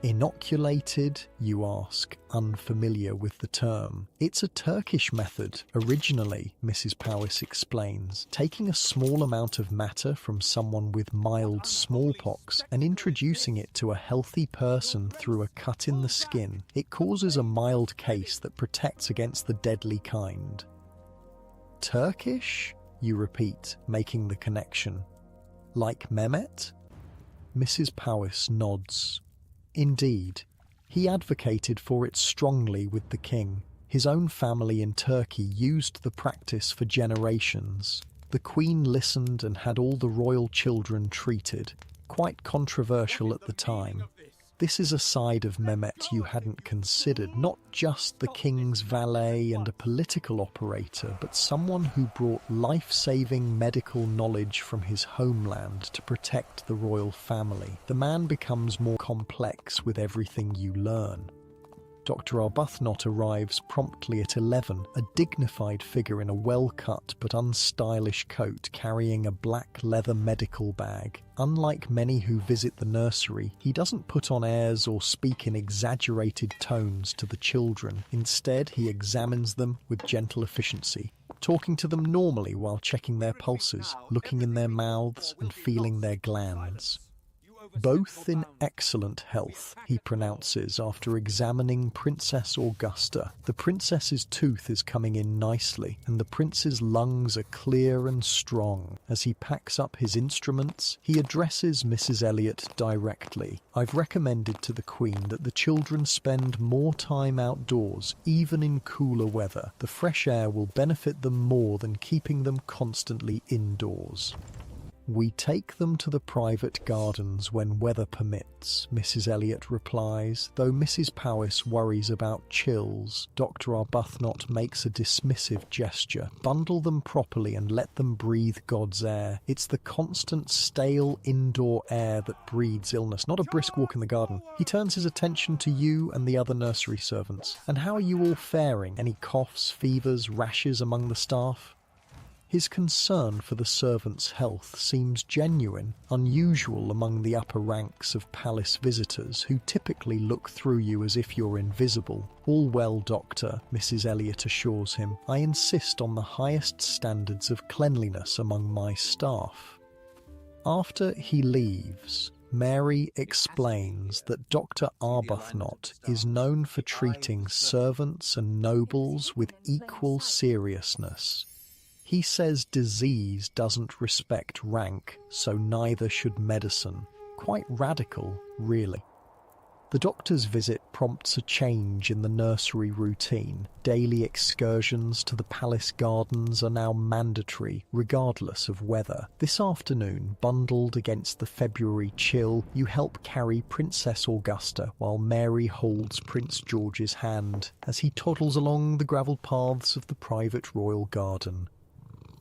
Inoculated, you ask, unfamiliar with the term. It's a Turkish method, originally, Mrs. Powys explains, taking a small amount of matter from someone with mild smallpox and introducing it to a healthy person through a cut in the skin. It causes a mild case that protects against the deadly kind. Turkish? You repeat, making the connection. Like Mehmet? Mrs. Powys nods. Indeed, he advocated for it strongly with the king. His own family in Turkey used the practice for generations. The Queen listened and had all the royal children treated. Quite controversial at the time. This is a side of Mehmet you hadn't considered, not just the king's valet and a political operator, but someone who brought life-saving medical knowledge from his homeland to protect the royal family. The man becomes more complex with everything you learn. Dr. Arbuthnot arrives promptly at 11, a dignified figure in a well-cut but unstylish coat carrying a black leather medical bag. Unlike many who visit the nursery, he doesn't put on airs or speak in exaggerated tones to the children. Instead, he examines them with gentle efficiency, talking to them normally while checking their pulses, looking in their mouths and feeling their glands. Both in excellent health, he pronounces after examining Princess Augusta. The princess's tooth is coming in nicely, and the prince's lungs are clear and strong. As he packs up his instruments, he addresses Mrs. Elliot directly. I've recommended to the Queen that the children spend more time outdoors, even in cooler weather. The fresh air will benefit them more than keeping them constantly indoors. "We take them to the private gardens when weather permits," Mrs. Elliot replies, though Mrs. Powys worries about chills. Dr. Arbuthnot makes a dismissive gesture. "Bundle them properly and let them breathe God's air. It's the constant stale indoor air that breeds illness, not a brisk walk in the garden." He turns his attention to you and the other nursery servants. "And how are you all faring? Any coughs, fevers, rashes among the staff?" His concern for the servants' health seems genuine, unusual among the upper ranks of palace visitors who typically look through you as if you're invisible. "All well, Doctor," Mrs. Elliot assures him. "I insist on the highest standards of cleanliness among my staff." After he leaves, Mary explains that Dr. Arbuthnot is known for treating servants and nobles with equal seriousness. He says disease doesn't respect rank, so neither should medicine. Quite radical, really. The doctor's visit prompts a change in the nursery routine. Daily excursions to the palace gardens are now mandatory, regardless of weather. This afternoon, bundled against the February chill, you help carry Princess Augusta while Mary holds Prince George's hand as he toddles along the gravelled paths of the private royal garden.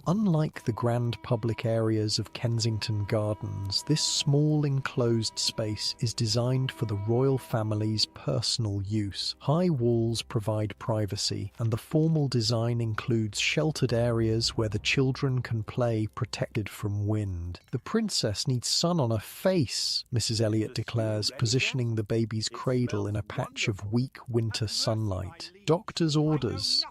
Unlike the grand public areas of Kensington Gardens, this small enclosed space is designed for the royal family's personal use. High walls provide privacy, and the formal design includes sheltered areas where the children can play protected from wind. "The princess needs sun on her face," Mrs. Elliot declares, positioning the baby's cradle in a patch of weak winter sunlight. "Doctor's orders."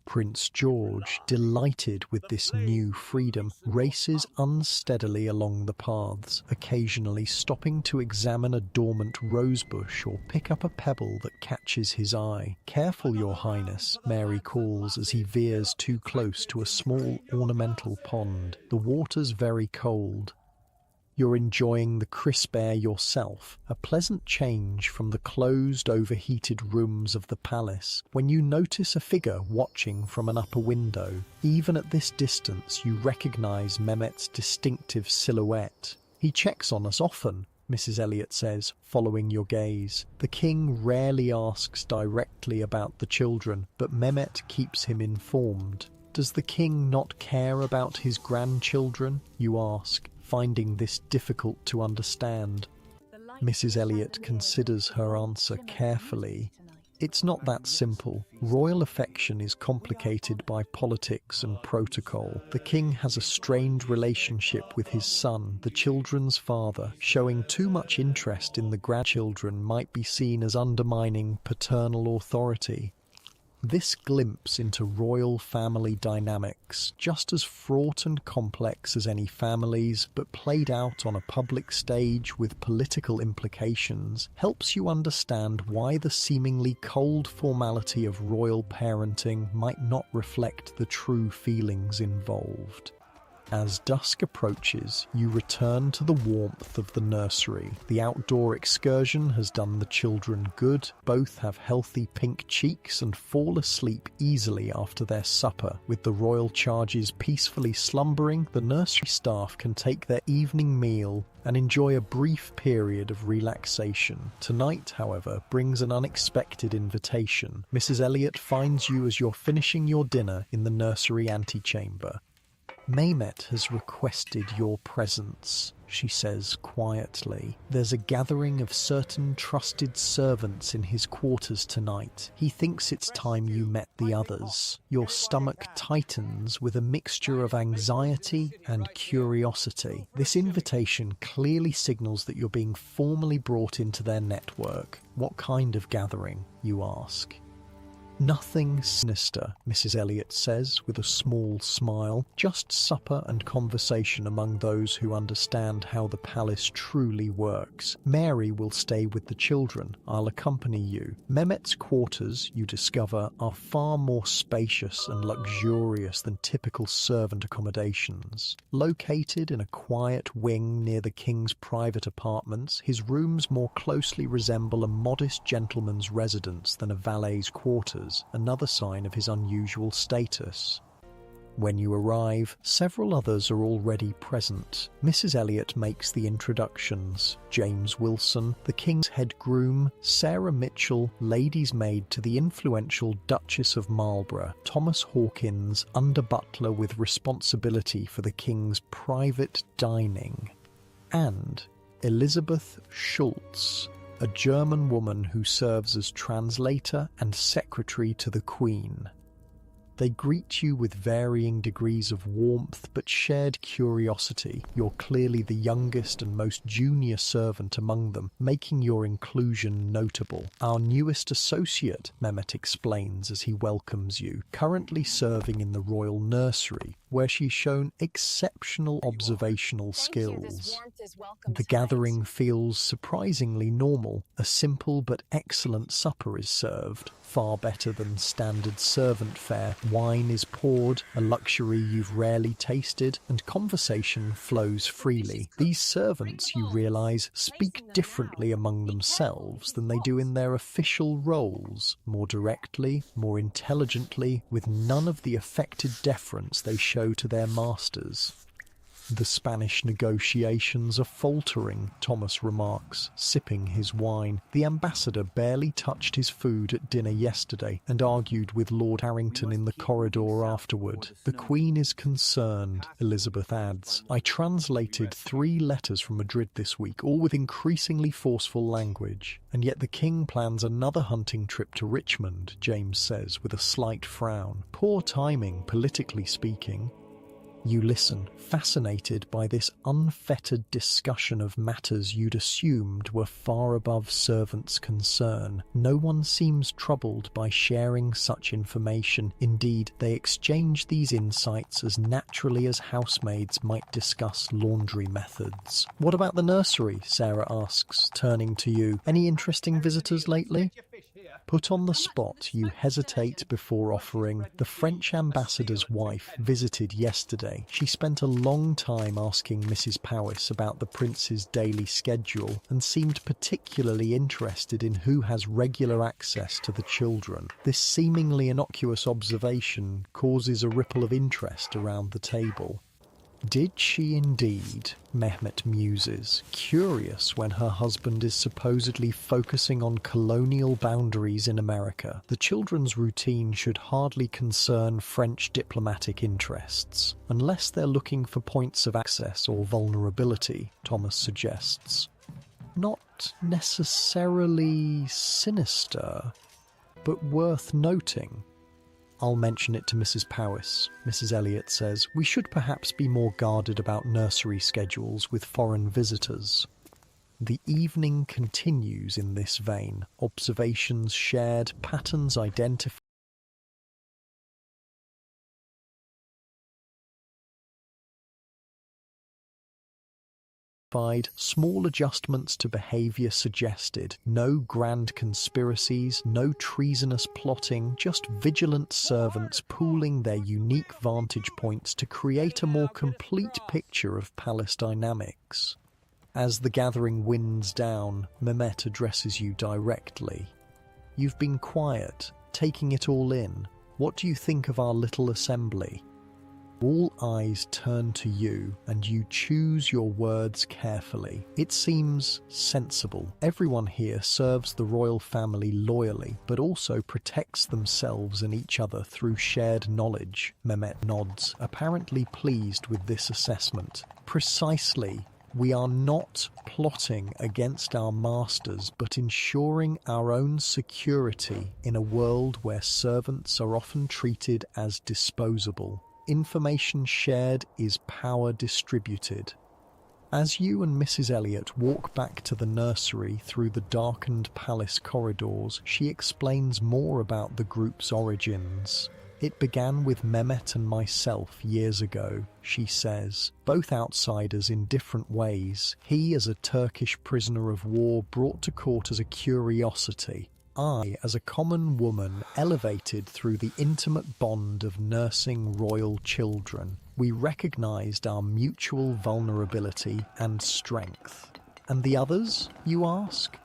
Prince George, delighted with this new freedom, races unsteadily along the paths, occasionally stopping to examine a dormant rosebush or pick up a pebble that catches his eye. "Careful, Your Highness," Mary calls as he veers too close to a small ornamental pond. "The water's very cold." You're enjoying the crisp air yourself, a pleasant change from the closed, overheated rooms of the palace, when you notice a figure watching from an upper window. Even at this distance, you recognize Mehmet's distinctive silhouette. "He checks on us often," Mrs. Elliot says, following your gaze. "The king rarely asks directly about the children, but Mehmet keeps him informed." "Does the king not care about his grandchildren?" you ask, finding this difficult to understand. Mrs. Elliot considers her answer carefully. "It's not that simple. Royal affection is complicated by politics and protocol. The king has a strained relationship with his son, the children's father. Showing too much interest in the grandchildren might be seen as undermining paternal authority." This glimpse into royal family dynamics, just as fraught and complex as any families, but played out on a public stage with political implications, helps you understand why the seemingly cold formality of royal parenting might not reflect the true feelings involved. As dusk approaches, you return to the warmth of the nursery. The outdoor excursion has done the children good. Both have healthy pink cheeks and fall asleep easily after their supper. With the royal charges peacefully slumbering, the nursery staff can take their evening meal and enjoy a brief period of relaxation. Tonight, however, brings an unexpected invitation. Mrs. Elliot finds you as you're finishing your dinner in the nursery antechamber. "Mehmet has requested your presence," she says quietly. "There's a gathering of certain trusted servants in his quarters tonight. He thinks it's time you met the others." Your stomach tightens with a mixture of anxiety and curiosity. This invitation clearly signals that you're being formally brought into their network. "What kind of gathering?" you ask. "Nothing sinister," Mrs. Elliot says with a small smile. "Just supper and conversation among those who understand how the palace truly works. Mary will stay with the children. I'll accompany you." Mehmet's quarters, you discover, are far more spacious and luxurious than typical servant accommodations. Located in a quiet wing near the king's private apartments, his rooms more closely resemble a modest gentleman's residence than a valet's quarters, another sign of his unusual status. When you arrive, several others are already present. Mrs. Elliot makes the introductions. James Wilson, the King's head groom, Sarah Mitchell, lady's maid to the influential Duchess of Marlborough, Thomas Hawkins, under-butler with responsibility for the King's private dining, and Elizabeth Schultz, a German woman who serves as translator and secretary to the Queen. They greet you with varying degrees of warmth but shared curiosity. You're clearly the youngest and most junior servant among them, making your inclusion notable. Our newest associate, Mehmet explains as he welcomes you, currently serving in the royal nursery, where she's shown exceptional observational skills. The gathering feels surprisingly normal. A simple but excellent supper is served, far better than standard servant fare. Wine is poured, a luxury you've rarely tasted, and conversation flows freely. These servants, you realise, speak differently among themselves than they do in their official roles, more directly, more intelligently, with none of the affected deference they show to their masters. The Spanish negotiations are faltering, Thomas remarks, sipping his wine. The ambassador barely touched his food at dinner yesterday and argued with Lord Harrington in the corridor afterward. The Queen is concerned, Elizabeth adds. I translated 3 letters from Madrid this week, all with increasingly forceful language. And yet the King plans another hunting trip to Richmond, James says, with a slight frown. Poor timing, politically speaking. You listen, fascinated by this unfettered discussion of matters you'd assumed were far above servants' concern. No one seems troubled by sharing such information. Indeed, they exchange these insights as naturally as housemaids might discuss laundry methods. What about the nursery? Sarah asks, turning to you. Any interesting visitors lately? Put on the spot, you hesitate before offering. The French ambassador's wife visited yesterday. She spent a long time asking Mrs. Powys about the prince's daily schedule and seemed particularly interested in who has regular access to the children. This seemingly innocuous observation causes a ripple of interest around the table. Did she indeed? Mehmet muses, curious when her husband is supposedly focusing on colonial boundaries in America. The children's routine should hardly concern French diplomatic interests, unless they're looking for points of access or vulnerability, Thomas suggests. Not necessarily sinister, but worth noting. I'll mention it to Mrs. Powys. Mrs. Elliot says, we should perhaps be more guarded about nursery schedules with foreign visitors. The evening continues in this vein. Observations shared, patterns identified. Small adjustments to behaviour suggested. No grand conspiracies, no treasonous plotting, just vigilant servants pooling their unique vantage points to create a more complete picture of palace dynamics. As the gathering winds down, Mehmet addresses you directly. You've been quiet, taking it all in. What do you think of our little assembly? All eyes turn to you, and you choose your words carefully. It seems sensible. Everyone here serves the royal family loyally, but also protects themselves and each other through shared knowledge. Mehmet nods, apparently pleased with this assessment. Precisely. We are not plotting against our masters, but ensuring our own security in a world where servants are often treated as disposable. Information shared is power distributed. As you and Mrs. Elliot walk back to the nursery through the darkened palace corridors, she explains more about the group's origins. It began with Mehmet and myself years ago, she says, both outsiders in different ways. He as a Turkish prisoner of war brought to court as a curiosity. I, as a common woman, elevated through the intimate bond of nursing royal children. We recognized our mutual vulnerability and strength. And the others, you ask?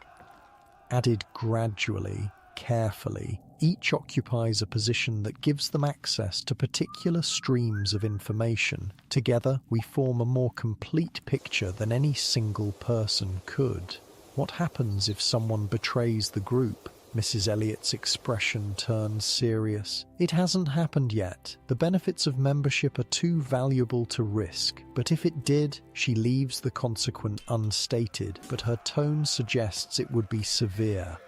Added gradually, carefully. Each occupies a position that gives them access to particular streams of information. Together, we form a more complete picture than any single person could. What happens if someone betrays the group? Mrs. Elliott's expression turned serious. It hasn't happened yet. The benefits of membership are too valuable to risk. But if it did, she leaves the consequence unstated, but her tone suggests it would be severe.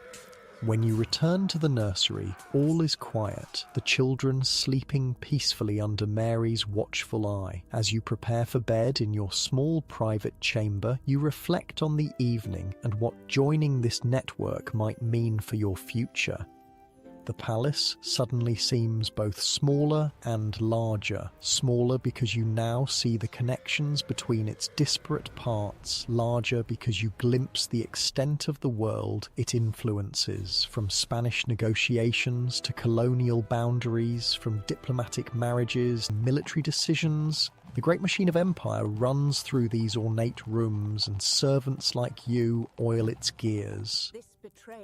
When you return to the nursery, all is quiet, the children sleeping peacefully under Mary's watchful eye. As you prepare for bed in your small private chamber, you reflect on the evening and what joining this network might mean for your future. The palace suddenly seems both smaller and larger. Smaller because you now see the connections between its disparate parts, larger because you glimpse the extent of the world it influences, from Spanish negotiations to colonial boundaries, from diplomatic marriages, military decisions. The great machine of empire runs through these ornate rooms, and servants like you oil its gears.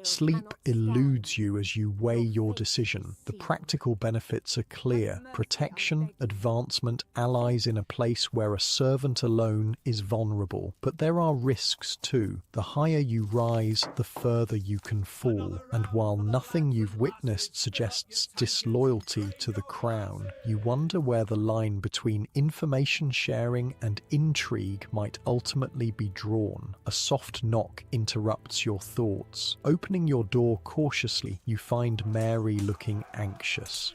Sleep eludes you as you weigh your decision. The practical benefits are clear. Protection, advancement, allies in a place where a servant alone is vulnerable. But there are risks too. The higher you rise, the further you can fall. And while nothing you've witnessed suggests disloyalty to the crown, you wonder where the line between information sharing and intrigue might ultimately be drawn. A soft knock interrupts your thoughts. Opening your door cautiously, you find Mary looking anxious.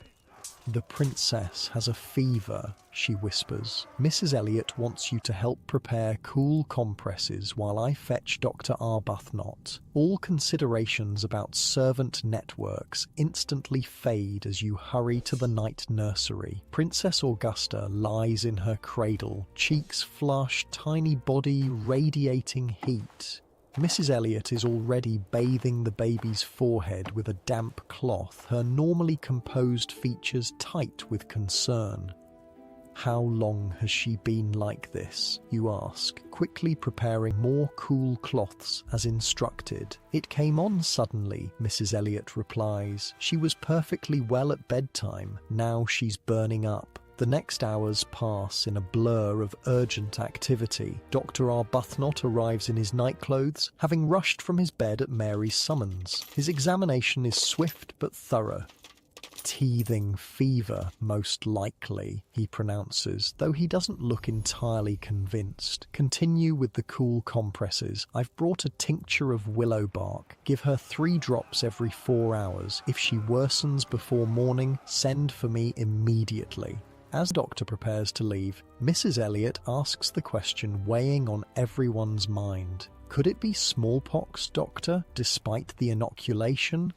"The princess has a fever," she whispers. "Mrs. Elliot wants you to help prepare cool compresses while I fetch Dr. Arbuthnot." All considerations about servant networks instantly fade as you hurry to the night nursery. Princess Augusta lies in her cradle, cheeks flushed, tiny body radiating heat. Mrs. Elliot is already bathing the baby's forehead with a damp cloth, her normally composed features tight with concern. "How long has she been like this?" you ask, quickly preparing more cool cloths as instructed. "It came on suddenly," Mrs. Elliot replies. "She was perfectly well at bedtime. Now she's burning up." The next hours pass in a blur of urgent activity. Dr. Arbuthnot arrives in his nightclothes, having rushed from his bed at Mary's summons. His examination is swift but thorough. "Teething fever, most likely," he pronounces, though he doesn't look entirely convinced. "Continue with the cool compresses. I've brought a tincture of willow bark. Give her 3 drops every 4 hours. If she worsens before morning, send for me immediately." As the doctor prepares to leave, Mrs. Elliot asks the question weighing on everyone's mind. "Could it be smallpox, doctor, despite the inoculation?"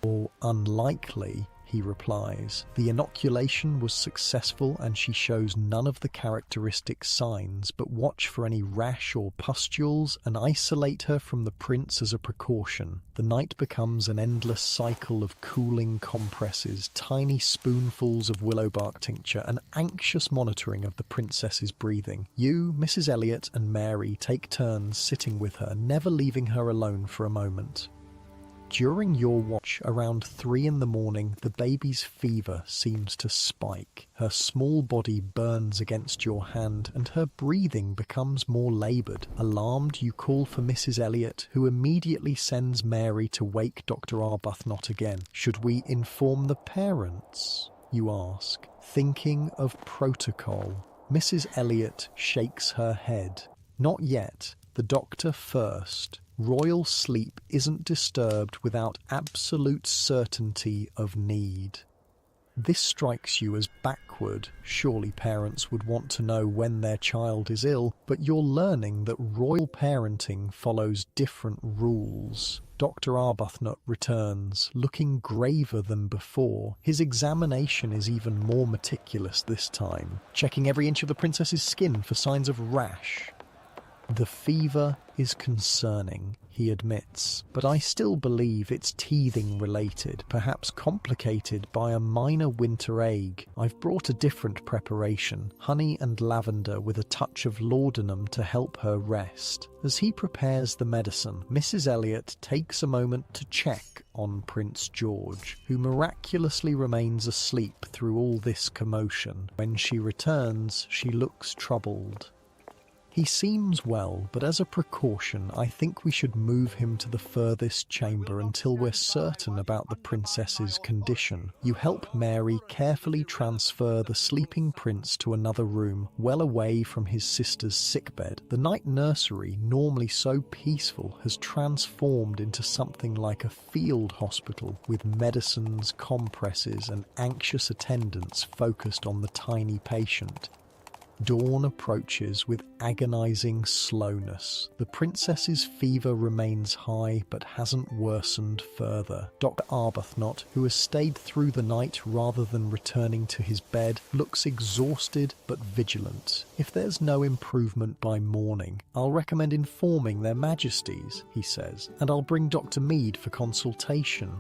"Or unlikely," he replies. "The inoculation was successful and she shows none of the characteristic signs, but watch for any rash or pustules and isolate her from the prince as a precaution." The night becomes an endless cycle of cooling compresses, tiny spoonfuls of willow bark tincture, and anxious monitoring of the princess's breathing. You, Mrs. Elliot, and Mary take turns sitting with her, never leaving her alone for a moment. During your watch, around 3 in the morning, the baby's fever seems to spike. Her small body burns against your hand, and her breathing becomes more laboured. Alarmed, you call for Mrs. Elliot, who immediately sends Mary to wake Dr. Arbuthnot again. "Should we inform the parents?" you ask, thinking of protocol. Mrs. Elliot shakes her head. "Not yet. The doctor first. Royal sleep isn't disturbed without absolute certainty of need." This strikes you as backward. Surely parents would want to know when their child is ill, but you're learning that royal parenting follows different rules. Dr. Arbuthnot returns, looking graver than before. His examination is even more meticulous this time, checking every inch of the princess's skin for signs of rash. "The fever is concerning," he admits, but I still believe it's teething related, perhaps complicated by a minor winter ague. I've brought a different preparation, honey and lavender with a touch of laudanum to help her rest. As he prepares the medicine, Mrs. Elliot takes a moment to check on Prince George, who miraculously remains asleep through all this commotion. When she returns, she looks troubled. He seems well, but as a precaution, I think we should move him to the furthest chamber until we're certain about the princess's condition. You help Mary carefully transfer the sleeping prince to another room, well away from his sister's sickbed. The night nursery, normally so peaceful, has transformed into something like a field hospital, with medicines, compresses, and anxious attendants focused on the tiny patient. Dawn approaches with agonizing slowness. The princess's fever remains high but hasn't worsened further. Dr. Arbuthnot, who has stayed through the night rather than returning to his bed, looks exhausted but vigilant. If there's no improvement by morning, I'll recommend informing their majesties, he says, and I'll bring Dr. Mead for consultation.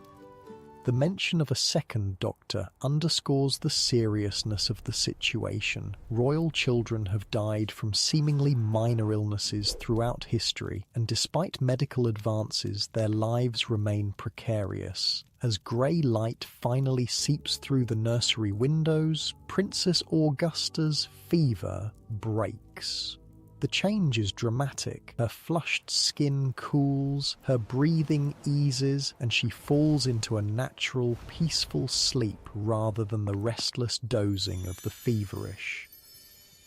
The mention of a second doctor underscores the seriousness of the situation. Royal children have died from seemingly minor illnesses throughout history, and despite medical advances, their lives remain precarious. As grey light finally seeps through the nursery windows, Princess Augusta's fever breaks. The change is dramatic. Her flushed skin cools, her breathing eases, and she falls into a natural, peaceful sleep rather than the restless dozing of the feverish.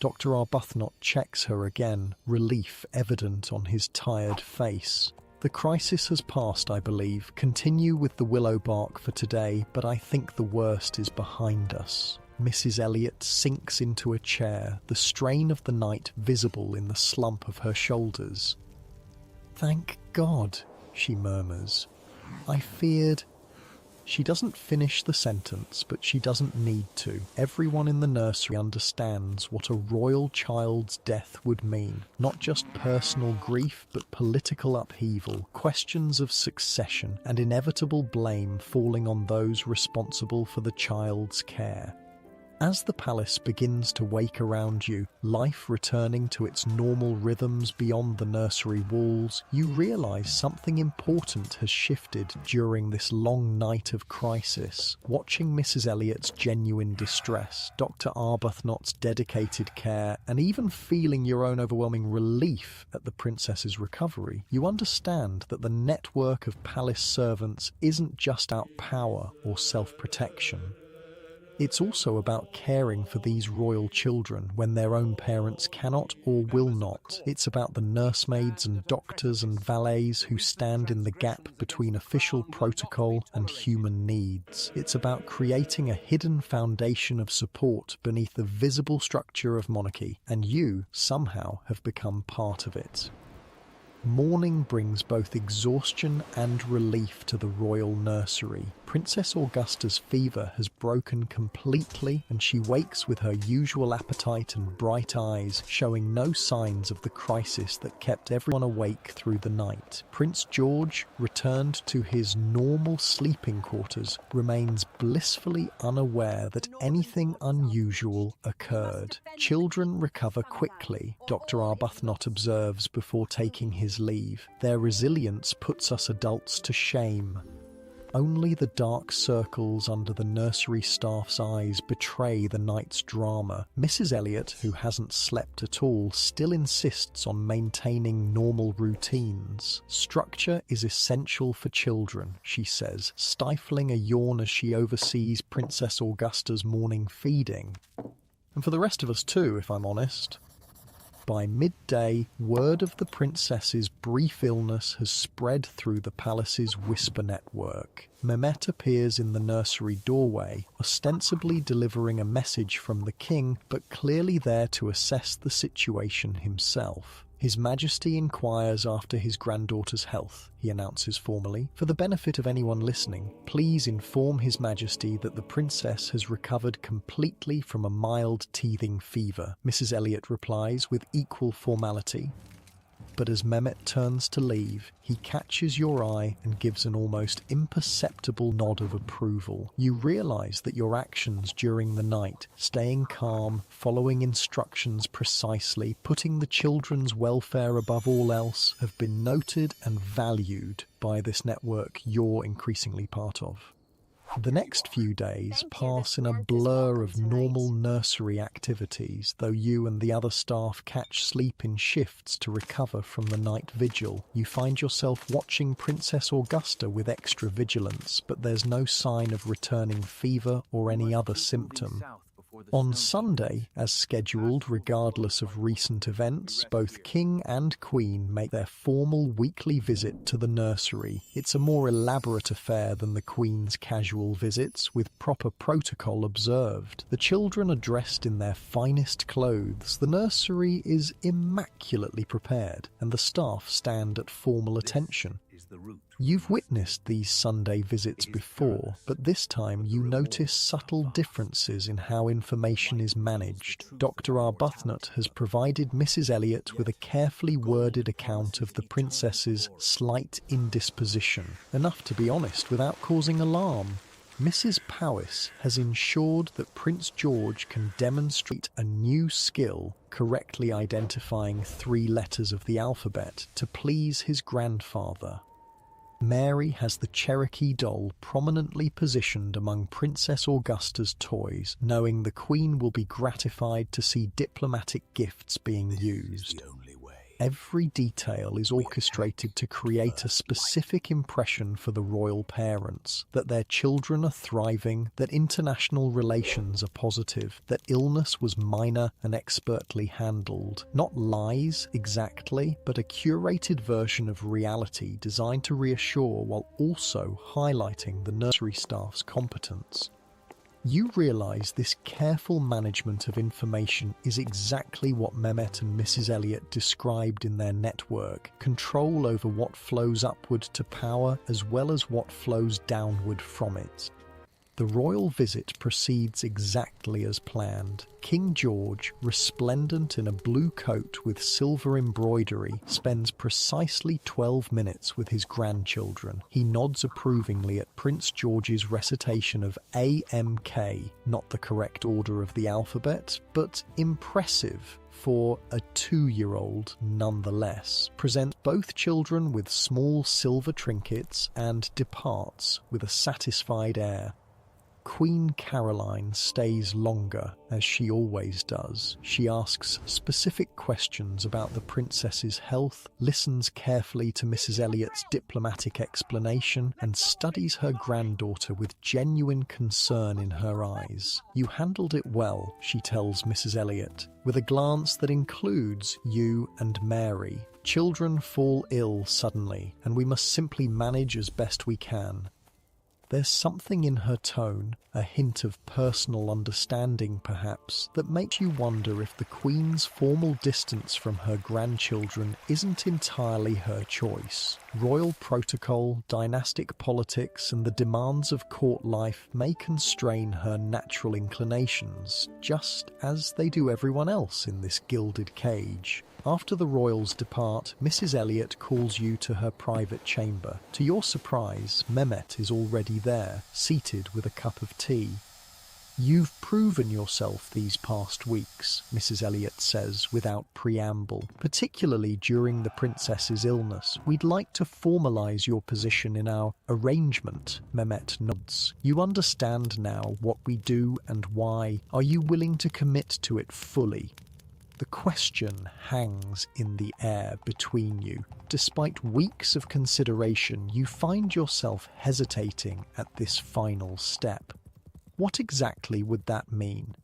Dr. Arbuthnot checks her again, relief evident on his tired face. The crisis has passed, I believe. Continue with the willow bark for today, but I think the worst is behind us. Mrs. Elliot sinks into a chair, the strain of the night visible in the slump of her shoulders. "Thank God," she murmurs. "I feared—" She doesn't finish the sentence, but she doesn't need to. Everyone in the nursery understands what a royal child's death would mean. Not just personal grief, but political upheaval, questions of succession, and inevitable blame falling on those responsible for the child's care. As the palace begins to wake around you, life returning to its normal rhythms beyond the nursery walls, you realise something important has shifted during this long night of crisis. Watching Mrs. Elliot's genuine distress, Dr. Arbuthnot's dedicated care, and even feeling your own overwhelming relief at the princess's recovery, you understand that the network of palace servants isn't just about power or self-protection. It's also about caring for these royal children when their own parents cannot or will not. It's about the nursemaids and doctors and valets who stand in the gap between official protocol and human needs. It's about creating a hidden foundation of support beneath the visible structure of monarchy, and you, somehow, have become part of it. Morning brings both exhaustion and relief to the royal nursery. Princess Augusta's fever has broken completely, and she wakes with her usual appetite and bright eyes, showing no signs of the crisis that kept everyone awake through the night. Prince George, returned to his normal sleeping quarters, remains blissfully unaware that anything unusual occurred. Children recover quickly, Dr. Arbuthnot observes before taking his leave. Their resilience puts us adults to shame. Only the dark circles under the nursery staff's eyes betray the night's drama. Mrs. Elliot, who hasn't slept at all, still insists on maintaining normal routines. Structure is essential for children, she says, stifling a yawn as she oversees Princess Augusta's morning feeding. And for the rest of us too, if I'm honest. By midday, word of the princess's brief illness has spread through the palace's whisper network. Mehmet appears in the nursery doorway, ostensibly delivering a message from the king, but clearly there to assess the situation himself. His Majesty inquires after his granddaughter's health, he announces formally. For the benefit of anyone listening, please inform His Majesty that the princess has recovered completely from a mild teething fever. Mrs. Elliot replies with equal formality. But as Mehmet turns to leave, he catches your eye and gives an almost imperceptible nod of approval. You realize that your actions during the night, staying calm, following instructions precisely, putting the children's welfare above all else, have been noted and valued by this network you're increasingly part of. The next few days pass in a blur of normal nursery activities, though you and the other staff catch sleep in shifts to recover from the night vigil. You find yourself watching Princess Augusta with extra vigilance, but there's no sign of returning fever or any other symptom. On Sunday, as scheduled regardless of recent events, both King and Queen make their formal weekly visit to the nursery. It's a more elaborate affair than the Queen's casual visits, with proper protocol observed. The children are dressed in their finest clothes, the nursery is immaculately prepared, and the staff stand at formal attention. You've witnessed these Sunday visits before, but this time you notice subtle differences in how information is managed. Dr. Arbuthnot has provided Mrs. Elliot with a carefully worded account of the princess's slight indisposition, enough to be honest without causing alarm. Mrs. Powys has ensured that Prince George can demonstrate a new skill, correctly identifying 3 letters of the alphabet, to please his grandfather. Mary has the Cherokee doll prominently positioned among Princess Augusta's toys, knowing the Queen will be gratified to see diplomatic gifts being used. Every detail is orchestrated to create a specific impression for the royal parents, that their children are thriving, that international relations are positive, that illness was minor and expertly handled. Not lies exactly, but a curated version of reality designed to reassure while also highlighting the nursery staff's competence. You realise this careful management of information is exactly what Mehmet and Mrs. Elliot described in their network: control over what flows upward to power as well as what flows downward from it. The royal visit proceeds exactly as planned. King George, resplendent in a blue coat with silver embroidery, spends precisely 12 minutes with his grandchildren. He nods approvingly at Prince George's recitation of AMK, not the correct order of the alphabet, but impressive for a 2-year-old nonetheless, presents both children with small silver trinkets and departs with a satisfied air. Queen Caroline stays longer, as she always does. She asks specific questions about the princess's health, listens carefully to Mrs. Elliot's diplomatic explanation, and studies her granddaughter with genuine concern in her eyes. "You handled it well," she tells Mrs. Elliot, with a glance that includes you and Mary. "Children fall ill suddenly, and we must simply manage as best we can." There's something in her tone, a hint of personal understanding perhaps, that makes you wonder if the Queen's formal distance from her grandchildren isn't entirely her choice. Royal protocol, dynastic politics, and the demands of court life may constrain her natural inclinations, just as they do everyone else in this gilded cage. After the royals depart, Mrs. Elliot calls you to her private chamber. To your surprise, Mehmet is already there, seated with a cup of tea. "You've proven yourself these past weeks," Mrs. Elliot says without preamble, "particularly during the princess's illness. We'd like to formalise your position in our arrangement." Mehmet nods. "You understand now what we do and why. Are you willing to commit to it fully?" The question hangs in the air between you. Despite weeks of consideration, you find yourself hesitating at this final step. What exactly would that mean?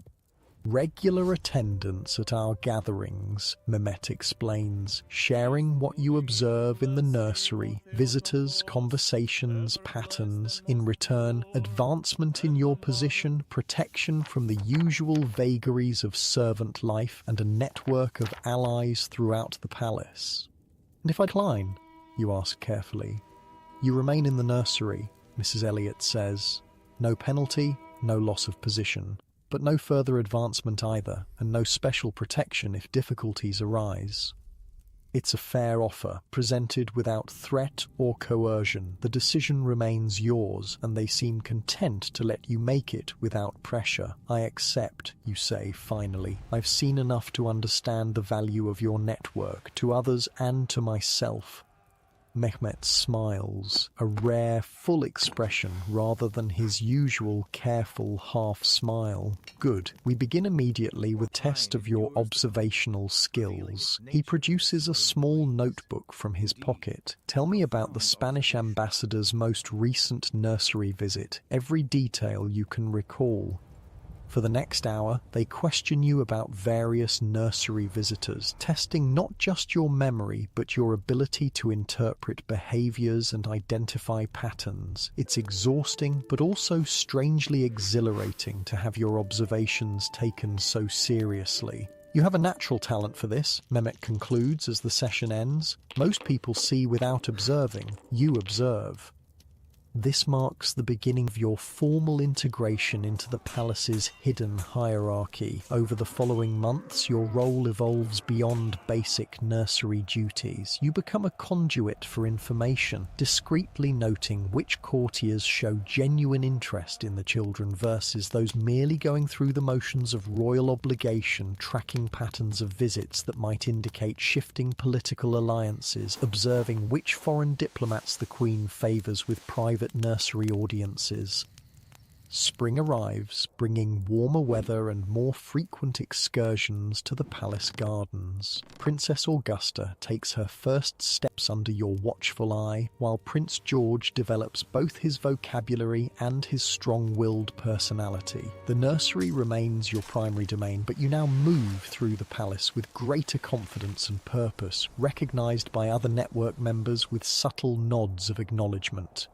"Regular attendance at our gatherings," Mehmet explains, "sharing what you observe in the nursery, visitors, conversations, patterns. In return, advancement in your position, protection from the usual vagaries of servant life, and a network of allies throughout the palace." "And if I decline?" you ask carefully. "You remain in the nursery," Mrs. Elliot says. "No penalty, no loss of position. But no further advancement either, and no special protection if difficulties arise." It's a fair offer, presented without threat or coercion. The decision remains yours, and they seem content to let you make it without pressure. I accept, you say finally. I've seen enough to understand the value of your network, to others and to myself. Mehmet smiles, a rare, full expression rather than his usual careful half smile. Good. We begin immediately with a test of your observational skills. He produces a small notebook from his pocket. Tell me about the Spanish ambassador's most recent nursery visit, every detail you can recall. For the next hour, they question you about various nursery visitors, testing not just your memory, but your ability to interpret behaviors and identify patterns. It's exhausting, but also strangely exhilarating to have your observations taken so seriously. You have a natural talent for this, Mehmet concludes as the session ends. Most people see without observing. You observe. This marks the beginning of your formal integration into the palace's hidden hierarchy. Over the following months, your role evolves beyond basic nursery duties. You become a conduit for information, discreetly noting which courtiers show genuine interest in the children versus those merely going through the motions of royal obligation, tracking patterns of visits that might indicate shifting political alliances, observing which foreign diplomats the Queen favours with private nursery audiences. Spring arrives, bringing warmer weather and more frequent excursions to the palace gardens. Princess Augusta takes her first steps under your watchful eye, while Prince George develops both his vocabulary and his strong-willed personality. The nursery remains your primary domain, but you now move through the palace with greater confidence and purpose, recognized by other network members with subtle nods of acknowledgement.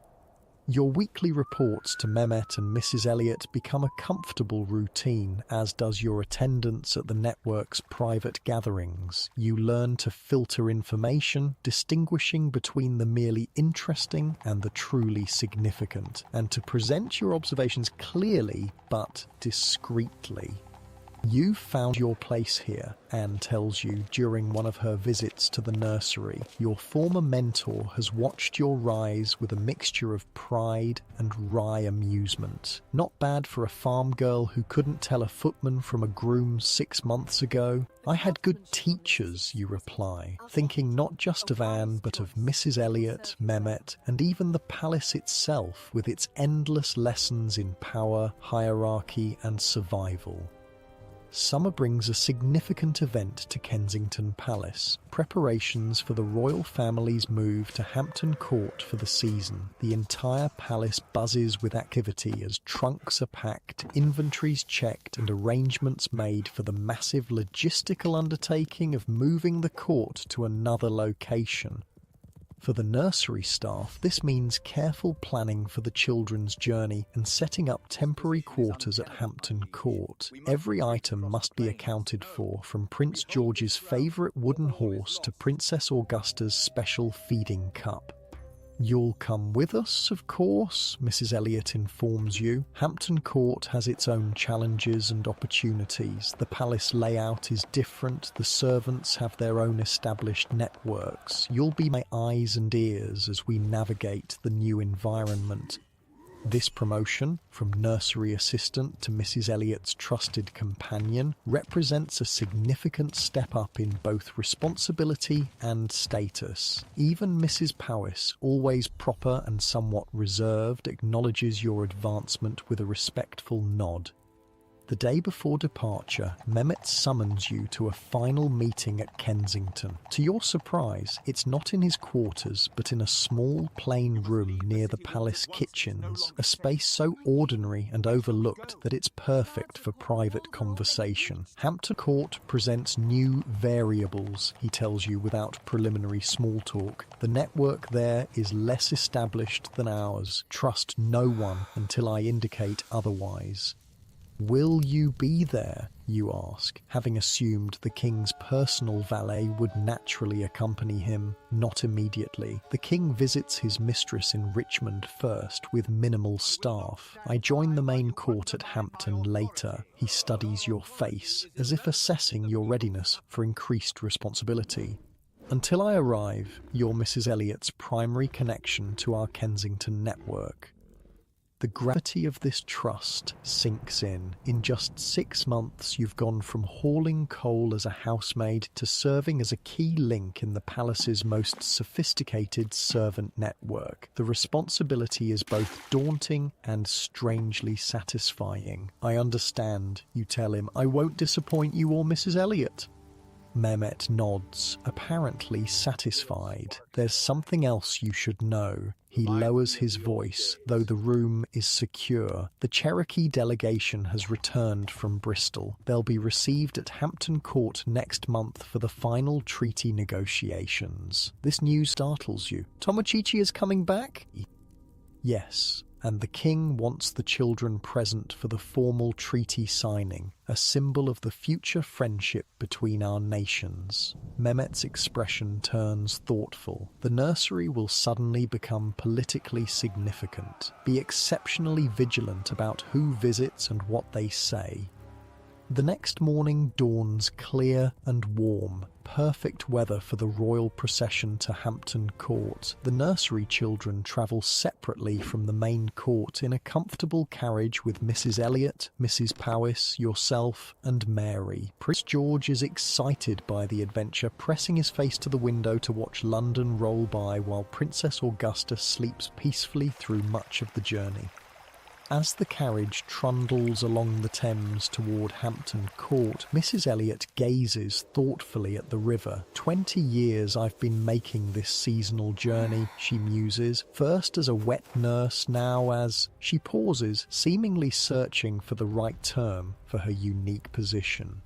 Your weekly reports to Mehmet and Mrs. Elliot become a comfortable routine, as does your attendance at the network's private gatherings. You learn to filter information, distinguishing between the merely interesting and the truly significant, and to present your observations clearly but discreetly. You've found your place here, Anne tells you during one of her visits to the nursery. Your former mentor has watched your rise with a mixture of pride and wry amusement. Not bad for a farm girl who couldn't tell a footman from a groom 6 months ago. I had good teachers, you reply, thinking not just of Anne but of Mrs. Elliot, Mehmet, and even the palace itself with its endless lessons in power, hierarchy and survival. Summer brings a significant event to Kensington Palace. Preparations for the royal family's move to Hampton Court for the season. The entire palace buzzes with activity as trunks are packed, inventories checked, and arrangements made for the massive logistical undertaking of moving the court to another location. For the nursery staff, this means careful planning for the children's journey and setting up temporary quarters at Hampton Court. Every item must be accounted for, from Prince George's favourite wooden horse to Princess Augusta's special feeding cup. You'll come with us, of course, Mrs. Elliot informs you. Hampton Court has its own challenges and opportunities. The palace layout is different, the servants have their own established networks. You'll be my eyes and ears as we navigate the new environment. This promotion, from nursery assistant to Mrs. Elliot's trusted companion, represents a significant step up in both responsibility and status. Even Mrs. Powys, always proper and somewhat reserved, acknowledges your advancement with a respectful nod. The day before departure, Mehmet summons you to a final meeting at Kensington. To your surprise, it's not in his quarters, but in a small, plain room near the palace kitchens, a space so ordinary and overlooked that it's perfect for private conversation. Hampton Court presents new variables, he tells you without preliminary small talk. The network there is less established than ours. Trust no one until I indicate otherwise. Will you be there, you ask, having assumed the king's personal valet would naturally accompany him. Not immediately. The king visits his mistress in Richmond first with minimal staff. I join the main court at Hampton later. He studies your face, as if assessing your readiness for increased responsibility. Until I arrive, you're Mrs. Elliot's primary connection to our Kensington network. The gravity of this trust sinks in. In just 6 months, you've gone from hauling coal as a housemaid to serving as a key link in the palace's most sophisticated servant network. The responsibility is both daunting and strangely satisfying. I understand, you tell him. I won't disappoint you or Mrs. Elliot. Mehmet nods, apparently satisfied. There's something else you should know. He lowers his voice, though the room is secure. The Cherokee delegation has returned from Bristol. They'll be received at Hampton Court next month for the final treaty negotiations. This news startles you. Tomochichi is coming back? Yes. And the king wants the children present for the formal treaty signing, a symbol of the future friendship between our nations. Mehmet's expression turns thoughtful. The nursery will suddenly become politically significant. Be exceptionally vigilant about who visits and what they say. The next morning dawns clear and warm, perfect weather for the royal procession to Hampton Court. The nursery children travel separately from the main court in a comfortable carriage with Mrs. Elliot, Mrs. Powys, yourself, and Mary. Prince George is excited by the adventure, pressing his face to the window to watch London roll by while Princess Augusta sleeps peacefully through much of the journey. As the carriage trundles along the Thames toward Hampton Court, Mrs. Elliot gazes thoughtfully at the river. 20 years I've been making this seasonal journey, she muses, first as a wet nurse, now as... She pauses, seemingly searching for the right term for her unique position.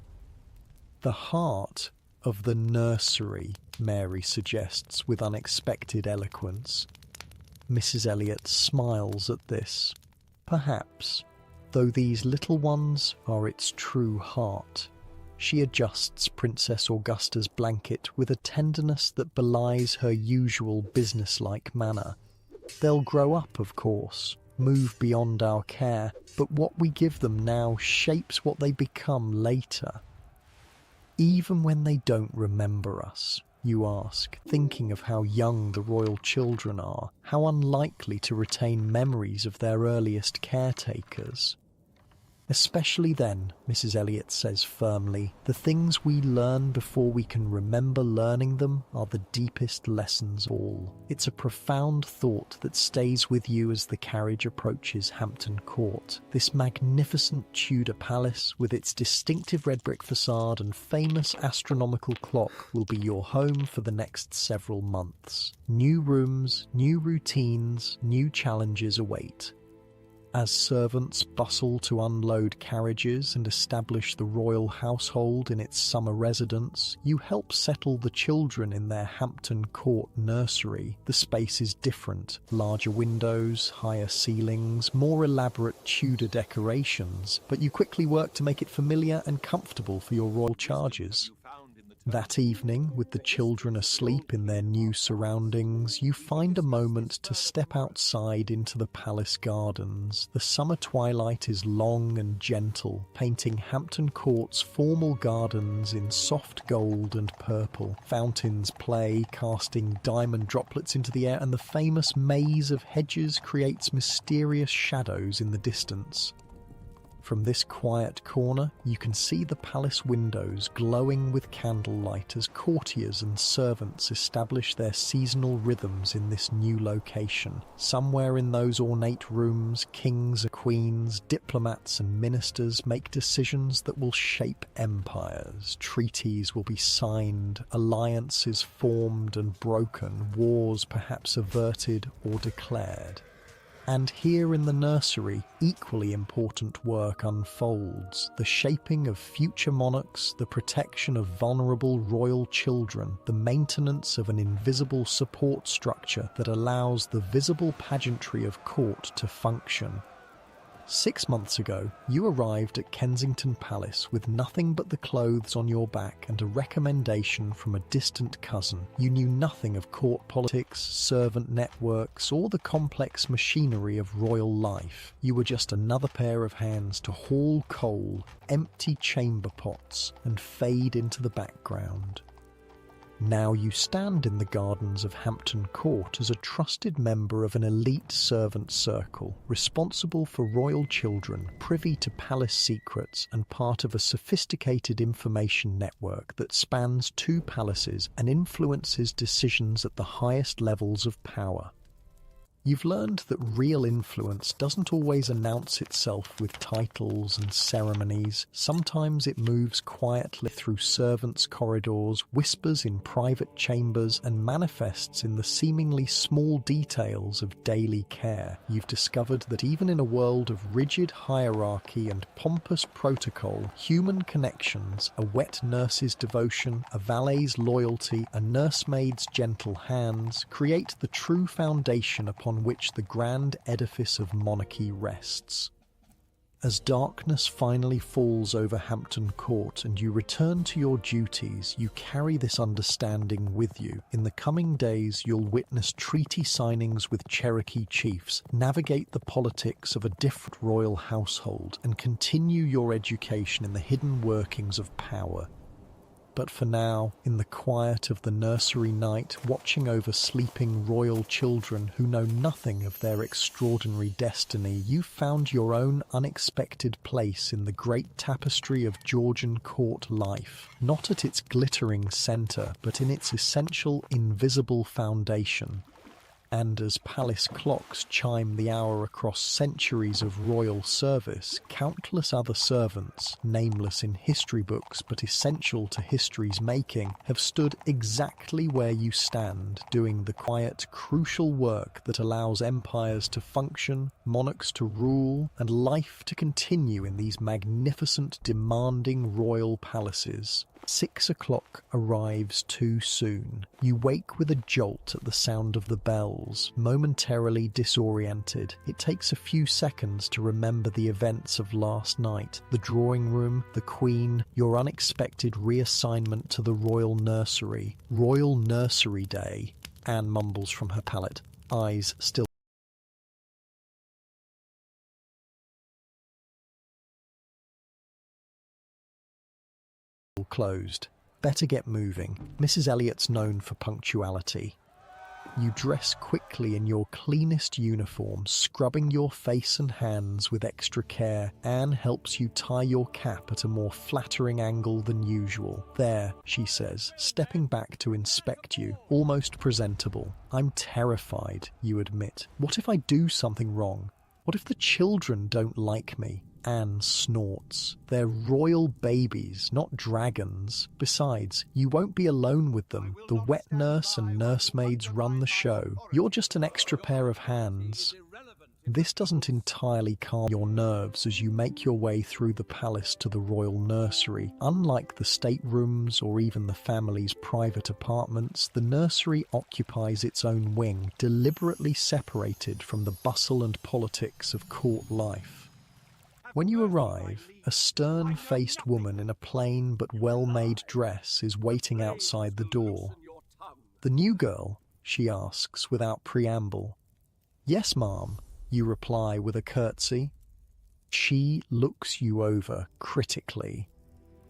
The heart of the nursery, Mary suggests with unexpected eloquence. Mrs. Elliot smiles at this. Perhaps, though these little ones are its true heart. She adjusts Princess Augusta's blanket with a tenderness that belies her usual businesslike manner. They'll grow up, of course, move beyond our care, but what we give them now shapes what they become later. Even when they don't remember us, you ask, thinking of how young the royal children are, how unlikely to retain memories of their earliest caretakers. Especially then, Mrs. Elliot says firmly, the things we learn before we can remember learning them are the deepest lessons of all. It's a profound thought that stays with you as the carriage approaches Hampton Court. This magnificent Tudor palace, with its distinctive red brick facade and famous astronomical clock, will be your home for the next several months. New rooms, new routines, new challenges await. As servants bustle to unload carriages and establish the royal household in its summer residence, you help settle the children in their Hampton Court nursery. The space is different. Larger windows, higher ceilings, more elaborate Tudor decorations, but you quickly work to make it familiar and comfortable for your royal charges. That evening, with the children asleep in their new surroundings, you find a moment to step outside into the palace gardens. The summer twilight is long and gentle, painting Hampton Court's formal gardens in soft gold and purple. Fountains play, casting diamond droplets into the air, and the famous maze of hedges creates mysterious shadows in the distance. From this quiet corner, you can see the palace windows glowing with candlelight as courtiers and servants establish their seasonal rhythms in this new location. Somewhere in those ornate rooms, kings and queens, diplomats and ministers make decisions that will shape empires. Treaties will be signed, alliances formed and broken, wars perhaps averted or declared. And here in the nursery, equally important work unfolds. The shaping of future monarchs, the protection of vulnerable royal children, the maintenance of an invisible support structure that allows the visible pageantry of court to function. 6 months ago, you arrived at Kensington Palace with nothing but the clothes on your back and a recommendation from a distant cousin. You knew nothing of court politics, servant networks, or the complex machinery of royal life. You were just another pair of hands to haul coal, empty chamber pots, and fade into the background. Now you stand in the gardens of Hampton Court as a trusted member of an elite servant circle, responsible for royal children, privy to palace secrets, and part of a sophisticated information network that spans 2 palaces and influences decisions at the highest levels of power. You've learned that real influence doesn't always announce itself with titles and ceremonies. Sometimes it moves quietly through servants' corridors, whispers in private chambers, and manifests in the seemingly small details of daily care. You've discovered that even in a world of rigid hierarchy and pompous protocol, human connections, a wet nurse's devotion, a valet's loyalty, a nursemaid's gentle hands, create the true foundation upon which the grand edifice of monarchy rests. As darkness finally falls over Hampton Court and you return to your duties, you carry this understanding with you. In the coming days, you'll witness treaty signings with Cherokee chiefs, navigate the politics of a different royal household, and continue your education in the hidden workings of power. But for now, in the quiet of the nursery night, watching over sleeping royal children who know nothing of their extraordinary destiny, you've found your own unexpected place in the great tapestry of Georgian court life, not at its glittering centre, but in its essential invisible foundation. And as palace clocks chime the hour across centuries of royal service, countless other servants, nameless in history books but essential to history's making, have stood exactly where you stand, doing the quiet, crucial work that allows empires to function, monarchs to rule, and life to continue in these magnificent, demanding royal palaces. 6 o'clock arrives too soon. You wake with a jolt at the sound of the bells, momentarily disoriented. It takes a few seconds to remember the events of last night, the drawing room, the Queen, your unexpected reassignment to the Royal Nursery. Royal Nursery Day, Anne mumbles from her palate, eyes still closed. Better get moving. Mrs. Elliot's known for punctuality. You dress quickly in your cleanest uniform, scrubbing your face and hands with extra care. Anne helps you tie your cap at a more flattering angle than usual. There, she says, stepping back to inspect you, almost presentable. I'm terrified, you admit. What if I do something wrong? What if the children don't like me? Anne snorts. They're royal babies, not dragons. Besides, you won't be alone with them. The wet nurse and nursemaids run the show. You're just an extra pair of hands. This doesn't entirely calm your nerves as you make your way through the palace to the royal nursery. Unlike the staterooms or even the family's private apartments, the nursery occupies its own wing, deliberately separated from the bustle and politics of court life. When you arrive, a stern-faced woman in a plain but well-made dress is waiting outside the door. "The new girl?" she asks without preamble. "Yes, ma'am," you reply with a curtsy. She looks you over critically.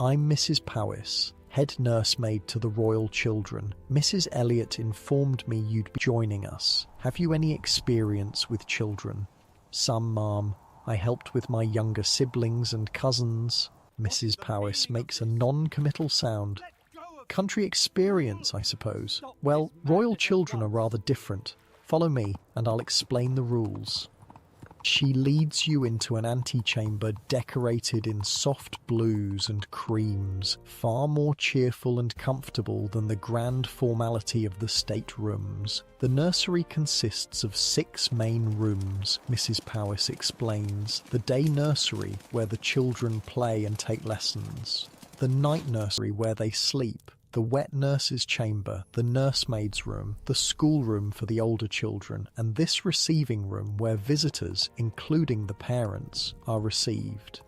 "I'm Mrs. Powys, head nursemaid to the royal children. Mrs. Elliot informed me you'd be joining us. Have you any experience with children?" "Some, ma'am. I helped with my younger siblings and cousins." Mrs. Powys makes a non-committal sound. "Country experience, I suppose. Well, royal children are rather different. Follow me, and I'll explain the rules." She leads you into an antechamber decorated in soft blues and creams, far more cheerful and comfortable than the grand formality of the staterooms. The nursery consists of 6 main rooms, Mrs. Powys explains. The day nursery, where the children play and take lessons. The night nursery, where they sleep. The wet nurse's chamber, the nursemaid's room, the schoolroom for the older children, and this receiving room where visitors, including the parents, are received.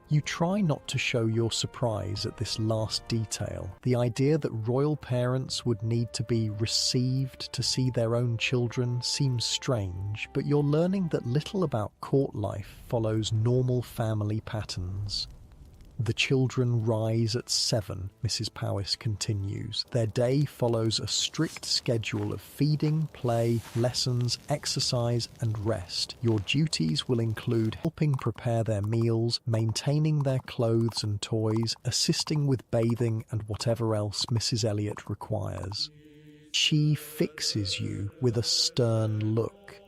You try not to show your surprise at this last detail. The idea that royal parents would need to be received to see their own children seems strange, but you're learning that little about court life follows normal family patterns. The children rise at 7, Mrs. Powys continues. Their day follows a strict schedule of feeding, play, lessons, exercise, and rest. Your duties will include helping prepare their meals, maintaining their clothes and toys, assisting with bathing, and whatever else Mrs. Elliot requires. She fixes you with a stern look.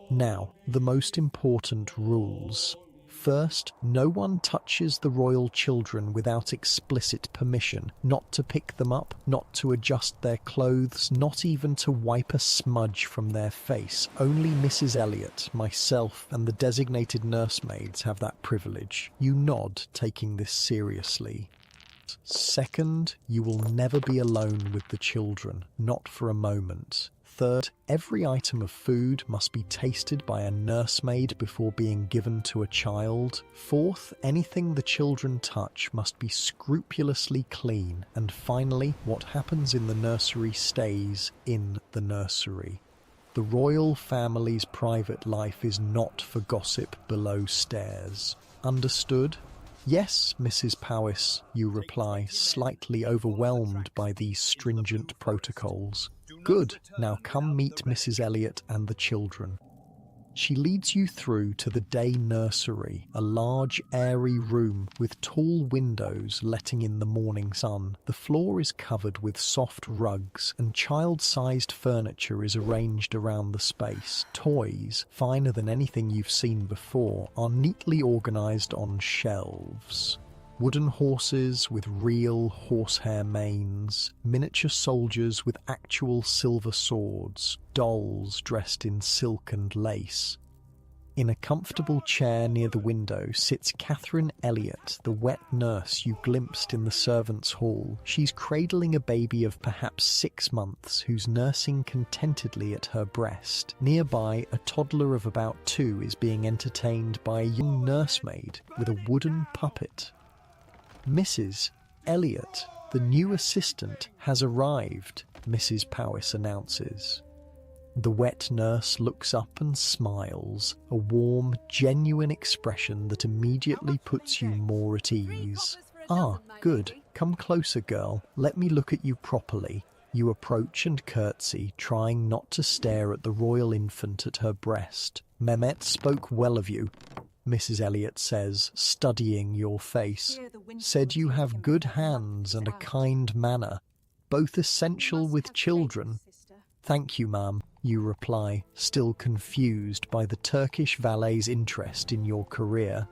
Now, the most important rules. First, no one touches the royal children without explicit permission, not to pick them up, not to adjust their clothes, not even to wipe a smudge from their face. Only Mrs. Elliot, myself, and the designated nursemaids have that privilege. You nod, taking this seriously. Second, you will never be alone with the children, not for a moment. Third, every item of food must be tasted by a nursemaid before being given to a child. Fourth, anything the children touch must be scrupulously clean. And finally, what happens in the nursery stays in the nursery. The royal family's private life is not for gossip below stairs. Understood? Yes, Mrs. Powys, you reply, slightly overwhelmed by these stringent protocols. Good, now come meet Mrs. Elliot and the children. She leads you through to the day nursery, a large, airy room with tall windows letting in the morning sun. The floor is covered with soft rugs, and child-sized furniture is arranged around the space. Toys, finer than anything you've seen before, are neatly organized on shelves. Wooden horses with real horsehair manes, miniature soldiers with actual silver swords, dolls dressed in silk and lace. In a comfortable chair near the window sits Catherine Elliot, the wet nurse you glimpsed in the servants' hall. She's cradling a baby of perhaps 6 months who's nursing contentedly at her breast. Nearby, a toddler of about 2 is being entertained by a young nursemaid with a wooden puppet. Mrs. Elliot, the new assistant, has arrived, Mrs. Powys announces. The wet nurse looks up and smiles, a warm, genuine expression that immediately puts you more at ease. Ah, good. Come closer, girl. Let me look at you properly. You approach and curtsy, trying not to stare at the royal infant at her breast. Mehmet spoke well of you, Mrs. Elliot says, studying your face. Said you have good hands and a kind manner, both essential with children. Thank you, ma'am, you reply, still confused by the Turkish valet's interest in your career.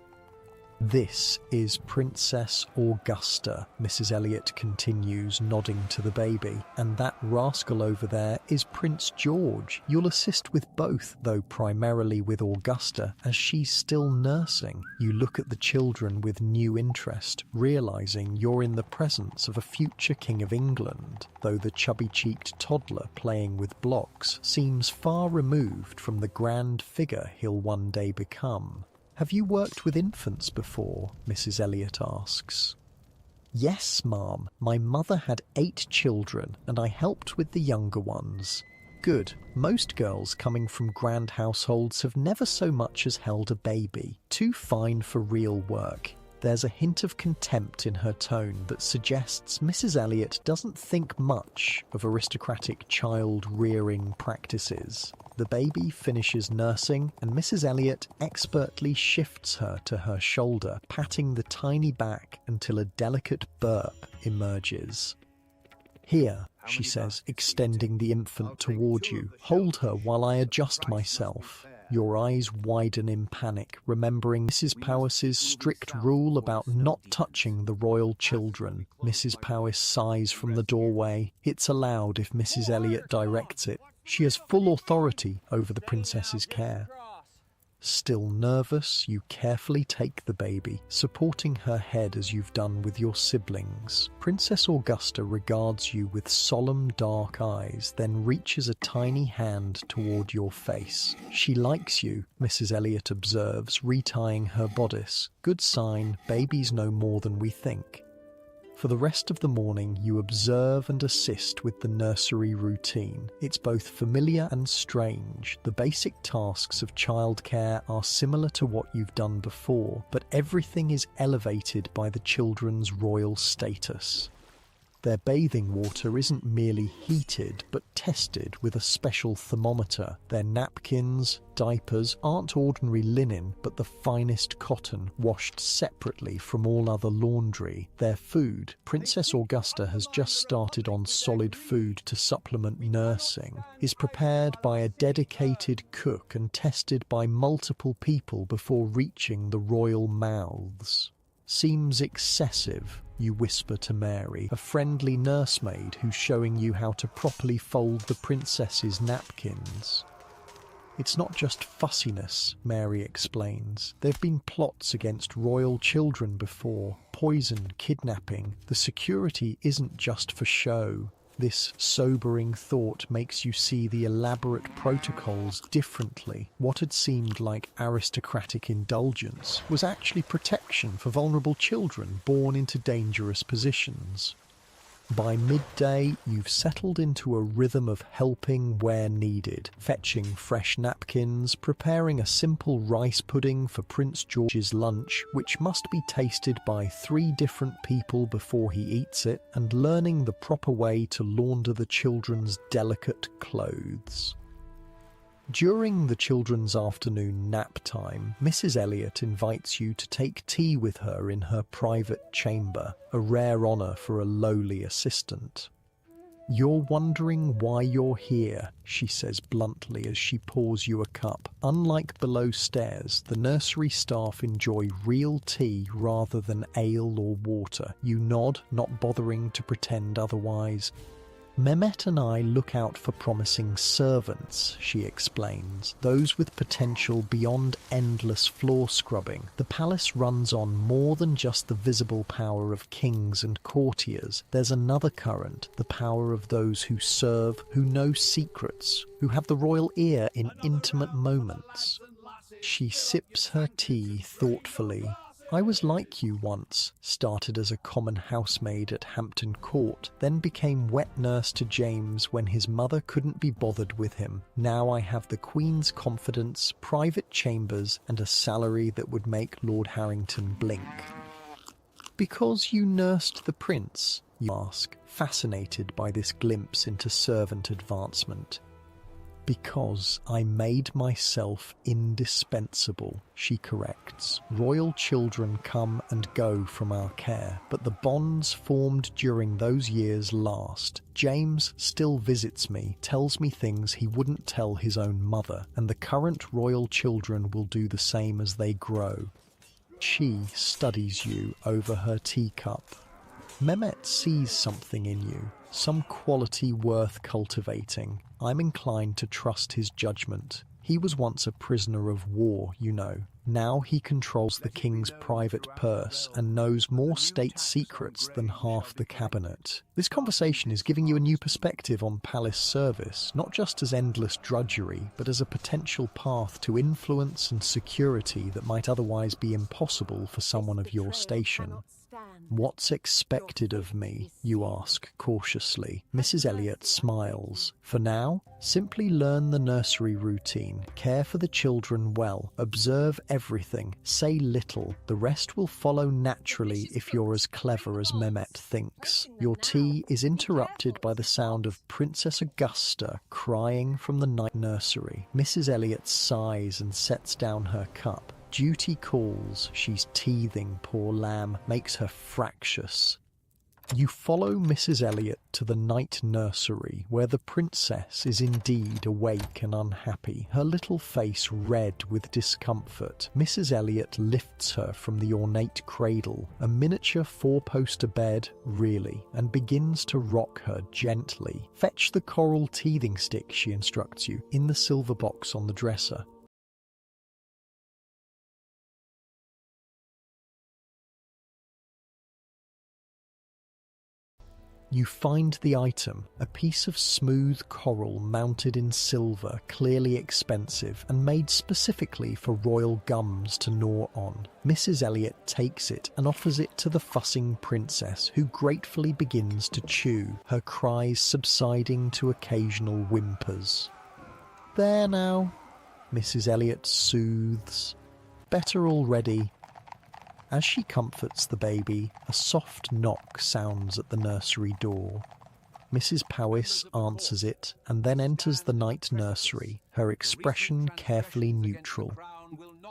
This is Princess Augusta, Mrs. Elliot continues, nodding to the baby. And that rascal over there is Prince George. You'll assist with both, though primarily with Augusta, as she's still nursing. You look at the children with new interest, realising you're in the presence of a future King of England, though the chubby-cheeked toddler playing with blocks seems far removed from the grand figure he'll one day become. Have you worked with infants before? Mrs. Elliot asks. Yes, ma'am. My mother had 8 children, and I helped with the younger ones. Good. Most girls coming from grand households have never so much as held a baby. Too fine for real work. There's a hint of contempt in her tone that suggests Mrs. Elliot doesn't think much of aristocratic child-rearing practices. The baby finishes nursing, and Mrs. Elliot expertly shifts her to her shoulder, patting the tiny back until a delicate burp emerges. Here, she says, extending the infant toward you. Hold her while I adjust myself. Your eyes widen in panic, remembering Mrs. Powys's strict rule about not touching the royal children. Mrs. Powys sighs from the doorway. It's allowed if Mrs. Elliot directs it. She has full authority over the princess's care. Still nervous, you carefully take the baby, supporting her head as you've done with your siblings. Princess Augusta regards you with solemn dark eyes, then reaches a tiny hand toward your face. She likes you, Mrs. Elliot observes, retying her bodice. Good sign, babies know more than we think. For the rest of the morning, you observe and assist with the nursery routine. It's both familiar and strange. The basic tasks of childcare are similar to what you've done before, but everything is elevated by the children's royal status. Their bathing water isn't merely heated, but tested with a special thermometer. Their napkins, diapers aren't ordinary linen, but the finest cotton, washed separately from all other laundry. Their food, Princess Augusta has just started on solid food to supplement nursing, is prepared by a dedicated cook and tested by multiple people before reaching the royal mouths. Seems excessive, you whisper to Mary, a friendly nursemaid who's showing you how to properly fold the princess's napkins. It's not just fussiness, Mary explains. There have been plots against royal children before, poison, kidnapping. The security isn't just for show. This sobering thought makes you see the elaborate protocols differently. What had seemed like aristocratic indulgence was actually protection for vulnerable children born into dangerous positions. By midday, you've settled into a rhythm of helping where needed, fetching fresh napkins, preparing a simple rice pudding for Prince George's lunch, which must be tasted by 3 different people before he eats it, and learning the proper way to launder the children's delicate clothes. During the children's afternoon nap time, Mrs. Elliot invites you to take tea with her in her private chamber, a rare honour for a lowly assistant. "You're wondering why you're here," she says bluntly as she pours you a cup. Unlike below stairs, the nursery staff enjoy real tea rather than ale or water. You nod, not bothering to pretend otherwise. "Mehmet and I look out for promising servants," she explains, "those with potential beyond endless floor scrubbing. The palace runs on more than just the visible power of kings and courtiers. There's another current, the power of those who serve, who know secrets, who have the royal ear in intimate moments." She sips her tea thoughtfully. "I was like you once, started as a common housemaid at Hampton Court, then became wet nurse to James when his mother couldn't be bothered with him. Now I have the Queen's confidence, private chambers, and a salary that would make Lord Harrington blink." "Because you nursed the prince?" you ask, fascinated by this glimpse into servant advancement. "Because I made myself indispensable," she corrects. "Royal children come and go from our care, but the bonds formed during those years last. James still visits me, tells me things he wouldn't tell his own mother, and the current royal children will do the same as they grow." She studies you over her teacup. "Mehmet sees something in you, some quality worth cultivating. I'm inclined to trust his judgment. He was once a prisoner of war, you know. Now he controls the king's private purse and knows more state secrets than half the cabinet." This conversation is giving you a new perspective on palace service, not just as endless drudgery, but as a potential path to influence and security that might otherwise be impossible for someone of your station. "What's expected of me?" you ask cautiously. Mrs. Elliot smiles. "For now, simply learn the nursery routine, care for the children well, observe everything, say little. The rest will follow naturally if you're as clever as Mehmet thinks." Your tea is interrupted by the sound of Princess Augusta crying from the night nursery. Mrs. Elliot sighs and sets down her cup. Duty calls, she's teething, poor lamb, makes her fractious. You follow Mrs. Elliot to the night nursery, where the princess is indeed awake and unhappy, her little face red with discomfort. Mrs. Elliot lifts her from the ornate cradle, a miniature 4-poster bed, really, and begins to rock her gently. "Fetch the coral teething stick," she instructs you, in the silver box on the dresser. You find the item, a piece of smooth coral mounted in silver, clearly expensive and made specifically for royal gums to gnaw on. Mrs. Elliot takes it and offers it to the fussing princess, who gratefully begins to chew, her cries subsiding to occasional whimpers. "There now," Mrs. Elliot soothes. "Better already." As she comforts the baby, a soft knock sounds at the nursery door. Mrs. Powys answers it and then enters the night nursery, her expression carefully neutral.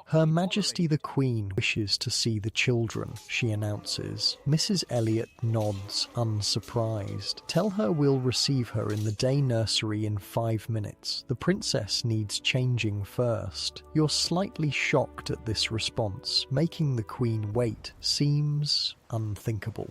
"Her Majesty the Queen wishes to see the children," she announces. Mrs. Elliot nods, unsurprised. "Tell her we'll receive her in the day nursery in 5 minutes. The princess needs changing first." You're slightly shocked at this response. Making the Queen wait seems unthinkable.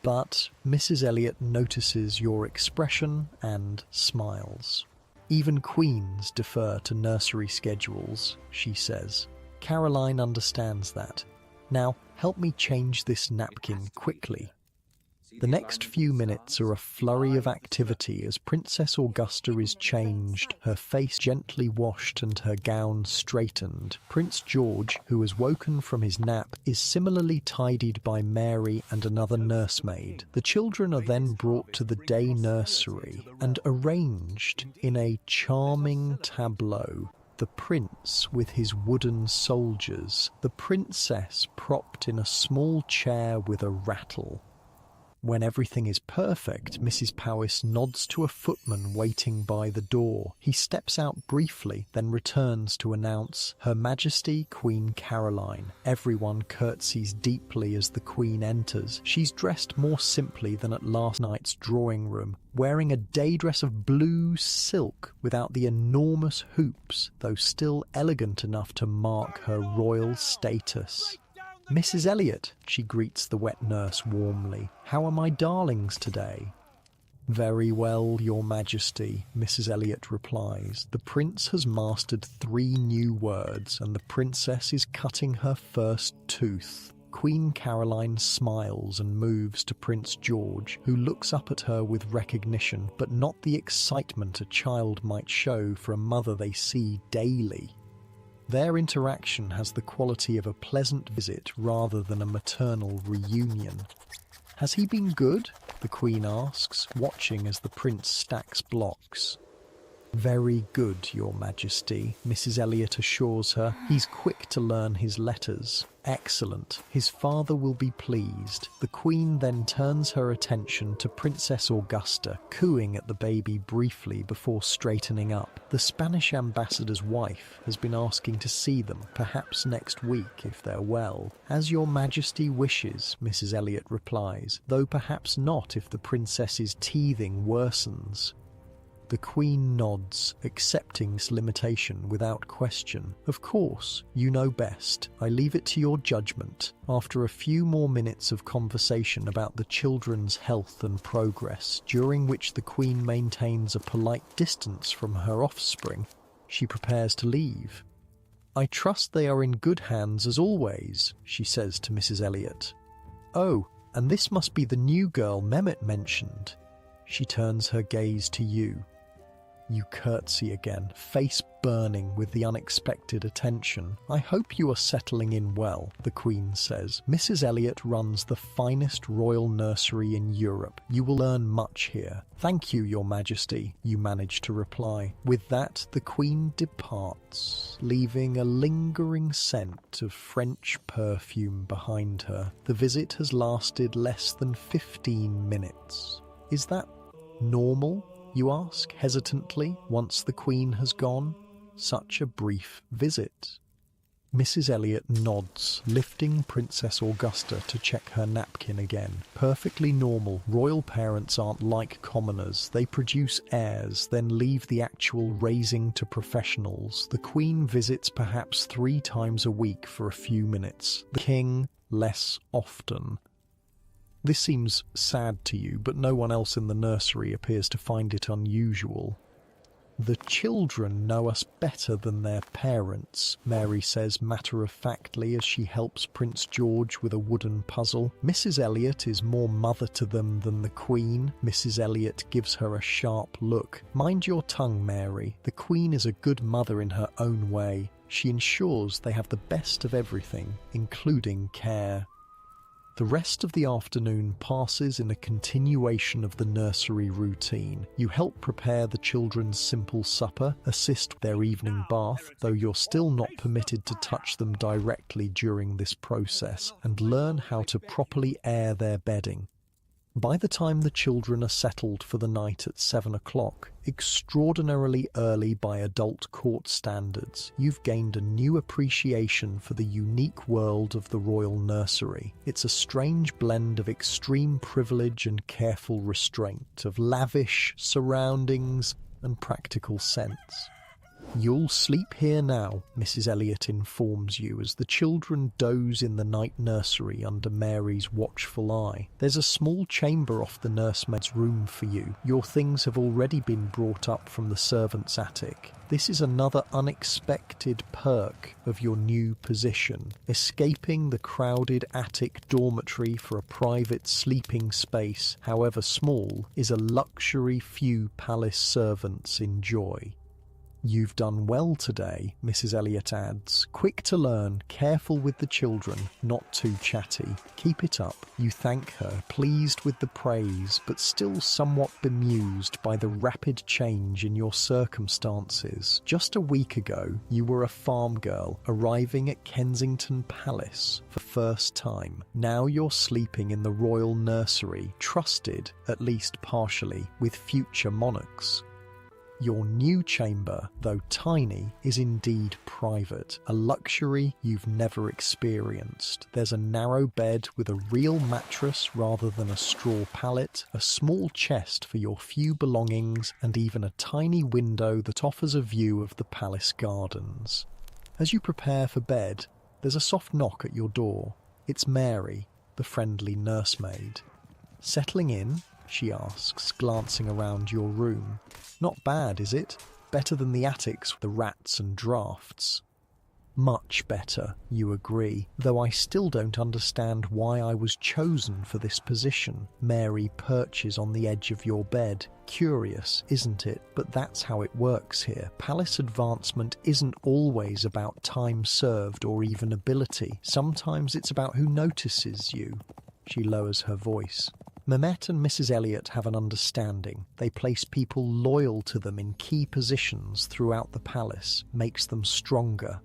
But Mrs. Elliot notices your expression and smiles. "Even queens defer to nursery schedules," she says. Caroline understands that. "Now, help me change this napkin quickly." The next few minutes are a flurry of activity as Princess Augusta is changed, her face gently washed and her gown straightened. Prince George, who has woken from his nap, is similarly tidied by Mary and another nursemaid. The children are then brought to the day nursery and arranged in a charming tableau. The prince with his wooden soldiers, the princess propped in a small chair with a rattle. When everything is perfect, Mrs. Powys nods to a footman waiting by the door. He steps out briefly, then returns to announce Her Majesty Queen Caroline. Everyone curtsies deeply as the Queen enters. She's dressed more simply than at last night's drawing room, wearing a day dress of blue silk without the enormous hoops, though still elegant enough to mark her royal status. "Mrs. Elliot," she greets the wet nurse warmly. "How are my darlings today?" "Very well, Your Majesty," Mrs. Elliot replies. "The prince has mastered 3 new words, and the princess is cutting her first tooth." Queen Caroline smiles and moves to Prince George, who looks up at her with recognition, but not the excitement a child might show for a mother they see daily. Their interaction has the quality of a pleasant visit rather than a maternal reunion. "Has he been good?" the Queen asks, watching as the prince stacks blocks. "Very good, Your Majesty," Mrs. Elliot assures her. "He's quick to learn his letters." "Excellent. His father will be pleased." The Queen then turns her attention to Princess Augusta, cooing at the baby briefly before straightening up. "The Spanish ambassador's wife has been asking to see them, perhaps next week if they're well." "As Your Majesty wishes," Mrs. Elliot replies, "though perhaps not if the princess's teething worsens." The Queen nods, accepting this limitation without question. "Of course, you know best. I leave it to your judgment." After a few more minutes of conversation about the children's health and progress, during which the Queen maintains a polite distance from her offspring, she prepares to leave. "I trust they are in good hands as always," she says to Mrs. Elliot. "Oh, and this must be the new girl Mehmet mentioned." She turns her gaze to you. You curtsy again, face burning with the unexpected attention. "I hope you are settling in well," the Queen says. "Mrs. Elliot runs the finest royal nursery in Europe. You will learn much here." "Thank you, Your Majesty," you manage to reply. With that, the Queen departs, leaving a lingering scent of French perfume behind her. The visit has lasted less than 15 minutes. Is that normal? You ask hesitantly once the Queen has gone. Such a brief visit. Mrs. Elliot nods, lifting Princess Augusta to check her napkin again. Perfectly normal. Royal parents aren't like commoners. They produce heirs, then leave the actual raising to professionals. The Queen visits perhaps 3 times a week for a few minutes. The King less often. This seems sad to you, but no one else in the nursery appears to find it unusual. "The children know us better than their parents," Mary says matter-of-factly as she helps Prince George with a wooden puzzle. "Mrs. Elliot is more mother to them than the Queen." Mrs. Elliot gives her a sharp look. "Mind your tongue, Mary. The Queen is a good mother in her own way. She ensures they have the best of everything, including care." The rest of the afternoon passes in a continuation of the nursery routine. You help prepare the children's simple supper, assist with their evening bath, though you're still not permitted to touch them directly during this process, and learn how to properly air their bedding. By the time the children are settled for the night at 7 o'clock, extraordinarily early by adult court standards, you've gained a new appreciation for the unique world of the royal nursery. It's a strange blend of extreme privilege and careful restraint, of lavish surroundings and practical sense. "You'll sleep here now," Mrs. Elliot informs you as the children doze in the night nursery under Mary's watchful eye. "There's a small chamber off the nursemaid's room for you. Your things have already been brought up from the servants' attic. This is another unexpected perk of your new position. Escaping the crowded attic dormitory for a private sleeping space, however small, is a luxury few palace servants enjoy." "You've done well today," Mrs. Elliot adds. "Quick to learn, careful with the children, not too chatty. Keep it up." You thank her, pleased with the praise, but still somewhat bemused by the rapid change in your circumstances. Just a week ago, you were a farm girl arriving at Kensington Palace for the first time. Now you're sleeping in the royal nursery, trusted, at least partially, with future monarchs. Your new chamber, though tiny, is indeed private, a luxury you've never experienced. There's a narrow bed with a real mattress rather than a straw pallet, a small chest for your few belongings, and even a tiny window that offers a view of the palace gardens. As you prepare for bed, there's a soft knock at your door. It's Mary, the friendly nursemaid. "Settling in?" she asks, glancing around your room. "Not bad, is it? Better than the attics with the rats and drafts." "Much better," you agree, "though I still don't understand why I was chosen for this position." Mary perches on the edge of your bed. "Curious, isn't it? But that's how it works here. Palace advancement isn't always about time served or even ability. Sometimes it's about who notices you." She lowers her voice. "Mehmet and Mrs. Elliot have an understanding. They place people loyal to them in key positions throughout the palace, makes them stronger."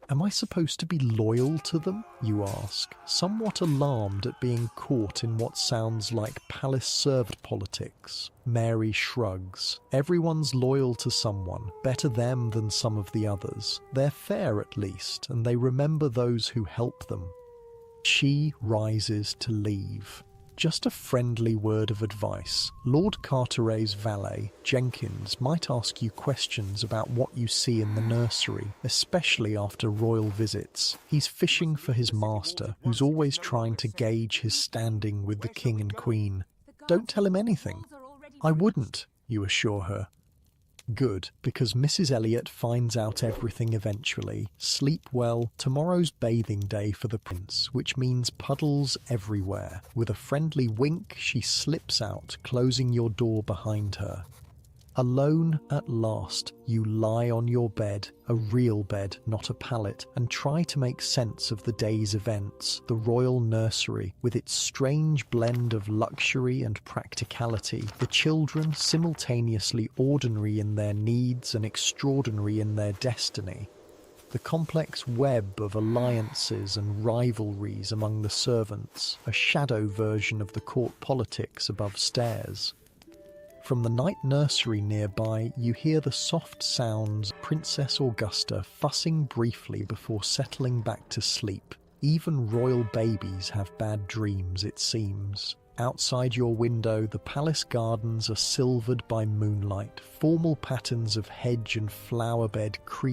"Am I supposed to be loyal to them?" you ask, somewhat alarmed at being caught in what sounds like palace-served politics. Mary shrugs. "Everyone's loyal to someone, better them than some of the others. They're fair at least, and they remember those who help them." She rises to leave. "Just a friendly word of advice. Lord Carteret's valet, Jenkins, might ask you questions about what you see in the nursery, especially after royal visits. He's fishing for his master, who's always trying to gauge his standing with the king and queen. Don't tell him anything." "I wouldn't," you assure her. Good, because Mrs. Elliot finds out everything eventually. Sleep well. Tomorrow's bathing day for the prince, which means puddles everywhere. With a friendly wink, she slips out, closing your door behind her. Alone at last, you lie on your bed, a real bed, not a pallet, and try to make sense of the day's events. The royal nursery, with its strange blend of luxury and practicality, the children simultaneously ordinary in their needs and extraordinary in their destiny. The complex web of alliances and rivalries among the servants, a shadow version of the court politics above stairs. From the night nursery nearby, you hear the soft sounds of Princess Augusta fussing briefly before settling back to sleep. Even royal babies have bad dreams, it seems. Outside your window, the palace gardens are silvered by moonlight. Formal patterns of hedge and flower bed creep